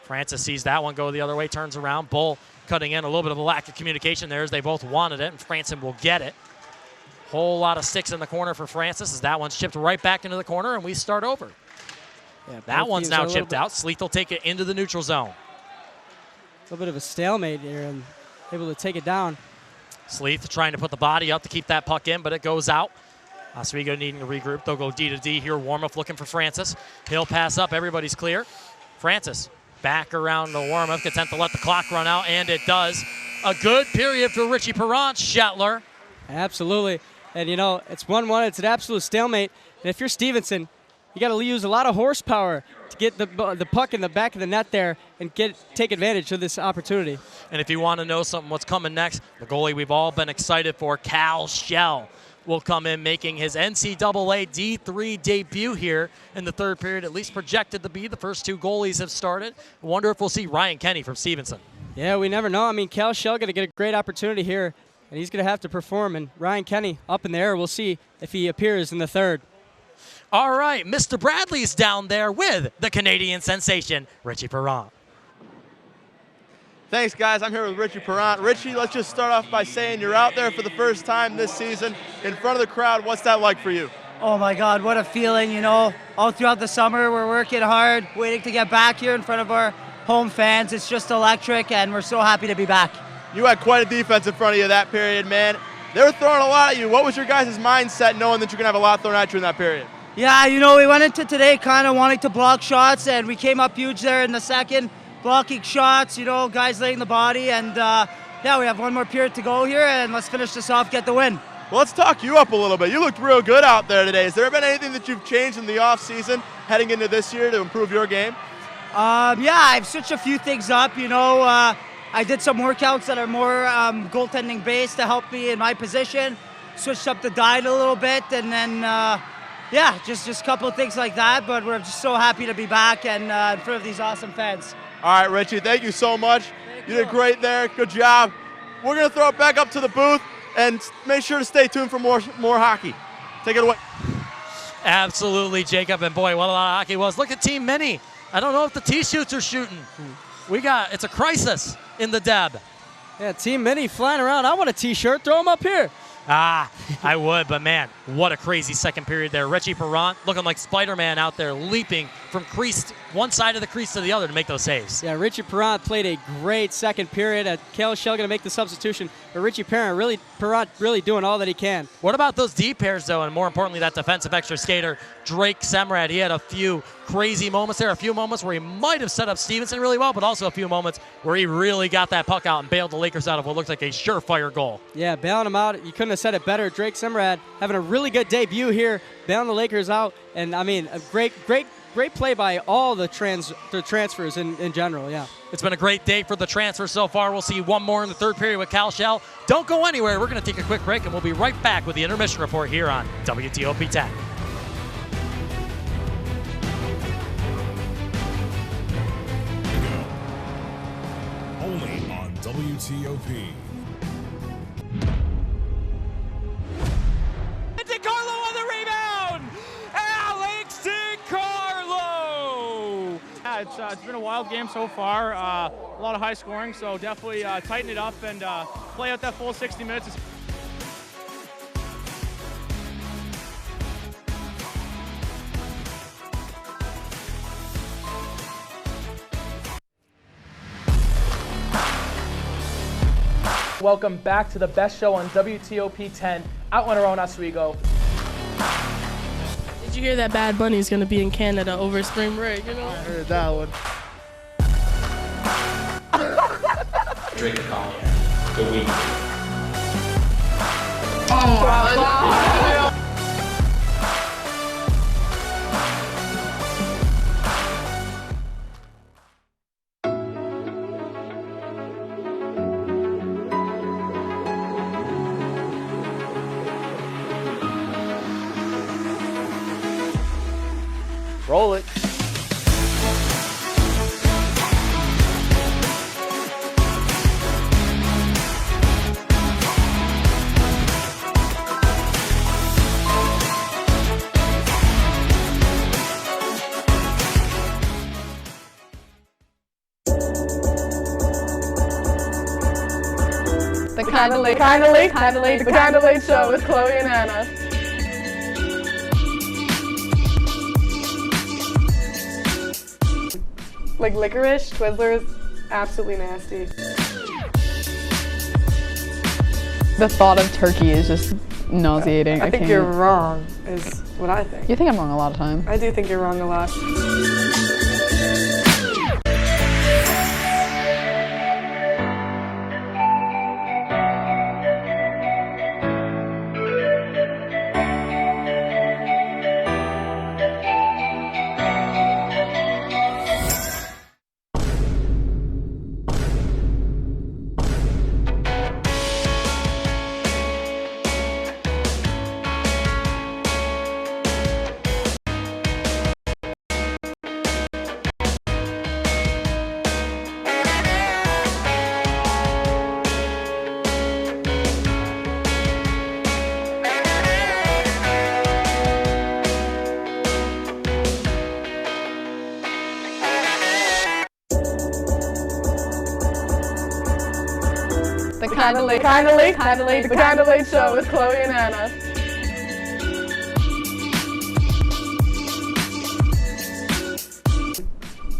Francis sees that one go the other way, turns around. Bull cutting in. A little bit of a lack of communication there as they both wanted it, and Francis will get it. Whole lot of sticks in the corner for Francis as that one's chipped right back into the corner, and we start over. Yeah, that one's now chipped out. Sleeth will take it into the neutral zone. A little bit of a stalemate here and able to take it down. Sleeth trying to put the body up to keep that puck in, but it goes out. Oswego needing to regroup. They'll go D to D here. Warmoth looking for Francis. He'll pass up. Everybody's clear. Francis back around to Warmoth. Content to let the clock run out, and it does. A good period for Richie Perrant, Shetler. Absolutely. And, you know, it's 1-1. It's an absolute stalemate. And if you're Stevenson, you got to use a lot of horsepower to get the puck in the back of the net there and take advantage of this opportunity. And if you want to know something what's coming next, the goalie we've all been excited for, Cal Shell, will come in making his NCAA D3 debut here in the third period, at least projected to be. The first two goalies have started. I wonder if we'll see Ryan Kenny from Stevenson. Yeah, we never know. I mean, Cal Shell going to get a great opportunity here, and he's going to have to perform. And Ryan Kenny up in the air. We'll see if he appears in the third. All right, Mr. Bradley's down there with the Canadian sensation, Richie Perrant. Thanks, guys. I'm here with Richie Perrant. Richie, let's just start off by saying you're out there for the first time this season in front of the crowd. What's that like for you? Oh, my God, what a feeling, you know. All throughout the summer, we're working hard, waiting to get back here in front of our home fans. It's just electric, and we're so happy to be back. You had quite a defense in front of you that period, man. They were throwing a lot at you. What was your guys' mindset knowing that you're going to have a lot thrown at you in that period? Yeah, you know, we went into today kind of wanting to block shots, and we came up huge there in the second, blocking shots, you know, guys laying the body, and yeah, we have one more period to go here, and let's finish this off, get the win. Well, let's talk you up a little bit. You looked real good out there today. Has there been anything that you've changed in the offseason heading into this year to improve your game? Yeah, I've switched a few things up. I did some workouts that are more goaltending based to help me in my position. Switched up the diet a little bit, and then just a couple of things like that. But we're just so happy to be back and in front of these awesome fans. All right, Richie, thank you so much. You did great there. Good job. We're gonna throw it back up to the booth, and make sure to stay tuned for more hockey. Take it away. Absolutely, Jacob, and boy, what a lot of hockey was. Look at Team Mini. I don't know if the tee shoots are shooting. It's a crisis in the Deb. Yeah, Team Mini flying around. I want a t-shirt. Throw them up here. I would, but man, what a crazy second period there. Richie Perrant looking like Spider-Man out there, leaping from one side of the crease to the other to make those saves. Yeah, Richie Perrant played a great second period. Kale Shell going to make the substitution, but Richie Perrant really doing all that he can. What about those D pairs, though, and more importantly, that defensive extra skater, Drake Semrad? He had a few crazy moments there, a few moments where he might have set up Stevenson really well, but also a few moments where he really got that puck out and bailed the Lakers out of what looked like a surefire goal. Yeah, bailing him out. You couldn't have said it better. Drake Semrad having a really good debut here, bailing the Lakers out, and I mean, a great play by all the transfers in general, yeah. It's been a great day for the transfers so far. We'll see one more in the third period with Cal Shell. Don't go anywhere. We're going to take a quick break, and we'll be right back with the intermission report here on WTOP 10. Only on WTOP. DeCarlo on the rebound! Alex DeCarlo! Yeah, it's been a wild game so far. A lot of high scoring, so definitely tighten it up and play out that full 60 minutes. Welcome back to the best show on WTOP 10 out in our own Oswego. Did you hear that Bad Bunny's going to be in Canada over spring break, you know? I heard that one. Drink a cognac. The week. Oh my God! Roll it. The Kinda Late Show with Chloe and Anna. Like licorice, Twizzlers, absolutely nasty. The thought of turkey is just nauseating. I think you're wrong, is what I think. You think I'm wrong a lot of time. I do think you're wrong a lot. The Kinda Late Show with Chloe and Anna.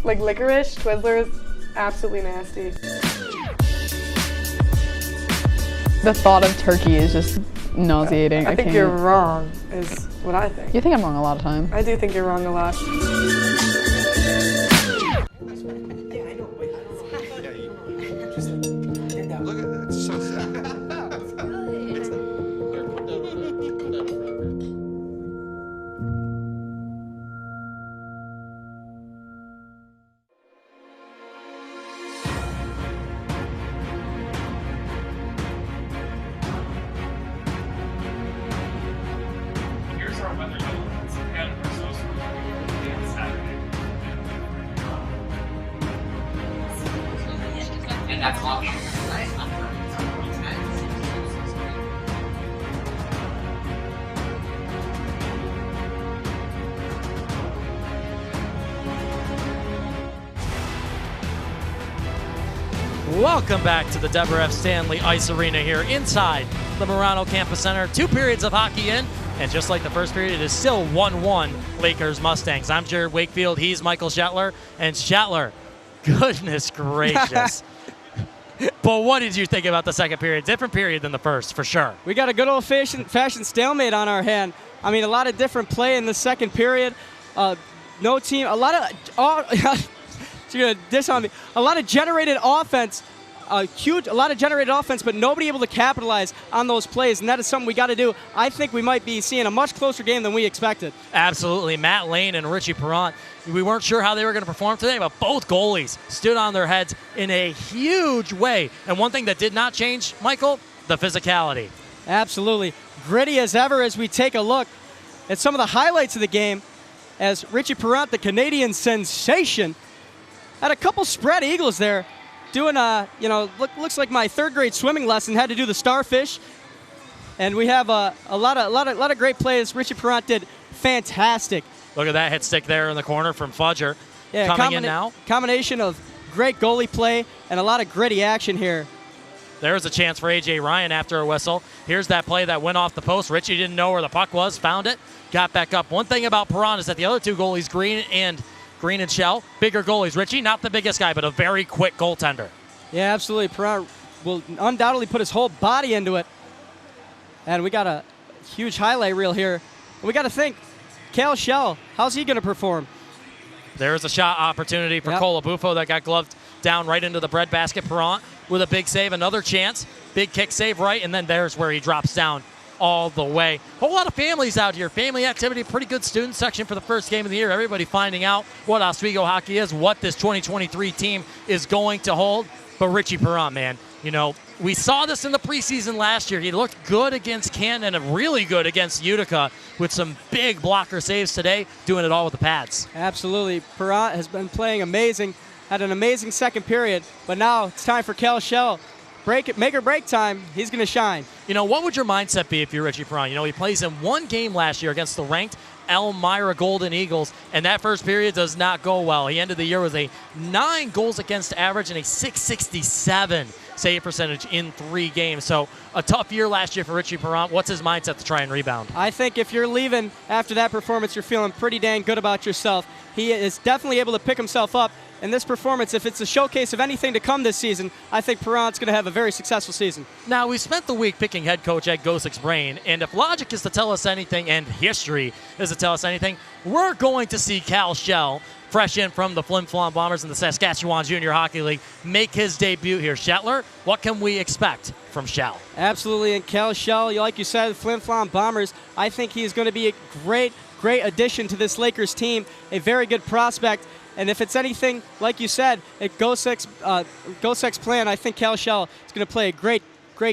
Like licorice, Twizzlers, absolutely nasty. The thought of turkey is just nauseating. I think you're wrong, is what I think. You think I'm wrong a lot of time. I do think you're wrong a lot. Look at that, it's so sad. Welcome back to the Deborah F. Stanley Ice Arena here inside the Marano Campus Center. 2 periods of hockey in, and just like the first period, it is still 1-1 Lakers Mustangs. I'm Jared Wakefield. He's Michael Shetler. And Shetler, goodness gracious. But what did you think about the second period? Different period than the first, for sure. We got a good old-fashioned stalemate on our hand. I mean, a lot of different play in the second period. No team, a lot of... You're gonna diss on me. A lot of generated offense, a lot of generated offense, but nobody able to capitalize on those plays, and that is something we got to do. I think we might be seeing a much closer game than we expected. Absolutely. Matt Lane and Richie Perrant, we weren't sure how they were going to perform today, but both goalies stood on their heads in a huge way. And one thing that did not change, Michael, the physicality. Absolutely. Gritty as ever as we take a look at some of the highlights of the game as Richie Perrant, the Canadian sensation, had a couple spread eagles there, doing looks like my third grade swimming lesson had to do the starfish, and we have a lot of great plays. Richie Perrant did fantastic. Look at that hit stick there in the corner from Fudger. Yeah, coming in now. Combination of great goalie play and a lot of gritty action here. There's a chance for A.J. Ryan after a whistle. Here's that play that went off the post. Richie didn't know where the puck was, found it, got back up. One thing about Perrant is that the other two goalies, Green and Shell, bigger goalies. Richie, not the biggest guy, but a very quick goaltender. Yeah, absolutely. Perrant will undoubtedly put his whole body into it. And we got a huge highlight reel here. And we got to think, Cale Shell, how's he going to perform? There's a shot opportunity for Colabufo that got gloved down right into the breadbasket. Perrant with a big save, another chance. Big kick save right, and then there's where he drops down all the way. Whole lot of families out here. Family activity, pretty good student section for the first game of the year. Everybody finding out what Oswego hockey is, what this 2023 team is going to hold. But Richie Perrant, man, we saw this in the preseason last year. He looked good against Canton and really good against Utica with some big blocker saves today, doing it all with the pads. Absolutely. Perrant has been playing amazing, had an amazing second period, but now it's time for Cale Shell. Make or break time, he's going to shine. What would your mindset be if you're Richie Perrant? He plays in one game last year against the ranked Elmira Golden Eagles, and that first period does not go well. He ended the year with a 9 goals against average and a .667 save percentage in 3 games. So a tough year last year for Richie Perrant. What's his mindset to try and rebound? I think if you're leaving after that performance, you're feeling pretty dang good about yourself. He is definitely able to pick himself up. And this performance, if it's a showcase of anything to come this season, I think Perrant's going to have a very successful season. Now, we spent the week picking head coach Ed Gosick's brain, and if logic is to tell us anything and history is to tell us anything, we're going to see Cale Shell, fresh in from the Flin Flon Bombers in the Saskatchewan Junior Hockey League, make his debut here. Shetler, what can we expect from Shell? Absolutely, and Cale Shell, like you said, Flin Flon Bombers, I think he's going to be a great addition to this Lakers team, a very good prospect. And if it's anything, like you said, at Gosick's plan, I think Cale Shell is going to play a great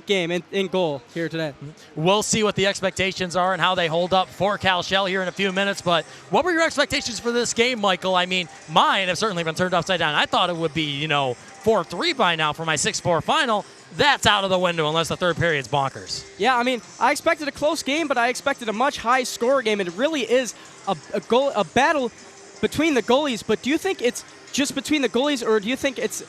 game in goal here today. We'll see what the expectations are and how they hold up for Cale Shell here in a few minutes. But what were your expectations for this game, Michael? I mean, mine have certainly been turned upside down. I thought it would be, 4-3 by now for my 6-4 final. That's out of the window unless the third period's bonkers. Yeah, I mean, I expected a close game, but I expected a much high-score game. It really is a battle between the goalies, but do you think it's just between the goalies, or do you think it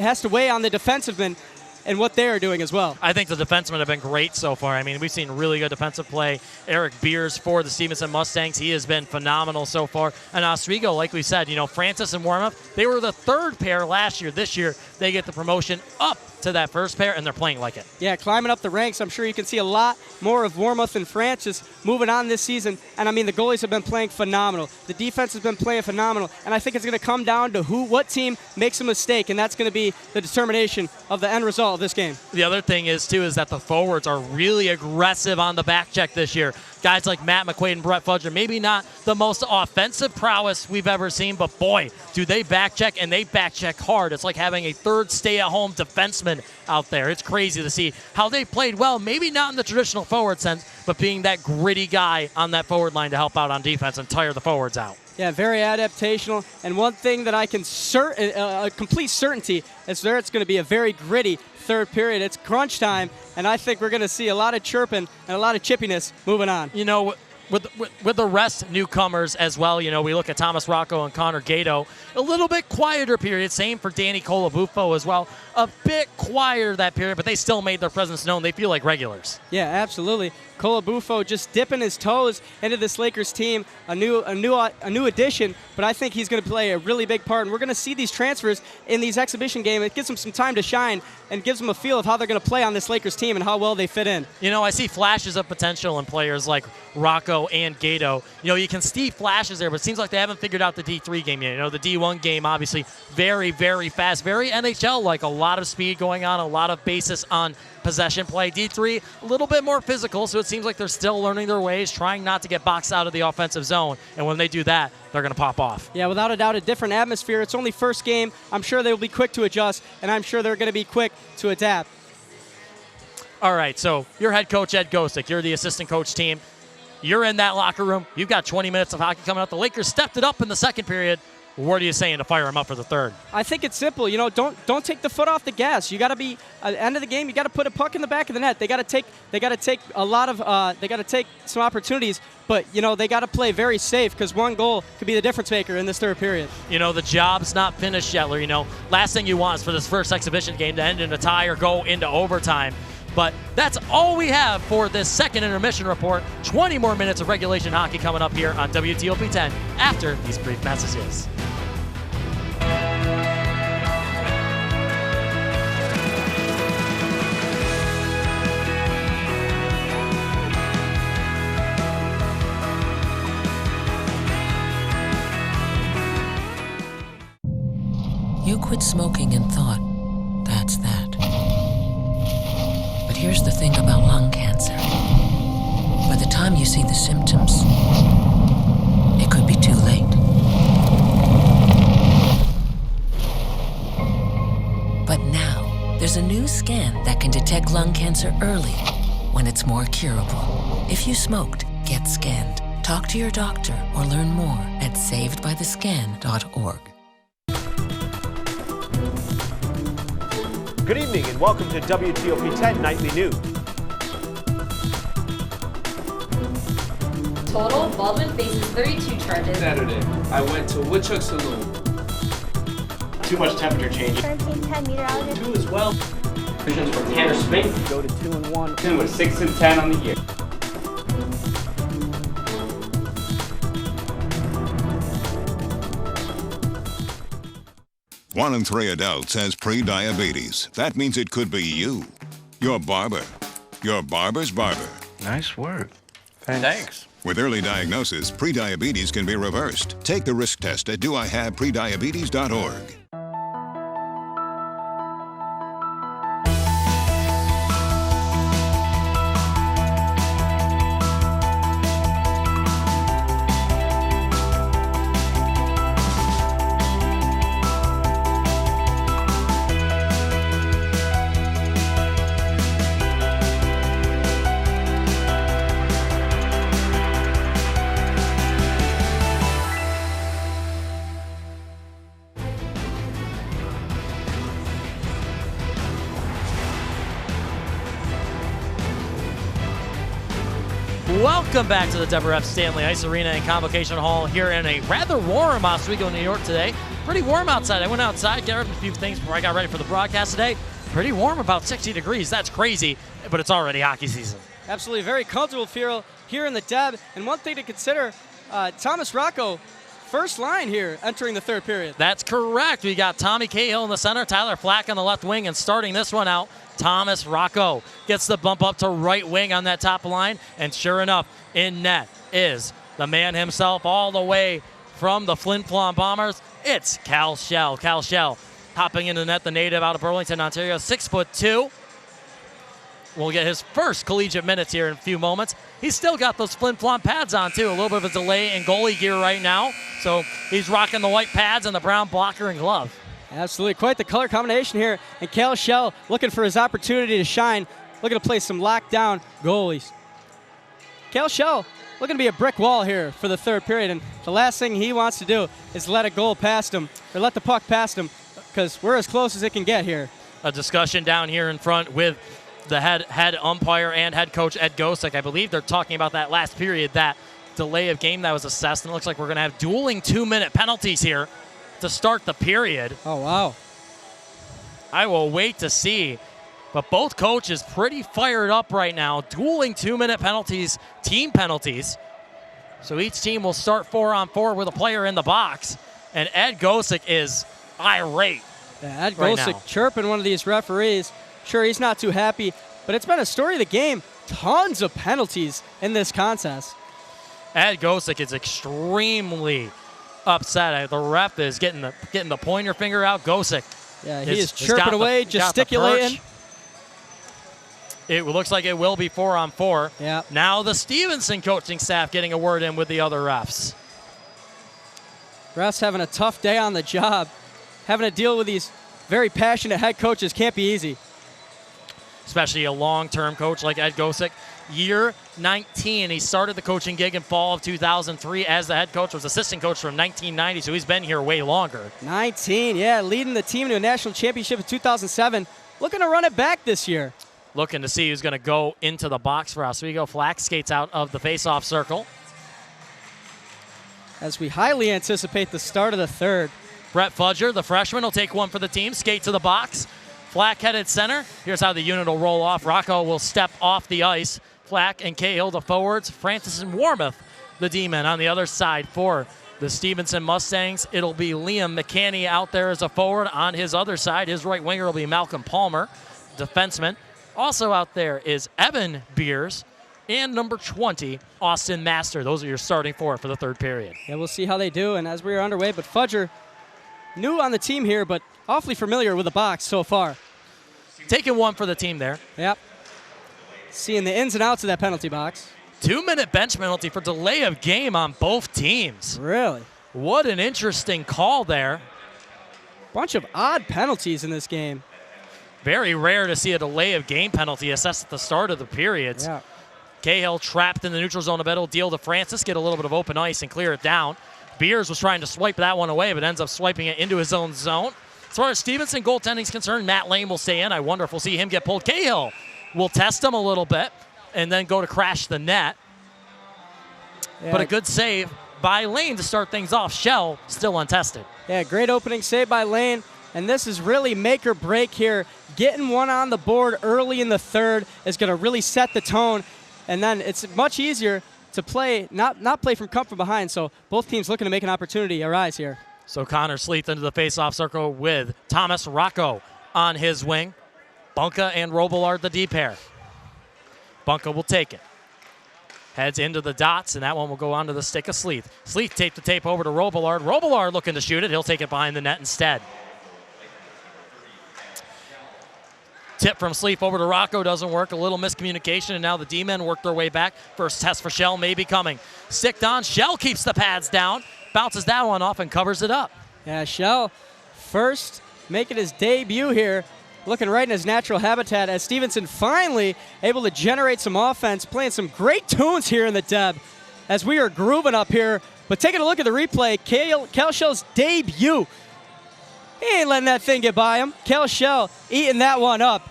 has to weigh on the defensemen and what they are doing as well? I think the defensemen have been great so far. I mean, we've seen really good defensive play. Eric Beers for the Stevenson Mustangs, he has been phenomenal so far. And Oswego, like we said, Francis and Warmuth, they were the third pair last year. This year, they get the promotion up to that first pair, and they're playing like it. Yeah, climbing up the ranks. I'm sure you can see a lot more of Warmuth and Francis moving on this season. And, I mean, the goalies have been playing phenomenal. The defense has been playing phenomenal. And I think it's going to come down to what team makes a mistake, and that's going to be the determination of the end result of this game. The other thing is, too, is that the forwards are really aggressive on the back check this year. Guys like Matt McQuaid and Brett Fudger, maybe not the most offensive prowess we've ever seen, but boy, do they back check, and they back check hard. It's like having a third stay-at-home defenseman out there. It's crazy to see how they played well, maybe not in the traditional forward sense, but being that gritty guy on that forward line to help out on defense and tire the forwards out. Yeah, very adaptational. And one thing that I can complete certainty is there it's going to be a very gritty third period. It's crunch time, and I think we're going to see a lot of chirping and a lot of chippiness moving on. with the rest newcomers as well, you know, we look at Thomas Rocco and Connor Gato, a little bit quieter period. Same for Danny Colabufo as well. A bit quieter that period, but they still made their presence known. They feel like regulars. Yeah, absolutely. Colabufo just dipping his toes into this Lakers team, a new addition, but I think he's going to play a really big part. And we're going to see these transfers in these exhibition games. It gives them some time to shine and gives them a feel of how they're going to play on this Lakers team and how well they fit in. You know, I see flashes of potential in players like Rocco and Gato. You know, you can see flashes there, but it seems like they haven't figured out the D3 game yet. You know, the D1 game, obviously, very, very fast, very NHL-like. A lot of speed going on, a lot of basis on possession play. D3, a little bit more physical, so it seems like they're still learning their ways, trying not to get boxed out of the offensive zone. And when they do that, they're going to pop off. Yeah, without a doubt, a different atmosphere. It's only first game. I'm sure they'll be quick to adjust, and I'm sure they're going to be quick to adapt. All right, so you're head coach Ed Gosek. You're the assistant coach team. You're in that locker room. You've got 20 minutes of hockey coming up. The Lakers stepped it up in the second period. What are you saying to fire him up for the third? I think it's simple. You know, don't take the foot off the gas. You got to be at the end of the game. You got to put a puck in the back of the net. They got to take a lot of. They got to take some opportunities, but you know they got to play very safe because one goal could be the difference maker in this third period. You know the job's not finished yet. You know, last thing you want is for this first exhibition game to end in a tie or go into overtime. But that's all we have for this second intermission report. 20 more minutes of regulation hockey coming up here on WTOP 10 after these brief messages. You quit smoking and thought, that's that. But here's the thing about lung cancer. By the time you see the symptoms, it could be too late. But now, there's a new scan that can detect lung cancer early when it's more curable. If you smoked, get scanned. Talk to your doctor or learn more at savedbythescan.org. Good evening and welcome to WTOP 10 Nightly News. Total, Baldwin faces 32 charges. Saturday, I went to Woodchuck Saloon. Too much temperature change. 1310 meteorologist. 2 as well. Visions from Tanner Spink. Go to 2-1. 2 with 6 and 10 on the year. One in 3 adults has pre-diabetes. That means it could be you. Your barber. Your barber's barber. Nice work. Thanks. With early diagnosis, pre-diabetes can be reversed. Take the risk test at doihaveprediabetes.org. Welcome back to the Deborah F. Stanley Ice Arena and Convocation Hall here in a rather warm Oswego, New York today. Pretty warm outside. I went outside, got a few things before I got ready for the broadcast today. Pretty warm, about 60 degrees. That's crazy, but it's already hockey season. Absolutely, very comfortable feel here in the Deb. And one thing to consider, Thomas Rocco, first line here entering the third period. That's correct. We got Tommy Cahill in the center, Tyler Flack on the left wing, and starting this one out, Thomas Rocco gets the bump up to right wing on that top line, and sure enough, in net is the man himself all the way from the Flin Flon Bombers. It's Cal Shell. Cal Shell hopping into net, the native out of Burlington, Ontario, 6'2". Will get his first collegiate minutes here in a few moments. He's still got those Flin Flon pads on too. A little bit of a delay in goalie gear right now. So he's rocking the white pads and the brown blocker and glove. Absolutely, quite the color combination here. And Cal Shell looking for his opportunity to shine, looking to play some lockdown goalies. Cal Shell looking to be a brick wall here for the third period, and the last thing he wants to do is let a goal past him, or let the puck past him, because we're as close as it can get here. A discussion down here in front with the head umpire and head coach Ed Gosick. I believe they're talking about that last period, that delay of game that was assessed, and it looks like we're going to have dueling 2-minute penalties here to start the period. Oh, wow. I will wait to see. But both coaches pretty fired up right now. Dueling 2-minute penalties, team penalties. So each team will start 4-on-4 with a player in the box. And Ed Gosick is irate. Yeah, Ed right Gosick now. chirping one of these referees. Sure, he's not too happy, but it's been a story of the game. Tons of penalties in this contest. Ed Gosick is extremely upset. The ref is getting the pointer finger out. Gosick. Yeah, he is chirping away, gesticulating. It looks like it will be 4-on-4. Yeah. Now the Stevenson coaching staff getting a word in with the other refs. Refs having a tough day on the job. Having to deal with these very passionate head coaches can't be easy. Especially a long-term coach like Ed Gosick. Year 19, he started the coaching gig in fall of 2003 as the head coach, was assistant coach from 1990, so he's been here way longer. 19, yeah, leading the team to a national championship in 2007. Looking to run it back this year. Looking to see who's going to go into the box for Oswego. Flack skates out of the face-off circle. As we highly anticipate the start of the third. Brett Fudger, the freshman, will take one for the team, skate to the box. Flack headed center. Here's how the unit will roll off. Rocco will step off the ice. Flack and Cahill, the forwards. Francis and Warmoth, the D-men. On the other side for the Stevenson Mustangs, it'll be Liam McCanny out there as a forward. On his other side, his right winger will be Malcolm Palmer, defenseman. Also out there is Evan Beers and number 20, Austin Master. Those are your starting four for the third period. Yeah, we'll see how they do. And as we are underway, but Fudger, new on the team here, but awfully familiar with the box so far. Taking one for the team there. Yep. Seeing the ins and outs of that penalty box. 2-minute bench penalty for delay of game on both teams. Really? What an interesting call there. Bunch of odd penalties in this game. Very rare to see a delay of game penalty assessed at the start of the periods. Yeah. Cahill trapped in the neutral zone a bit. Will deal to Francis, get a little bit of open ice and clear it down. Beers was trying to swipe that one away, but ends up swiping it into his own zone. As far as Stevenson goaltending is concerned, Matt Lane will stay in. I wonder if we'll see him get pulled. Cahill will test him a little bit and then go to crash the net. Yeah. But a good save by Lane to start things off. Shell still untested. Yeah, great opening save by Lane. And this is really make or break here. Getting one on the board early in the third is going to really set the tone. And then it's much easier to play, not play from comfort behind. So both teams looking to make an opportunity arise here. So Connor Sleeth into the face-off circle with Thomas Rocco on his wing. Bunka and Robillard the D pair. Bunka will take it. Heads into the dots, and that one will go onto the stick of Sleeth. Sleeth taped the tape over to Robillard. Robillard looking to shoot it. He'll take it behind the net instead. Tip from Sleep over to Rocco doesn't work. A little miscommunication, and now the D-men work their way back. First test for Shell may be coming. Sticked on. Shell keeps the pads down. Bounces that one off and covers it up. Yeah, Shell first making his debut here. Looking right in his natural habitat as Stevenson finally able to generate some offense. Playing some great tunes here in the Deb as we are grooving up here. But taking a look at the replay, Cal Shell's debut. He ain't letting that thing get by him. Cal Shell eating that one up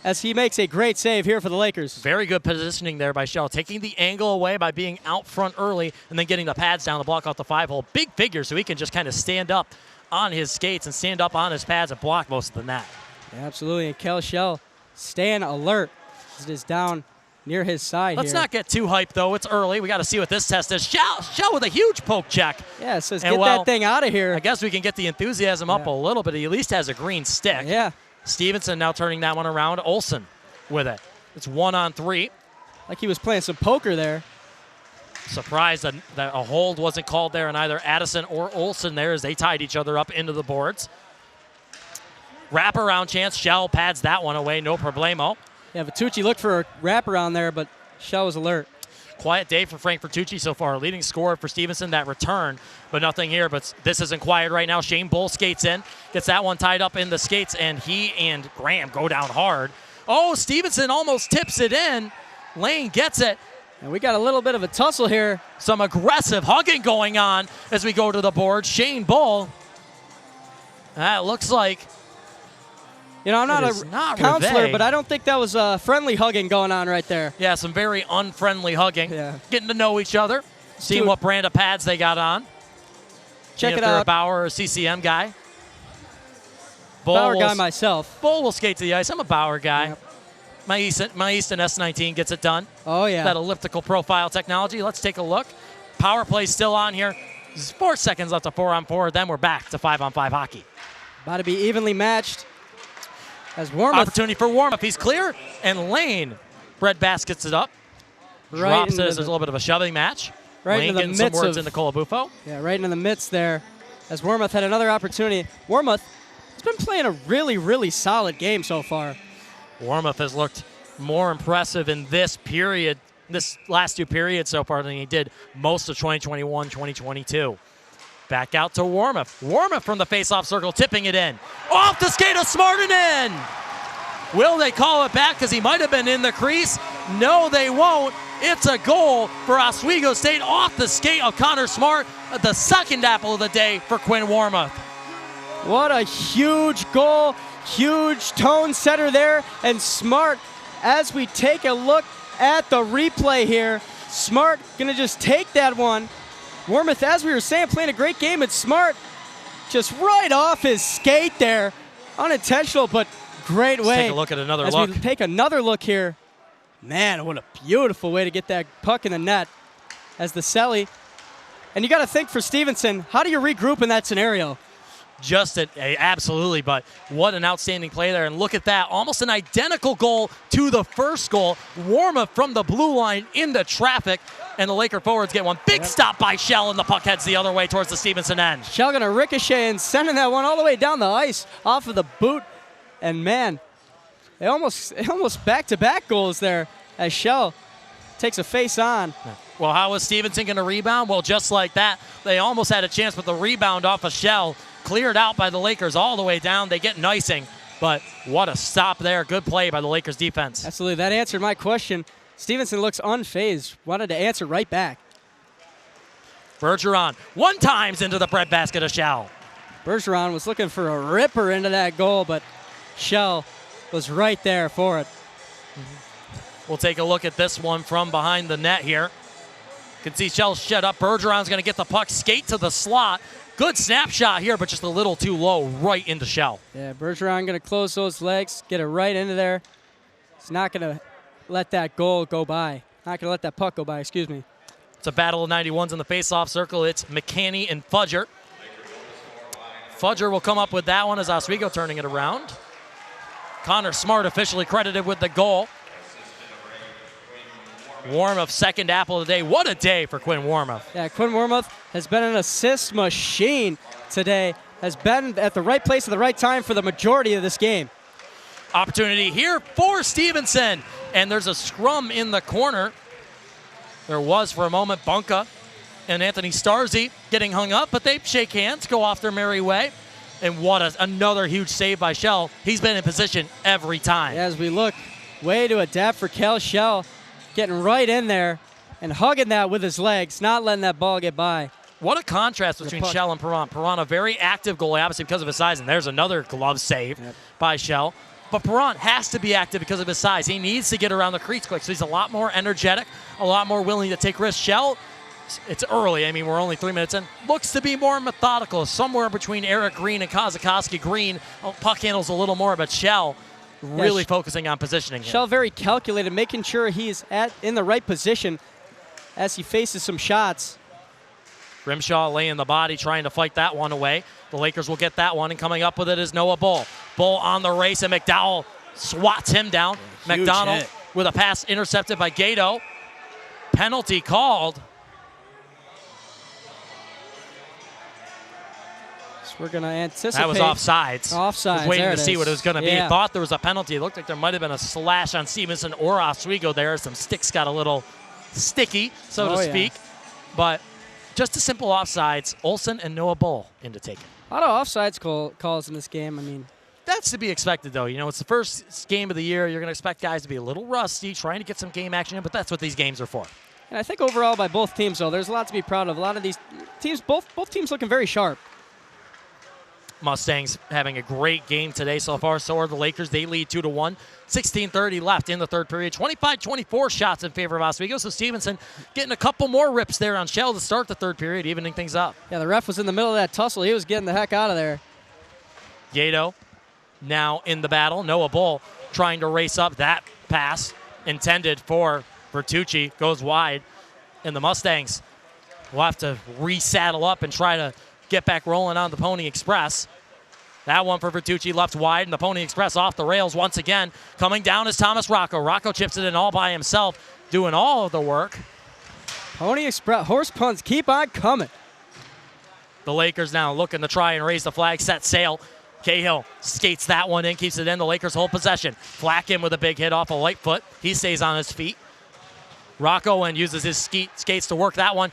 as he makes a great save here for the Lakers. Very good positioning there by Shell. Taking the angle away by being out front early and then getting the pads down to block out the 5-hole. Big figure so he can just kind of stand up on his skates and stand up on his pads and block most of the net. Yeah, absolutely. And Cal Shell staying alert as it is down near his side Let's here. not get too hyped, though. It's early. We got to see what this test is. Shell with a huge poke check. Yeah, it says get that thing out of here. I guess we can get the enthusiasm up a little bit. He at least has a green stick. Yeah. Stevenson now turning that one around. Olsen with it. It's 1-on-3. Like he was playing some poker there. Surprised that a hold wasn't called there on either Addison or Olsen there as they tied each other up into the boards. Wraparound chance. Shell pads that one away. No problemo. Yeah, Vitucci looked for a wraparound there, but Shell was alert. Quiet day for Frank Vitucci so far. Leading scorer for Stevenson, that return, but nothing here. But this isn't quiet right now. Shane Bull skates in, gets that one tied up in the skates, and he and Graham go down hard. Oh, Stevenson almost tips it in. Lane gets it. And we got a little bit of a tussle here. Some aggressive hugging going on as we go to the board. Shane Bull. That looks like You know, I'm not a counselor, but I don't think that was friendly hugging going on right there. Yeah, some very unfriendly hugging. Yeah. Getting to know each other, seeing what brand of pads they got on. Check it out. If they're a out. Bauer or CCM guy. Bauer guy myself. Bull will skate to the ice. I'm a Bauer guy. Yep. My Easton S19 gets it done. Oh, yeah. That elliptical profile technology. Let's take a look. Power play still on here. 4 seconds left to 4-on-4. Then we're back to 5-on-5 hockey. About to be evenly matched. As Warmuth. Opportunity for Warmuth. He's clear. And Lane. Bread baskets it up. Drops it as there's a little bit of a shoving match. Right Lane into the getting some midst words of into Colabufo. Yeah, right into the midst there. As Warmuth had another opportunity. Warmuth has been playing a really, really solid game so far. Warmuth has looked more impressive in this period, this last 2 periods so far than he did most of 2021, 2022. Back out to Warmuth. Warmuth from the face-off circle, tipping it in. Off the skate of Smart and in! Will they call it back because he might have been in the crease? No, they won't. It's a goal for Oswego State off the skate of Connor Smart, the second apple of the day for Quinn Warmuth. What a huge goal, huge tone setter there, and Smart, as we take a look at the replay here, Smart gonna just take that one. Warmuth, as we were saying, playing a great game, and Smart just right off his skate there. Unintentional, but great way. Let's take a look at another look. As we take another look here, man, what a beautiful way to get that puck in the net as the Selly. And you got to think for Stevenson, how do you regroup in that scenario? Absolutely, but what an outstanding play there. And look at that, almost an identical goal to the first goal. Warmuth from the blue line into traffic, and the Laker forwards get one. Big stop by Shell, and the puck heads the other way towards the Stevenson end. Shell going to ricochet and sending that one all the way down the ice off of the boot. And man, they almost back-to-back goals there as Shell takes a face on. Well, how was Stevenson going to rebound? Well, just like that, they almost had a chance with the rebound off of Shell. Cleared out by the Lakers all the way down. They get icing, but what a stop there. Good play by the Lakers defense. Absolutely. That answered my question. Stevenson looks unfazed. Wanted to answer right back. Bergeron, 1 times into the bread basket of Shell. Bergeron was looking for a ripper into that goal, but Shell was right there for it. We'll take a look at this one from behind the net here. You can see Shell shut up. Bergeron's going to get the puck, skate to the slot. Good snapshot here, but just a little too low right into Shell. Yeah, Bergeron going to close those legs, get it right into there. He's not going to let that goal go by. Not going to let that puck go by, excuse me. It's a battle of 91s in the face-off circle. It's McCanny and Fudger. Fudger will come up with that one as Oswego turning it around. Connor Smart officially credited with the goal. Warmuth, second apple of the day. What a day for Quinn Warmuth. Yeah, Quinn Warmuth has been an assist machine today. Has been at the right place at the right time for the majority of this game. Opportunity here for Stevenson. And there's a scrum in the corner. There was for a moment Bunka and Anthony Starzy getting hung up, but they shake hands, go off their merry way. And what another huge save by Shell. He's been in position every time. As we look, way to adapt for Cal Shell. Getting right in there and hugging that with his legs, not letting that ball get by. What a contrast between Shell and Perron. Perron, a very active goalie, obviously because of his size, and there's another glove save by Shell. But Perron has to be active because of his size. He needs to get around the crease quick, so he's a lot more energetic, a lot more willing to take risks. Shell, it's early. I mean, we're only 3 minutes in. Looks to be more methodical, somewhere between Eric Green and Kozakowski. Green, puck handles a little more, but Shell really focusing on positioning. Shell very calculated, making sure he's in the right position as he faces some shots. Grimshaw laying the body, trying to fight that one away. The Lakers will get that one, and coming up with it is Noah Bull. Bull on the race, and McDowell swats him down. McDonald with a pass intercepted by Gato. Penalty called. We're going to anticipate. That was offsides. Offsides. Was waiting to see what it was going to be. Thought there was a penalty. It looked like there might have been a slash on Stevenson or Oswego there. Some sticks got a little sticky, so to speak. But just a simple offsides. Olsen and Noah Bull in to take it. A lot of offsides calls in this game. I mean, that's to be expected, though. You know, it's the first game of the year. You're going to expect guys to be a little rusty, trying to get some game action in, but that's what these games are for. And I think overall by both teams, though, there's a lot to be proud of. A lot of these teams, both teams looking very sharp. Mustangs having a great game today so far. So are the Lakers. They lead 2-1. 16:30 left in the third period. 25-24 shots in favor of Oswego. So Stevenson getting a couple more rips there on Shell to start the third period, evening things up. Yeah, the ref was in the middle of that tussle. He was getting the heck out of there. Gato now in the battle. Noah Bull trying to race up. That pass intended for Bertucci goes wide. And the Mustangs will have to resaddle up and try to get back rolling on the Pony Express. That one for Bertucci left wide, and the Pony Express off the rails once again. Coming down is Thomas Rocco. Rocco chips it in all by himself, doing all of the work. Pony Express, horse punts keep on coming. The Lakers now looking to try and raise the flag, set sail. Cahill skates that one in, keeps it in. The Lakers hold possession. Flack in with a big hit off a light foot. He stays on his feet. Rocco and uses his skates to work that one.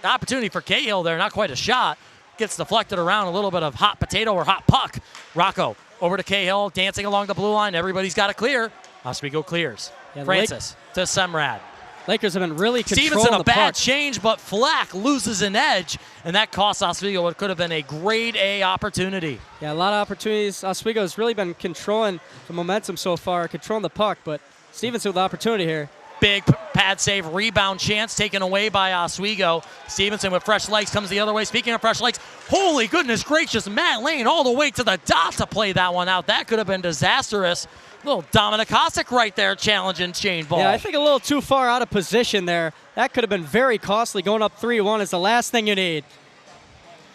Opportunity for Cahill there, not quite a shot. Gets deflected around, a little bit of hot potato or hot puck. Rocco over to Cahill, dancing along the blue line. Everybody's got to clear. Oswego clears. Yeah, Francis to Semrad. Lakers have been really controlling Stevenson, a the bad puck. change, but Flack loses an edge, and that costs Oswego what could have been a grade A opportunity. Yeah, a lot of opportunities. Oswego has really been controlling the momentum so far, controlling the puck, but Stevenson with the opportunity here. Big pad save, rebound chance taken away by Oswego. Stevenson with fresh legs comes the other way. Speaking of fresh legs, holy goodness gracious, Matt Lane all the way to the dot to play that one out. That could have been disastrous. Little Dominic Hosek right there challenging Shane Ball. Yeah, I think a little too far out of position there. That could have been very costly. Going up 3-1 is the last thing you need.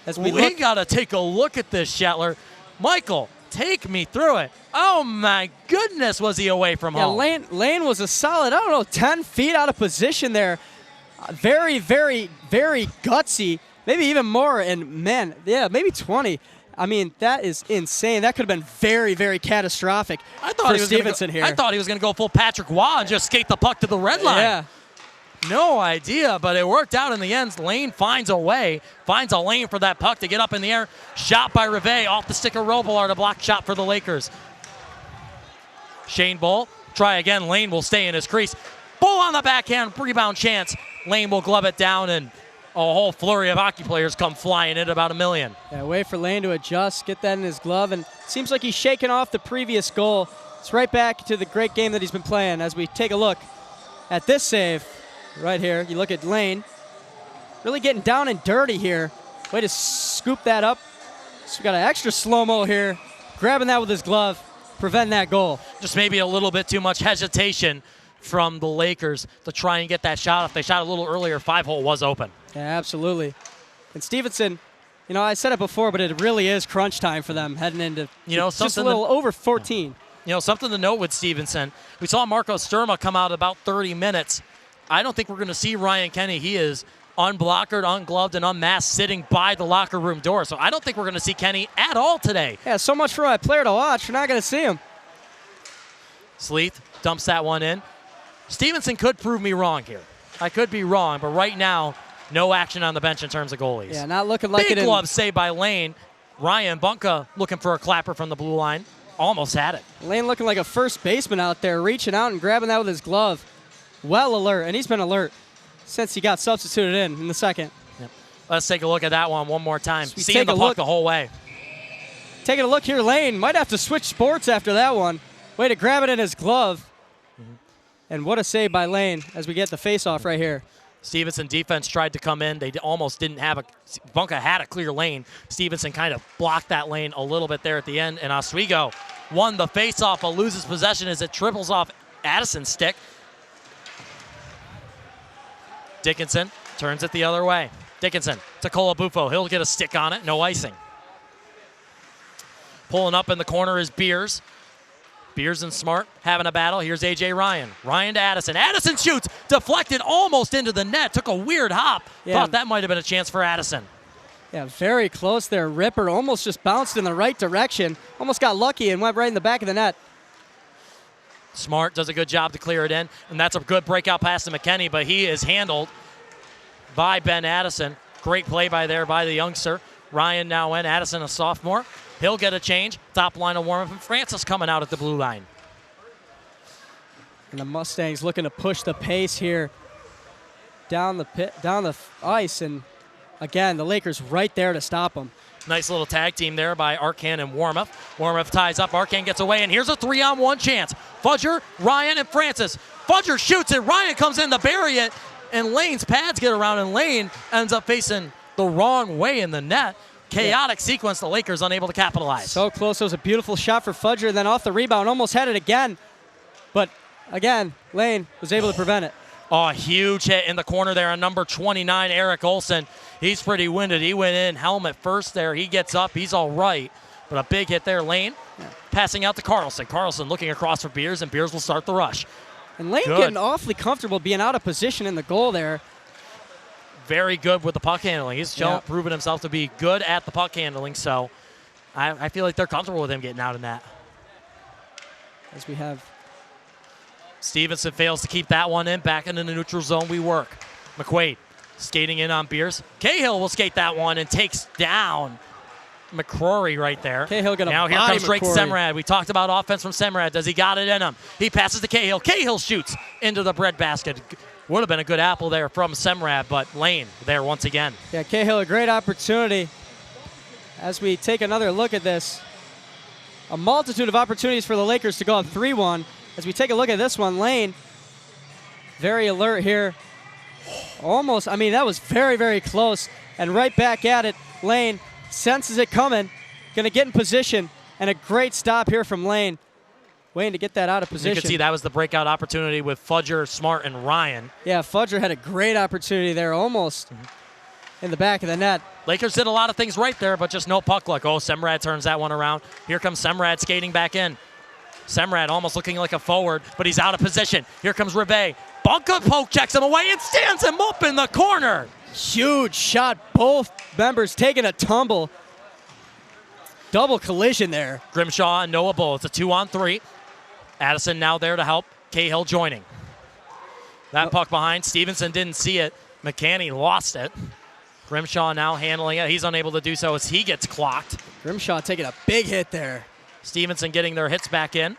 As we got to take a look at this, Shetler. Michael, take me through it. Oh, my goodness, was he away from home. Lane was a solid, 10 feet out of position there. Very, very, very gutsy. Maybe even more, and man, yeah, maybe 20. I mean, that is insane. That could have been very, very catastrophic for Stevenson here. I thought he was going to go full Patrick Waugh and just skate the puck to the red line. Yeah. No idea, but it worked out in the end. Lane finds a way, finds a lane for that puck to get up in the air. Shot by Rivet off the stick of Robillard, a block shot for the Lakers. Shane Bull, try again. Lane will stay in his crease. Bull on the backhand, rebound chance. Lane will glove it down, and a whole flurry of hockey players come flying in, about a million. Yeah, wait for Lane to adjust, get that in his glove, and seems like he's shaking off the previous goal. It's right back to the great game that he's been playing as we take a look at this save right here. You look at Lane, really getting down and dirty here. Way to scoop that up. So we got an extra slow-mo here, grabbing that with his glove, preventing that goal. Just maybe a little bit too much hesitation from the Lakers to try and get that shot. If they shot a little earlier, 5-hole was open. Yeah, absolutely. And Stevenson, you know, I said it before, but it really is crunch time for them heading into just a little over 14. You know, something to note with Stevenson, we saw Marco Sturma come out about 30 minutes. I don't think we're going to see Ryan Kenny. He is unblockered, ungloved, and unmasked sitting by the locker room door. So I don't think we're going to see Kenny at all today. Yeah, so much for my player to watch. We're not going to see him. Sleeth dumps that one in. Stevenson could prove me wrong here. I could be wrong, but right now, no action on the bench in terms of goalies. Yeah, not looking like Big it. glove save by Lane. Ryan Bunka looking for a clapper from the blue line. Almost had it. Lane looking like a first baseman out there, reaching out and grabbing that with his glove. Well alert, and he's been alert since he got substituted in the second. Yep. Let's take a look at that one more time. So seeing the puck the whole way. Taking a look here, Lane might have to switch sports after that one. Way to grab it in his glove. And what a save by Lane as we get the face-off right here. Stevenson defense tried to come in. They almost didn't have a – Bunka had a clear lane. Stevenson kind of blocked that lane a little bit there at the end. And Oswego won the face-off but loses possession as it triples off Addison's stick. Dickinson turns it the other way. Dickinson to Colabufo. He'll get a stick on it. No icing. Pulling up in the corner is Beers. Beers and Smart having a battle. Here's A.J. Ryan. Ryan to Addison. Addison shoots. Deflected almost into the net. Took a weird hop. Yeah. Thought that might have been a chance for Addison. Yeah, very close there. Ripper almost just bounced in the right direction. Almost got lucky and went right in the back of the net. Smart does a good job to clear it in. And that's a good breakout pass to McKinney, but he is handled by Ben Addison. Great play by the youngster. Ryan now in. Addison, a sophomore. He'll get a change. Top line of warm-up, and Francis coming out at the blue line. And the Mustangs looking to push the pace here down the ice, and again, the Lakers right there to stop them. Nice little tag team there by Arkan and Warmoth. Warmoth ties up, Arkan gets away, and here's a 3-on-1 chance. Fudger, Ryan, and Francis. Fudger shoots it, Ryan comes in to bury it, and Lane's pads get around, and Lane ends up facing the wrong way in the net. Chaotic sequence, the Lakers unable to capitalize. So close, it was a beautiful shot for Fudger, then off the rebound, almost had it again. But again, Lane was able to prevent it. Oh, a huge hit in the corner there on number 29, Eric Olson. He's pretty winded. He went in helmet first there. He gets up. He's all right. But a big hit there. Lane passing out to Carlson. Carlson looking across for Beers, and Beers will start the rush. And Lane getting awfully comfortable being out of position in the goal there. Very good with the puck handling. He's proven himself to be good at the puck handling, so I feel like they're comfortable with him getting out in that. As we have Stevenson fails to keep that one in. Back into the neutral zone we work. McQuaid skating in on Beers. Cahill will skate that one and takes down McCrory right there. Cahill gonna now here body comes Drake McCrory. Semrad. We talked about offense from Semrad. Does he got it in him? He passes to Cahill. Cahill shoots into the breadbasket. Would have been a good apple there from Semrad, but Lane there once again. Yeah, Cahill, a great opportunity. As we take another look at this, a multitude of opportunities for the Lakers to go up 3-1. As we take a look at this one, Lane, very alert here. Almost, I mean, that was very, very close. And right back at it, Lane senses it coming, going to get in position, and a great stop here from Lane. Waiting to get that out of position. You can see that was the breakout opportunity with Fudger, Smart, and Ryan. Yeah, Fudger had a great opportunity there, almost in the back of the net. Lakers did a lot of things right there, but just no puck luck. Oh, Semrad turns that one around. Here comes Semrad skating back in. Semrad almost looking like a forward, but he's out of position. Here comes Ribe. Bunker poke checks him away and stands him up in the corner. Huge shot. Both members taking a tumble. Double collision there. Grimshaw and Noah Bull. It's a 2-on-3. Addison now there to help. Cahill joining. That puck behind. Stevenson didn't see it. McCanny lost it. Grimshaw now handling it. He's unable to do so as he gets clocked. Grimshaw taking a big hit there. Stevenson getting their hits back in.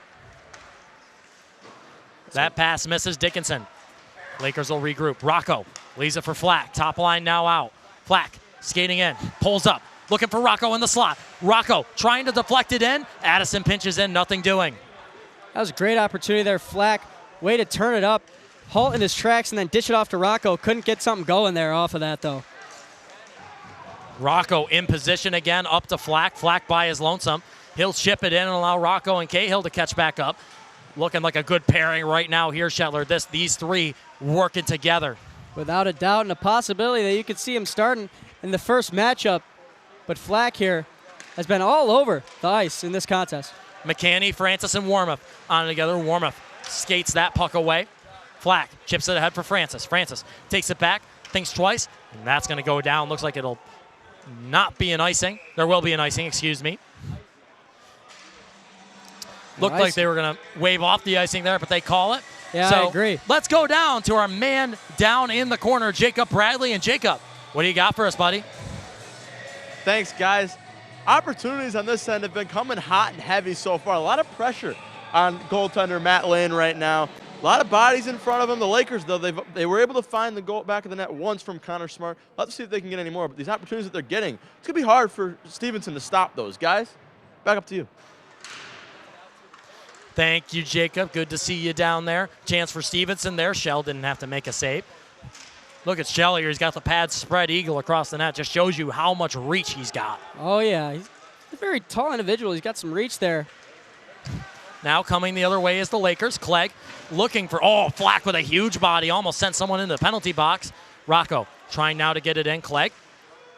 That pass misses Dickinson. Lakers will regroup. Rocco leaves it for Flack. Top line now out. Flack skating in. Pulls up. Looking for Rocco in the slot. Rocco trying to deflect it in. Addison pinches in. Nothing doing. That was a great opportunity there. Flack, way to turn it up. Halt in his tracks and then dish it off to Rocco. Couldn't get something going there off of that, though. Rocco in position again. Up to Flack. Flack by his lonesome. He'll chip it in and allow Rocco and Cahill to catch back up. Looking like a good pairing right now here, Shetler. These three working together. Without a doubt, and a possibility that you could see him starting in the first matchup. But Flack here has been all over the ice in this contest. McCanny, Francis, and Warmoth on together. Warmoth skates that puck away. Flack chips it ahead for Francis. Francis takes it back, thinks twice, and that's going to go down. Looks like it'll not be an icing. There will be an icing, excuse me. Looked like they were going to wave off the icing there, but they call it. Yeah, so I agree. Let's go down to our man down in the corner, Jacob Bradley. And Jacob, what do you got for us, buddy? Thanks, guys. Opportunities on this end have been coming hot and heavy so far. A lot of pressure on goaltender Matt Lane right now. A lot of bodies in front of him. The Lakers, though, they were able to find the goal back of the net once from Connor Smart. Let's see if they can get any more. But these opportunities that they're getting, it's going to be hard for Stevenson to stop those. Guys, back up to you. Thank you, Jacob. Good to see you down there. Chance for Stevenson there. Shell didn't have to make a save. Look at Shell here. He's got the pad spread eagle across the net. Just shows you how much reach he's got. Oh, yeah. He's a very tall individual. He's got some reach there. Now coming the other way is the Lakers. Clegg looking for, Flack with a huge body. Almost sent someone into the penalty box. Rocco trying now to get it in. Clegg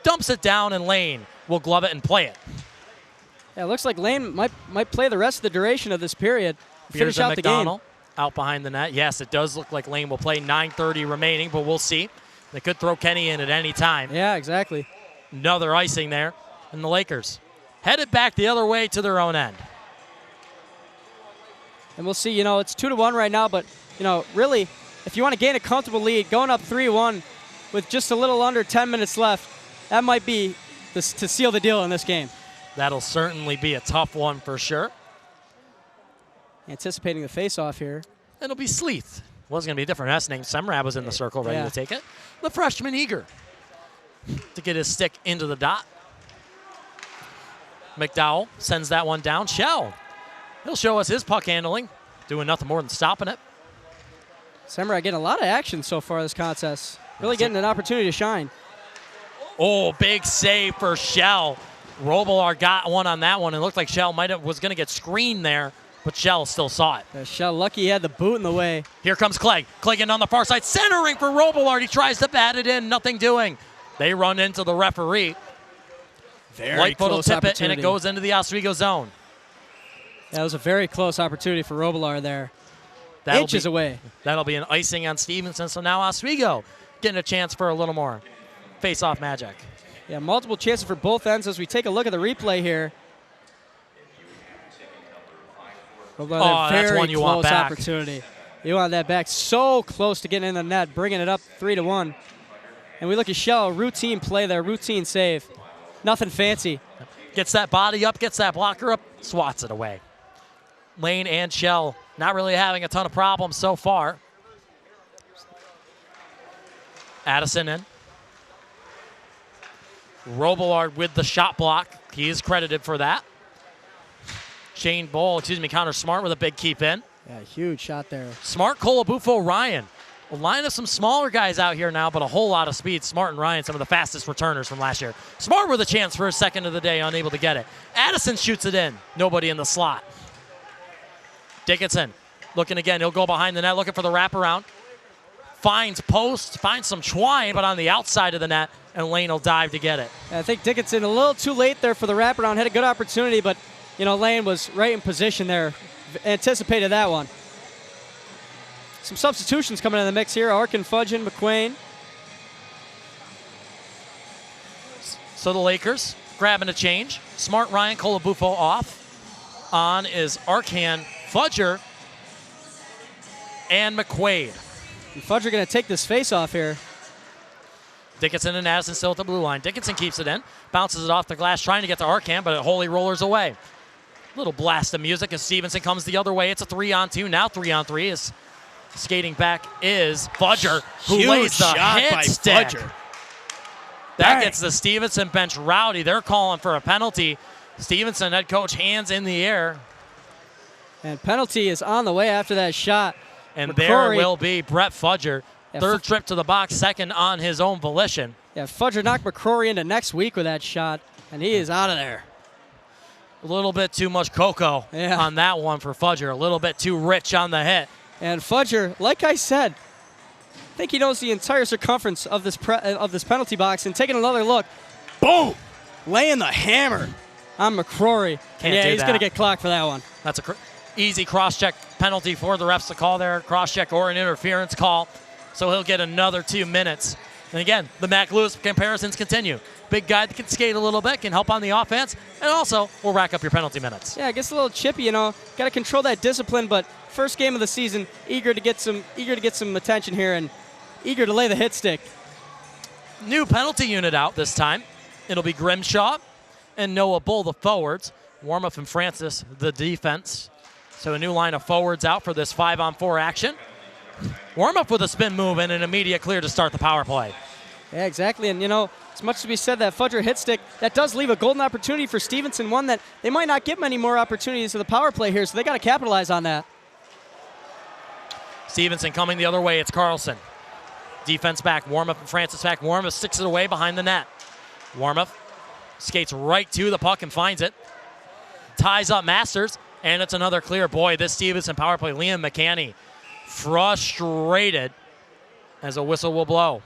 dumps it down, and Lane will glove it and play it. Yeah, it looks like Lane might play the rest of the duration of this period. Finish out the game. Out behind the net. Yes, it does look like Lane will play. 9:30 remaining, but we'll see. They could throw Kenny in at any time. Yeah, exactly. Another icing there. And the Lakers headed back the other way to their own end. And we'll see, it's 2-1 right now, but, really, if you want to gain a comfortable lead, going up 3-1 with just a little under 10 minutes left, that might be to seal the deal in this game. That'll certainly be a tough one for sure. Anticipating the face-off here. It'll be Sleeth. Wasn't going to be a different S name. Semrad was in the circle ready to take it. The freshman Eager. to get his stick into the dot. McDowell sends that one down. Shell, he'll show us his puck handling, doing nothing more than stopping it. Samurai getting a lot of action so far this contest. Really getting an opportunity to shine. Oh, big save for Shell. Robillard got one on that one. It looked like Shell was going to get screened there, but Shell still saw it. Yeah, Shell lucky he had the boot in the way. Here comes Clegg. Clegg in on the far side, centering for Robillard. He tries to bat it in, nothing doing. They run into the referee. Very Lightfoot will close tip it, and opportunity. it goes into the Oswego zone. That was a very close opportunity for Robillard there. Inches away. That'll be an icing on Stevenson. So now Oswego getting a chance for a little more face-off magic. Yeah, multiple chances for both ends as we take a look at the replay here. Oh, that's one you want back. Opportunity. You want that back so close to getting in the net, bringing it up 3-1. And we look at Shell, routine play there, routine save. Nothing fancy. Gets that body up, gets that blocker up, swats it away. Lane and Shell not really having a ton of problems so far. Addison in. Robillard with the shot block. He is credited for that. Connor Smart with a big keep in. Yeah, huge shot there. Smart, Colabufo, Ryan. A line of some smaller guys out here now, but a whole lot of speed. Smart and Ryan, some of the fastest returners from last year. Smart with a chance for his second of the day, unable to get it. Addison shoots it in. Nobody in the slot. Dickinson looking again. He'll go behind the net, looking for the wraparound. Finds post, finds some twine, but on the outside of the net, and Lane will dive to get it. I think Dickinson a little too late there for the wraparound. Had a good opportunity, but Lane was right in position there. Anticipated that one. Some substitutions coming in the mix here. Arkin, Fudgen, McQuain. So the Lakers grabbing a change. Smart, Ryan, Colabufo off. On is Arkan, Fudger, and McQuaid. And Fudger going to take this face off here. Dickinson and Addison still at the blue line. Dickinson keeps it in, bounces it off the glass, trying to get to Arkan, but it wholly rollers away. Little blast of music as Stevenson comes the other way. It's a 3-on-2, now 3-on-3 as skating back is Fudger, who Huge lays the shot hit by stick. Fudger. That gets the Stevenson bench rowdy. They're calling for a penalty. Stevenson, head coach, hands in the air. And penalty is on the way after that shot. And McCrory, there will be Brett Fudger. Third trip to the box, second on his own volition. Yeah, Fudger knocked McCrory into next week with that shot, and he is out of there. A little bit too much cocoa on that one for Fudger. A little bit too rich on the hit. And Fudger, like I said, I think he knows the entire circumference of this penalty box. And taking another look, boom, laying the hammer on McCrory. He's going to get clocked for that one. That's a easy cross-check penalty for the refs to call there. Cross-check or an interference call. So he'll get another 2 minutes. And again, the Mac Lewis comparisons continue. Big guy that can skate a little bit, can help on the offense, and also will rack up your penalty minutes. Yeah, it gets a little chippy, Got to control that discipline, but first game of the season, eager to get some attention here and eager to lay the hit stick. New penalty unit out this time. It'll be Grimshaw and Noah Bull, the forwards. Warmuth and Francis, the defense. So a new line of forwards out for this 5-on-4 action. Warmuth with a spin move and an immediate clear to start the power play. Yeah, exactly. And, as much as we said that Fudger hit stick, that does leave a golden opportunity for Stevenson, one that they might not get many more opportunities to the power play here, so they got to capitalize on that. Stevenson coming the other way. It's Carlson. Defense back. Warmuth and Francis back. Warmuth sticks it away behind the net. Warmuth skates right to the puck and finds it. Ties up Masters, and it's another clear. Boy, this Stevenson power play. Liam McCanny frustrated as a whistle will blow.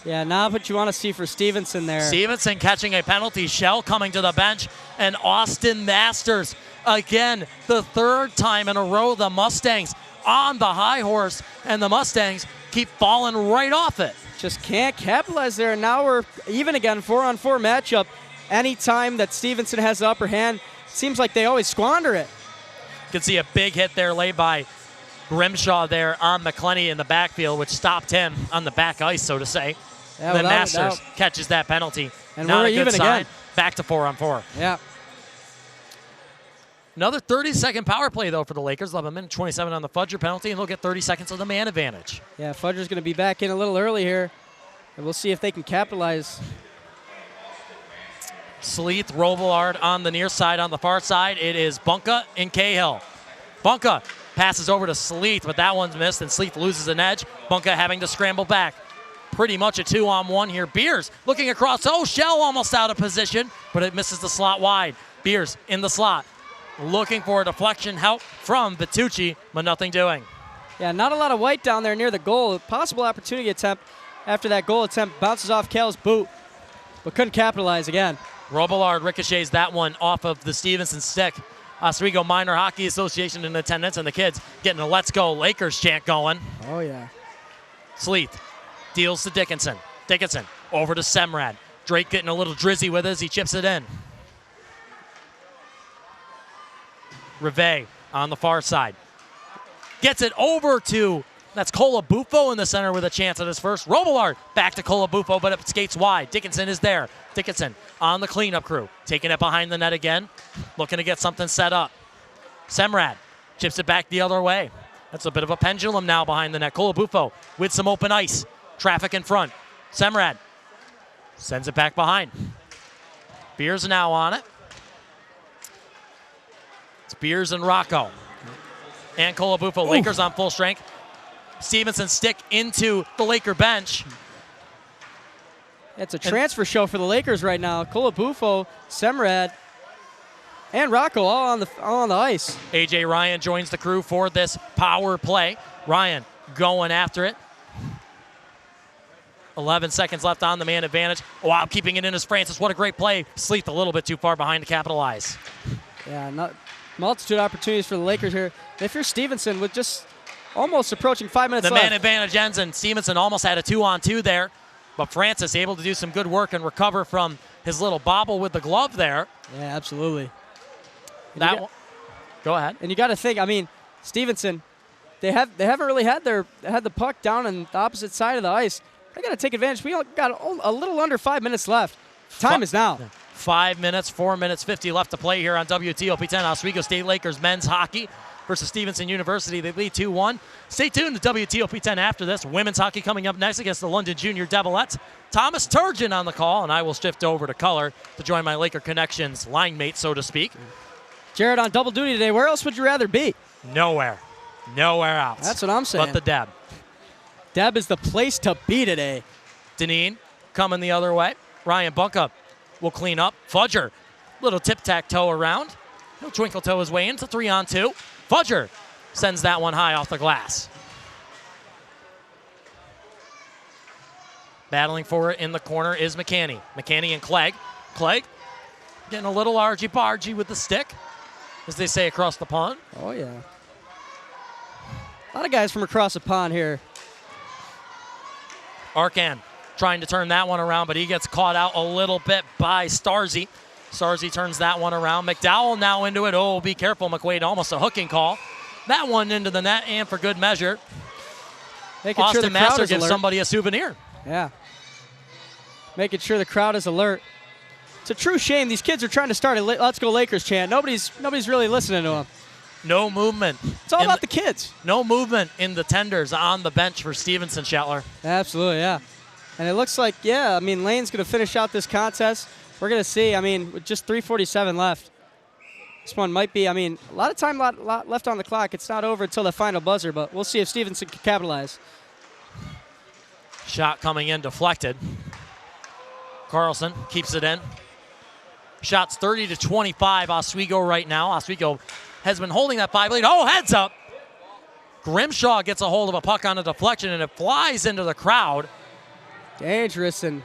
Yeah, not what you want to see for Stevenson there. Stevenson catching a penalty. Shell coming to the bench. And Austin Masters, again, the third time in a row, the Mustangs on the high horse. And the Mustangs keep falling right off it. Just can't capitalize there. Now we're even again, 4-on-4 matchup. Anytime that Stevenson has the upper hand, seems like they always squander it. You can see a big hit there laid by Grimshaw there on McClenny in the backfield, which stopped him on the back ice, so to say. Yeah, then Masters catches that penalty. And not we're a good even sign. again. Back to 4-on-4. Yeah. Another 30-second power play, though, for the Lakers. 11 minutes, 27 on the Fudger penalty, and they'll get 30 seconds of the man advantage. Yeah, Fudger's going to be back in a little early here, and we'll see if they can capitalize Sleeth, Robillard on the near side. On the far side, it is Bunka and Cahill. Bunka passes over to Sleeth, but that one's missed, and Sleeth loses an edge. Bunka having to scramble back. Pretty much a 2-on-1 here. Beers looking across. Oh, Shell almost out of position, but it misses the slot wide. Beers in the slot. Looking for a deflection help from Vitucci, but nothing doing. Yeah, not a lot of white down there near the goal. Possible opportunity attempt after that goal attempt. Bounces off Cale's boot, but couldn't capitalize again. Robillard ricochets that one off of the Stevenson stick. Oswego Minor Hockey Association in attendance, and the kids getting a Let's Go Lakers chant going. Oh, yeah. Sleeth deals to Dickinson. Dickinson over to Semrad. Drake getting a little drizzy with it as he chips it in. Rive on the far side. Gets it over to, that's Colabufo in the center with a chance at his first. Robillard back to Colabufo, but it skates wide. Dickinson is there. Dickinson on the cleanup crew. Taking it behind the net again. Looking to get something set up. Semrad chips it back the other way. That's a bit of a pendulum now behind the net. Colabufo with some open ice. Traffic in front. Semrad sends it back behind. Beers now on it. It's Beers and Rocco. And Colabufo. Ooh. Lakers on full strength. Stevenson stick into the Laker bench. It's a transfer show for the Lakers right now. Colabufo, Semrad, and Rocco all on the ice. A.J. Ryan joins the crew for this power play. Ryan going after it. 11 seconds left on the man advantage. Wow, keeping it in as Francis. What a great play. Sleeth a little bit too far behind to capitalize. Yeah, multitude of opportunities for the Lakers here. If you're Stevenson with just almost approaching 5 minutes left. The man advantage ends, and Stevenson almost had a 2-on-2 there. But Francis able to do some good work and recover from his little bobble with the glove there. Yeah, absolutely. Go ahead. And you got to think, I mean, Stevenson, they haven't really had the puck down on the opposite side of the ice. They got to take advantage. We got a little under 5 minutes left. Time is now. 5 minutes, 4 minutes, 50 left to play here on WTOP 10. Oswego State Lakers men's hockey versus Stevenson University. They lead 2-1. Stay tuned to WTOP 10 after this. Women's hockey coming up next against the London Junior Devilettes. Thomas Turgeon on the call, and I will shift over to color to join my Laker Connections line mate, so to speak. Jared on double duty today. Where else would you rather be? Nowhere. Nowhere else. That's what I'm saying. But the Deb. Deb is the place to be today. Deneen coming the other way. Ryan Bunka will clean up. Fudger, little tip-tack-toe around. He'll twinkle-toe his way into 3-on-2. Fudger sends that one high off the glass. Battling for it in the corner is McCanny. McCanny and Clegg. Clegg getting a little argy-bargy with the stick, as they say across the pond. Oh, yeah. A lot of guys from across the pond here. Arcan trying to turn that one around, but he gets caught out a little bit by Starzy. Starzy turns that one around. McDowell now into it. Oh, be careful, McQuaid. Almost a hooking call. That one into the net, and for good measure, Making Austin sure the crowd Master is gives alert. somebody a souvenir. Yeah. Making sure the crowd is alert. It's a true shame. These kids are trying to start a Let's Go Lakers chant. Nobody's really listening to them. No movement. It's all about the kids. No movement in the tenders on the bench for Stevenson, Shetler. Absolutely, yeah. And it looks like, yeah, I mean, Lane's going to finish out this contest. We're going to see, I mean, with just 3:47 left. This one might be, I mean, a lot of time left on the clock. It's not over until the final buzzer, but we'll see if Stevenson can capitalize. Shot coming in, deflected. Carlson keeps it in. Shots 30-25 Oswego right now. Oswego has been holding that 5 lead. Oh, heads up. Grimshaw gets a hold of a puck on a deflection, and it flies into the crowd. Dangerous, and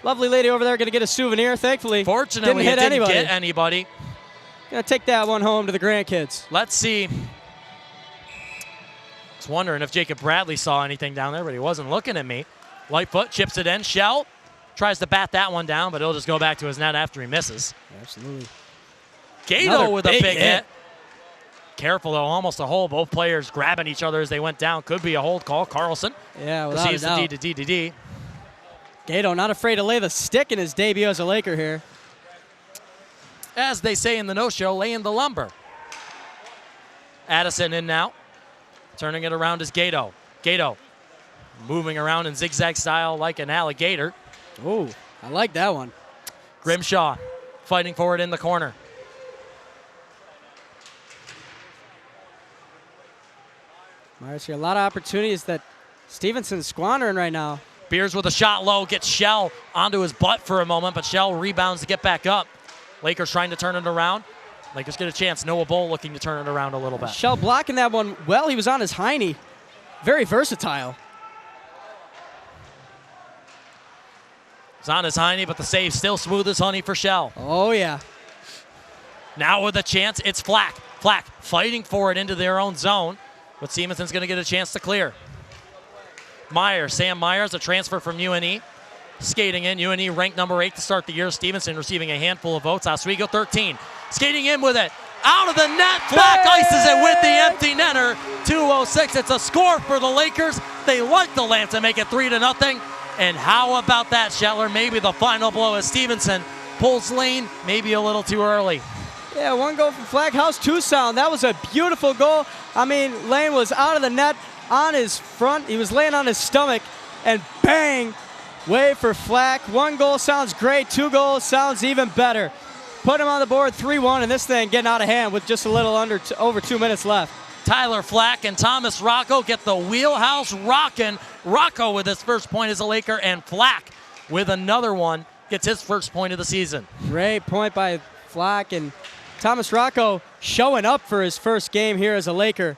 lovely lady over there going to get a souvenir, thankfully. Fortunately, didn't hit it didn't anybody. get anybody. Going to take that one home to the grandkids. Let's see. I was wondering if Jacob Bradley saw anything down there, but he wasn't looking at me. Lightfoot chips it in. Shell tries to bat that one down, but he'll just go back to his net after he misses. Absolutely. Gato with a big hit. Careful, though. Almost a hole. Both players grabbing each other as they went down. Could be a hold call. Carlson Yeah, without a receives the doubt. D to D. Gato not afraid to lay the stick in his debut as a Laker here. As they say in the no-show, laying the lumber. Addison in now. Turning it around is Gato. Gato moving around in zigzag style like an alligator. Ooh, I like that one. Grimshaw fighting for it in the corner. Myers here, a lot of opportunities that Stevenson's squandering right now. Beers with a shot low, gets Shell onto his butt for a moment, but Shell rebounds to get back up. Lakers trying to turn it around. Lakers get a chance. Noah Bull looking to turn it around a little bit. Shell blocking that one well. He was on his hiney. Very versatile. It's on his hiney, but the save still smooth as honey for Shell. Oh, yeah. Now with a chance, it's Flack. Flack fighting for it into their own zone, but Stevenson's going to get a chance to clear. Sam Myers, a transfer from UNE. Skating in, UNE ranked number 8 to start the year. Stevenson receiving a handful of votes. Oswego 13. Skating in with it. Out of the net. Flack ices it with the empty netter. 2:06. It's a score for the Lakers. They like the Lance and make it 3-0. And how about that, Shetler? Maybe the final blow as Stevenson pulls Lane maybe a little too early. Yeah, one goal from Flack. How's Tucson? That was a beautiful goal. I mean, Lane was out of the net on his front. He was laying on his stomach, and bang, way for Flack. 1 goal sounds great. 2 goals sounds even better. Put him on the board 3-1, and this thing getting out of hand with just a little over 2 minutes left. Tyler Flack and Thomas Rocco get the wheelhouse rocking. Rocco with his first point as a Laker, and Flack with another one gets his first point of the season. Great point by Flack, and Thomas Rocco showing up for his first game here as a Laker.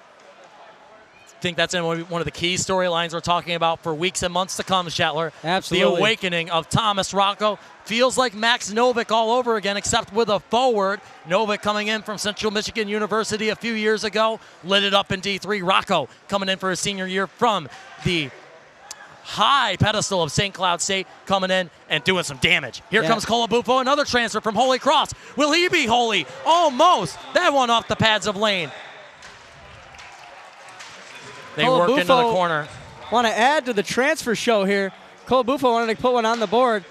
I think that's in one of the key storylines we're talking about for weeks and months to come, Shetler. Absolutely. The awakening of Thomas Rocco. Feels like Max Novick all over again, except with a forward. Novick coming in from Central Michigan University a few years ago, lit it up in D3. Rocco coming in for his senior year from the high pedestal of St. Cloud State, coming in and doing some damage. Here comes Colabufo, another transfer from Holy Cross. Will he be holy? Almost. That one off the pads of Lane. They work into the corner. Want to add to the transfer show here. Colabufo wanted to put one on the board.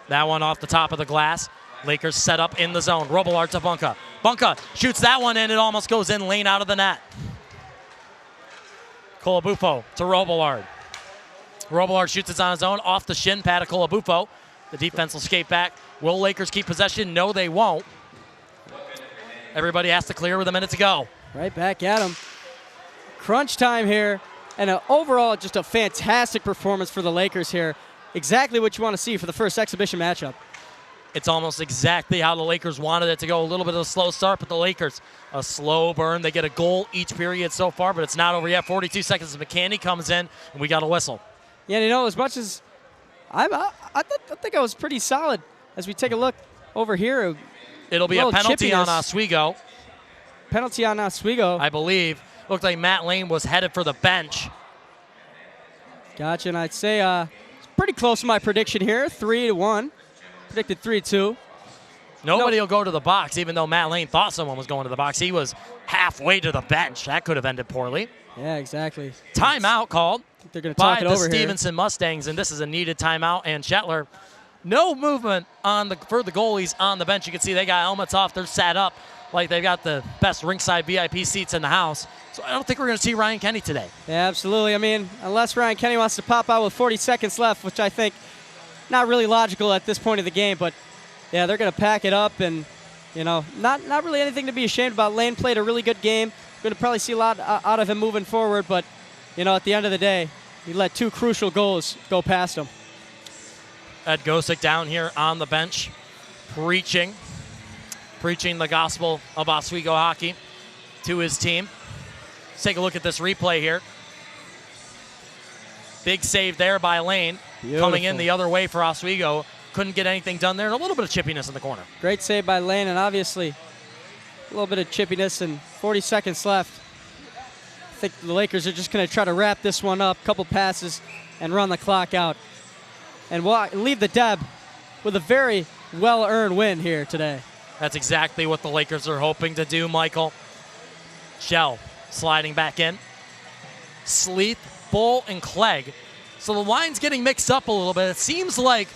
That one off the top of the glass. Lakers set up in the zone. Robillard to Bunka. Bunka shoots that one in. It almost goes in. Lane out of the net. Colabufo to Robillard. Robillard shoots it on his own off the shin pad of Colabufo. The defense will skate back. Will Lakers keep possession? No, they won't. Everybody has to clear with a minute to go. Right back at him. Crunch time here. And overall, just a fantastic performance for the Lakers here. Exactly what you want to see for the first exhibition matchup. It's almost exactly how the Lakers wanted it to go. A little bit of a slow start, but the Lakers, a slow burn. They get a goal each period so far, but it's not over yet. 42 seconds. McCanny comes in, and we got a whistle. Yeah, you know, as much as I think I was pretty solid. As we take a look over here, it'll be a penalty on Oswego. Penalty on Oswego, I believe. Looked like Matt Lane was headed for the bench. Gotcha, and I'd say it's pretty close to my prediction here, 3-1. Predicted 3-2. Nobody will go to the box, even though Matt Lane thought someone was going to the box. He was halfway to the bench. That could have ended poorly. Yeah, exactly. Timeout called they're going to talk by it the over Stevenson Mustangs, and this is a needed timeout. And Shetler, no movement for the goalies on the bench. You can see they got helmets off. They're sat up like they've got the best ringside VIP seats in the house. So I don't think we're going to see Ryan Kenny today. Yeah, absolutely. I mean, unless Ryan Kenny wants to pop out with 40 seconds left, which I think not really logical at this point of the game, but yeah, they're going to pack it up, and you know, not really anything to be ashamed about. Lane played a really good game. Going to probably see a lot out of him moving forward, but you know, at the end of the day, he let 2 crucial goals go past him. Ed Gosick down here on the bench, preaching the gospel of Oswego hockey to his team. Let's take a look at this replay here. Big save there by Lane. Beautiful. Coming in the other way for Oswego. Couldn't get anything done there, and a little bit of chippiness in the corner. Great save by Lane, and obviously a little bit of chippiness, and 40 seconds left. I think the Lakers are just going to try to wrap this one up, couple passes, and run the clock out. And we'll leave the Deb with a very well-earned win here today. That's exactly what the Lakers are hoping to do, Michael. Shell sliding back in. Sleeth, Bull, and Clegg. So the line's getting mixed up a little bit. It seems like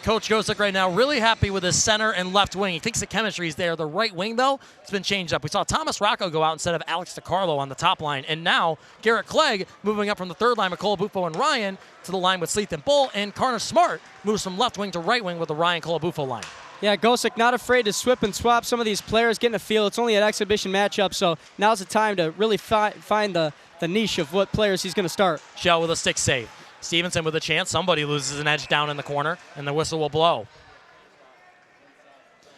Coach Gosek right now really happy with his center and left wing. He thinks the chemistry is there. The right wing, though, it's been changed up. We saw Thomas Rocco go out instead of Alex DiCarlo on the top line. And now Garrett Clegg moving up from the third line with Colabufo and Ryan to the line with Sleeth and Bull. And Carter Smart moves from left wing to right wing with the Ryan Colabufo line. Yeah, Gosek not afraid to swip and swap some of these players, getting a feel. It's only an exhibition matchup, so now's the time to really find the niche of what players he's going to start. Shell with a stick save. Stevenson with a chance. Somebody loses an edge down in the corner, and the whistle will blow.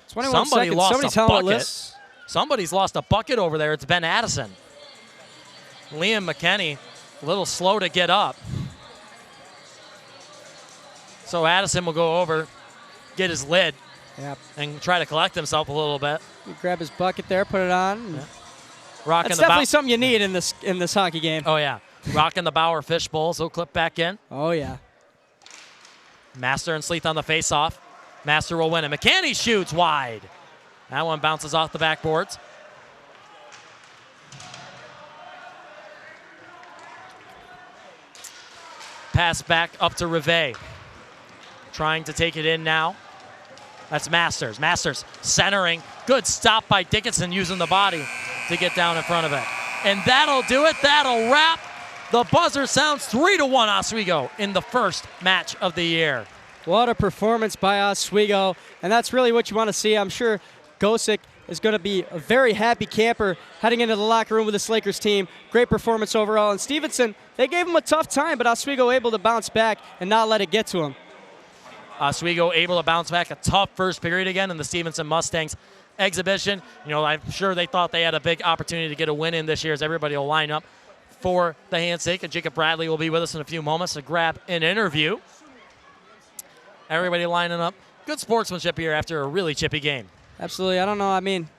21 seconds. Somebody's a bucket. helmetless. Somebody's lost a bucket over there. It's Ben Addison. Liam McKenney, a little slow to get up. So Addison will go over, get his lid, and try to collect himself a little bit. You grab his bucket there, put it on. Yeah. That's definitely something you need in this hockey game. Oh, yeah. Rocking the Bauer fishbowl, so clip back in. Oh, yeah. Master and Sleeth on the face-off. Master will win it. McKanney shoots wide. That one bounces off the backboards. Pass back up to Rivet. Trying to take it in now. That's Masters. Masters centering. Good stop by Dickinson using the body to get down in front of it. And that'll do it. That'll wrap. The buzzer sounds 3-1 Oswego in the first match of the year. What a performance by Oswego. And that's really what you want to see. I'm sure Gosek is going to be a very happy camper heading into the locker room with this Lakers team. Great performance overall. And Stevenson, they gave him a tough time, but Oswego able to bounce back and not let it get to him. Oswego able to bounce back. A tough first period again in the Stevenson Mustangs exhibition. You know, I'm sure they thought they had a big opportunity to get a win in this year, as everybody will line up for the handshake. And Jacob Bradley will be with us in a few moments to grab an interview. Everybody lining up. Good sportsmanship here after a really chippy game. Absolutely. I don't know. I mean,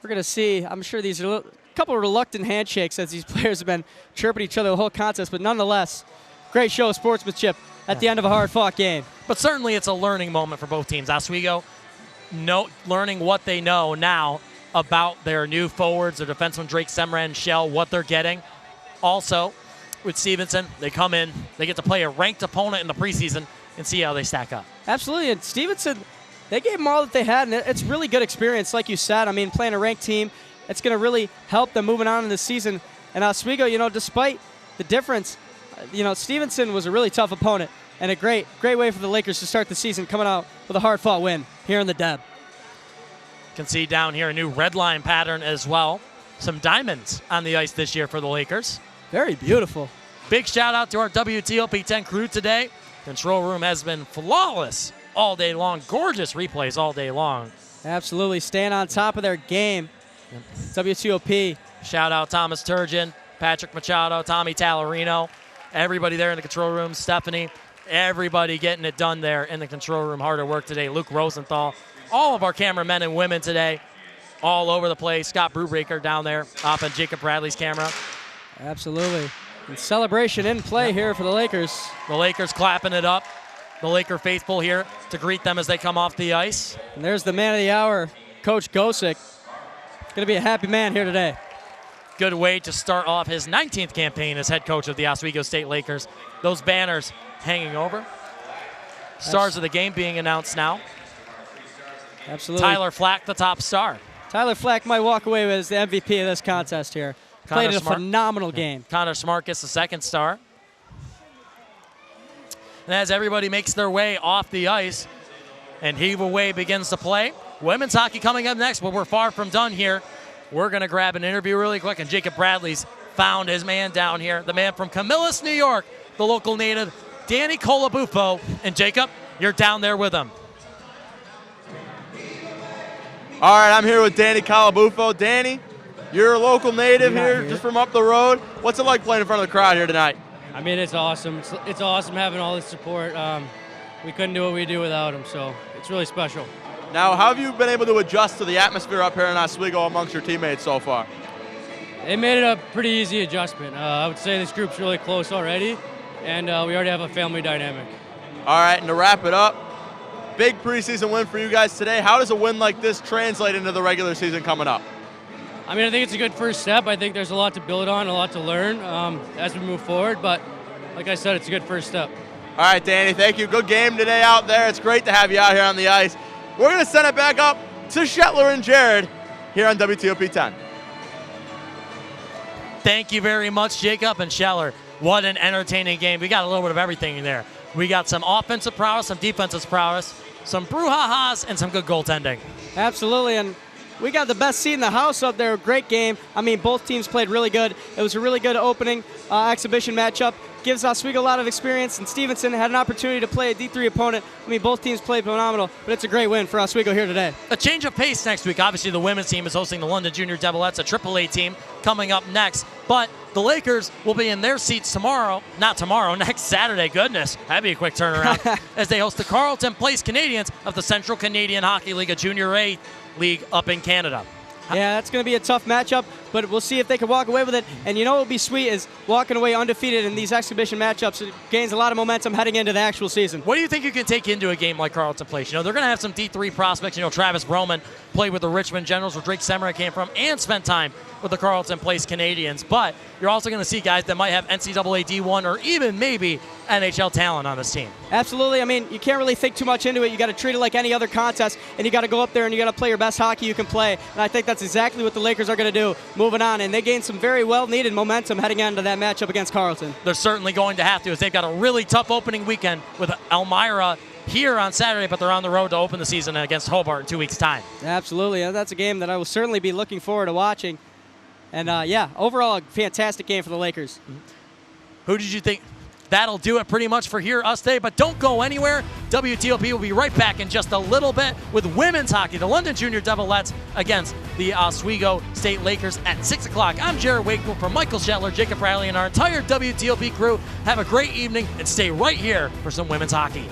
we're going to see. I'm sure these are a couple of reluctant handshakes as these players have been chirping each other the whole contest, but nonetheless, great show of sportsmanship at the end of a hard-fought game. But certainly it's a learning moment for both teams. Oswego learning what they know now about their new forwards, their defenseman Drake Semra and Shell, what they're getting. Also, with Stevenson, they come in, they get to play a ranked opponent in the preseason and see how they stack up. Absolutely, and Stevenson, they gave them all that they had, and it's really good experience, like you said. I mean, playing a ranked team, it's going to really help them moving on in the season. And Oswego, you know, despite the difference, you know, Stevenson was a really tough opponent and a great way for the Lakers to start the season, coming out with a hard-fought win here in the Deb. Can see down here a new red line pattern as well. Some diamonds on the ice this year for the Lakers. Very beautiful. Big shout out to our WTOP 10 crew today. Control room has been flawless all day long. Gorgeous replays all day long. Absolutely, staying on top of their game. Yep. WTOP. Shout out Thomas Turgeon, Patrick Machado, Tommy Tallarino, everybody there in the control room, Stephanie, everybody getting it done there in the control room. Hard at work today. Luke Rosenthal, all of our cameramen and women today, all over the place. Scott Brubaker down there off of Jacob Bradley's camera. Absolutely. And celebration in play here for the Lakers. The Lakers clapping it up. The Laker faithful here to greet them as they come off the ice. And there's the man of the hour, Coach Gosek. Going to be a happy man here today. Good way to start off his 19th campaign as head coach of the Oswego State Lakers. Those banners hanging over. Stars of the game being announced now. Absolutely. Tyler Flack, the top star. Tyler Flack might walk away with as the MVP of this contest here. Played a phenomenal game. Connor Smart gets the second star. And as everybody makes their way off the ice and heave away begins to play, women's hockey coming up next, but we're far from done here. We're going to grab an interview really quick, and Jacob Bradley's found his man down here, the man from Camillus, New York, the local native, Danny Colabufo. And Jacob, you're down there with him. All right, I'm here with Danny Colabufo. Danny, you're a local native here, just from up the road. What's it like playing in front of the crowd here tonight? I mean, it's awesome. It's awesome having all this support. We couldn't do what we do without them, so it's really special. Now, how have you been able to adjust to the atmosphere up here in Oswego amongst your teammates so far? They made it a pretty easy adjustment. I would say this group's really close already, and we already have a family dynamic. All right, and to wrap it up, big preseason win for you guys today. How does a win like this translate into the regular season coming up? I mean, I think it's a good first step. I think there's a lot to build on, a lot to learn as we move forward, but like I said, it's a good first step. All right, Danny, thank you. Good game today out there. It's great to have you out here on the ice. We're going to send it back up to Shetler and Jared here on WTOP 10. Thank you very much, Jacob and Scheller. What an entertaining game. We got a little bit of everything in there. We got some offensive prowess, some defensive prowess, some brouhahas, and some good goaltending. Absolutely, and we got the best seat in the house up there. Great game. I mean, both teams played really good. It was a really good opening exhibition matchup. Gives Oswego a lot of experience, and Stevenson had an opportunity to play a D3 opponent. I mean, both teams played phenomenal, but it's a great win for Oswego here today. A change of pace next week. Obviously, the women's team is hosting the London Junior Devilettes, a AAA team, coming up next. But the Lakers will be in their seats tomorrow. Not tomorrow, next Saturday. Goodness, that'd be a quick turnaround. As they host the Carleton Place Canadians of the Central Canadian Hockey League, a Junior A league up in Canada. Yeah, that's going to be a tough matchup, but we'll see if they can walk away with it. And you know what would be sweet is walking away undefeated in these exhibition matchups. It gains a lot of momentum heading into the actual season. What do you think you can take into a game like Carleton Place? You know, they're going to have some D3 prospects. You know, Travis Broman played with the Richmond Generals, where Drake Semmerich came from, and spent time with the Carleton Place Canadians. But you're also going to see guys that might have NCAA D1 or even maybe NHL talent on this team. Absolutely. I mean, you can't really think too much into it. You got to treat it like any other contest, and you got to go up there and you got to play your best hockey you can play. And I think that's exactly what the Lakers are going to do moving on. And they gained some very well-needed momentum heading into that matchup against Carleton. They're certainly going to have to, as they've got a really tough opening weekend with Elmira here on Saturday, but they're on the road to open the season against Hobart in 2 weeks' time. Absolutely. That's a game that I will certainly be looking forward to watching. And, yeah, overall, a fantastic game for the Lakers. Who did you think? That'll do it pretty much for here us today, but don't go anywhere. WTOP will be right back in just a little bit with women's hockey. The London Junior Devilettes against the Oswego State Lakers at 6 o'clock. I'm Jared Wakefield for Michael Shetler, Jacob Riley, and our entire WTOP crew. Have a great evening and stay right here for some women's hockey.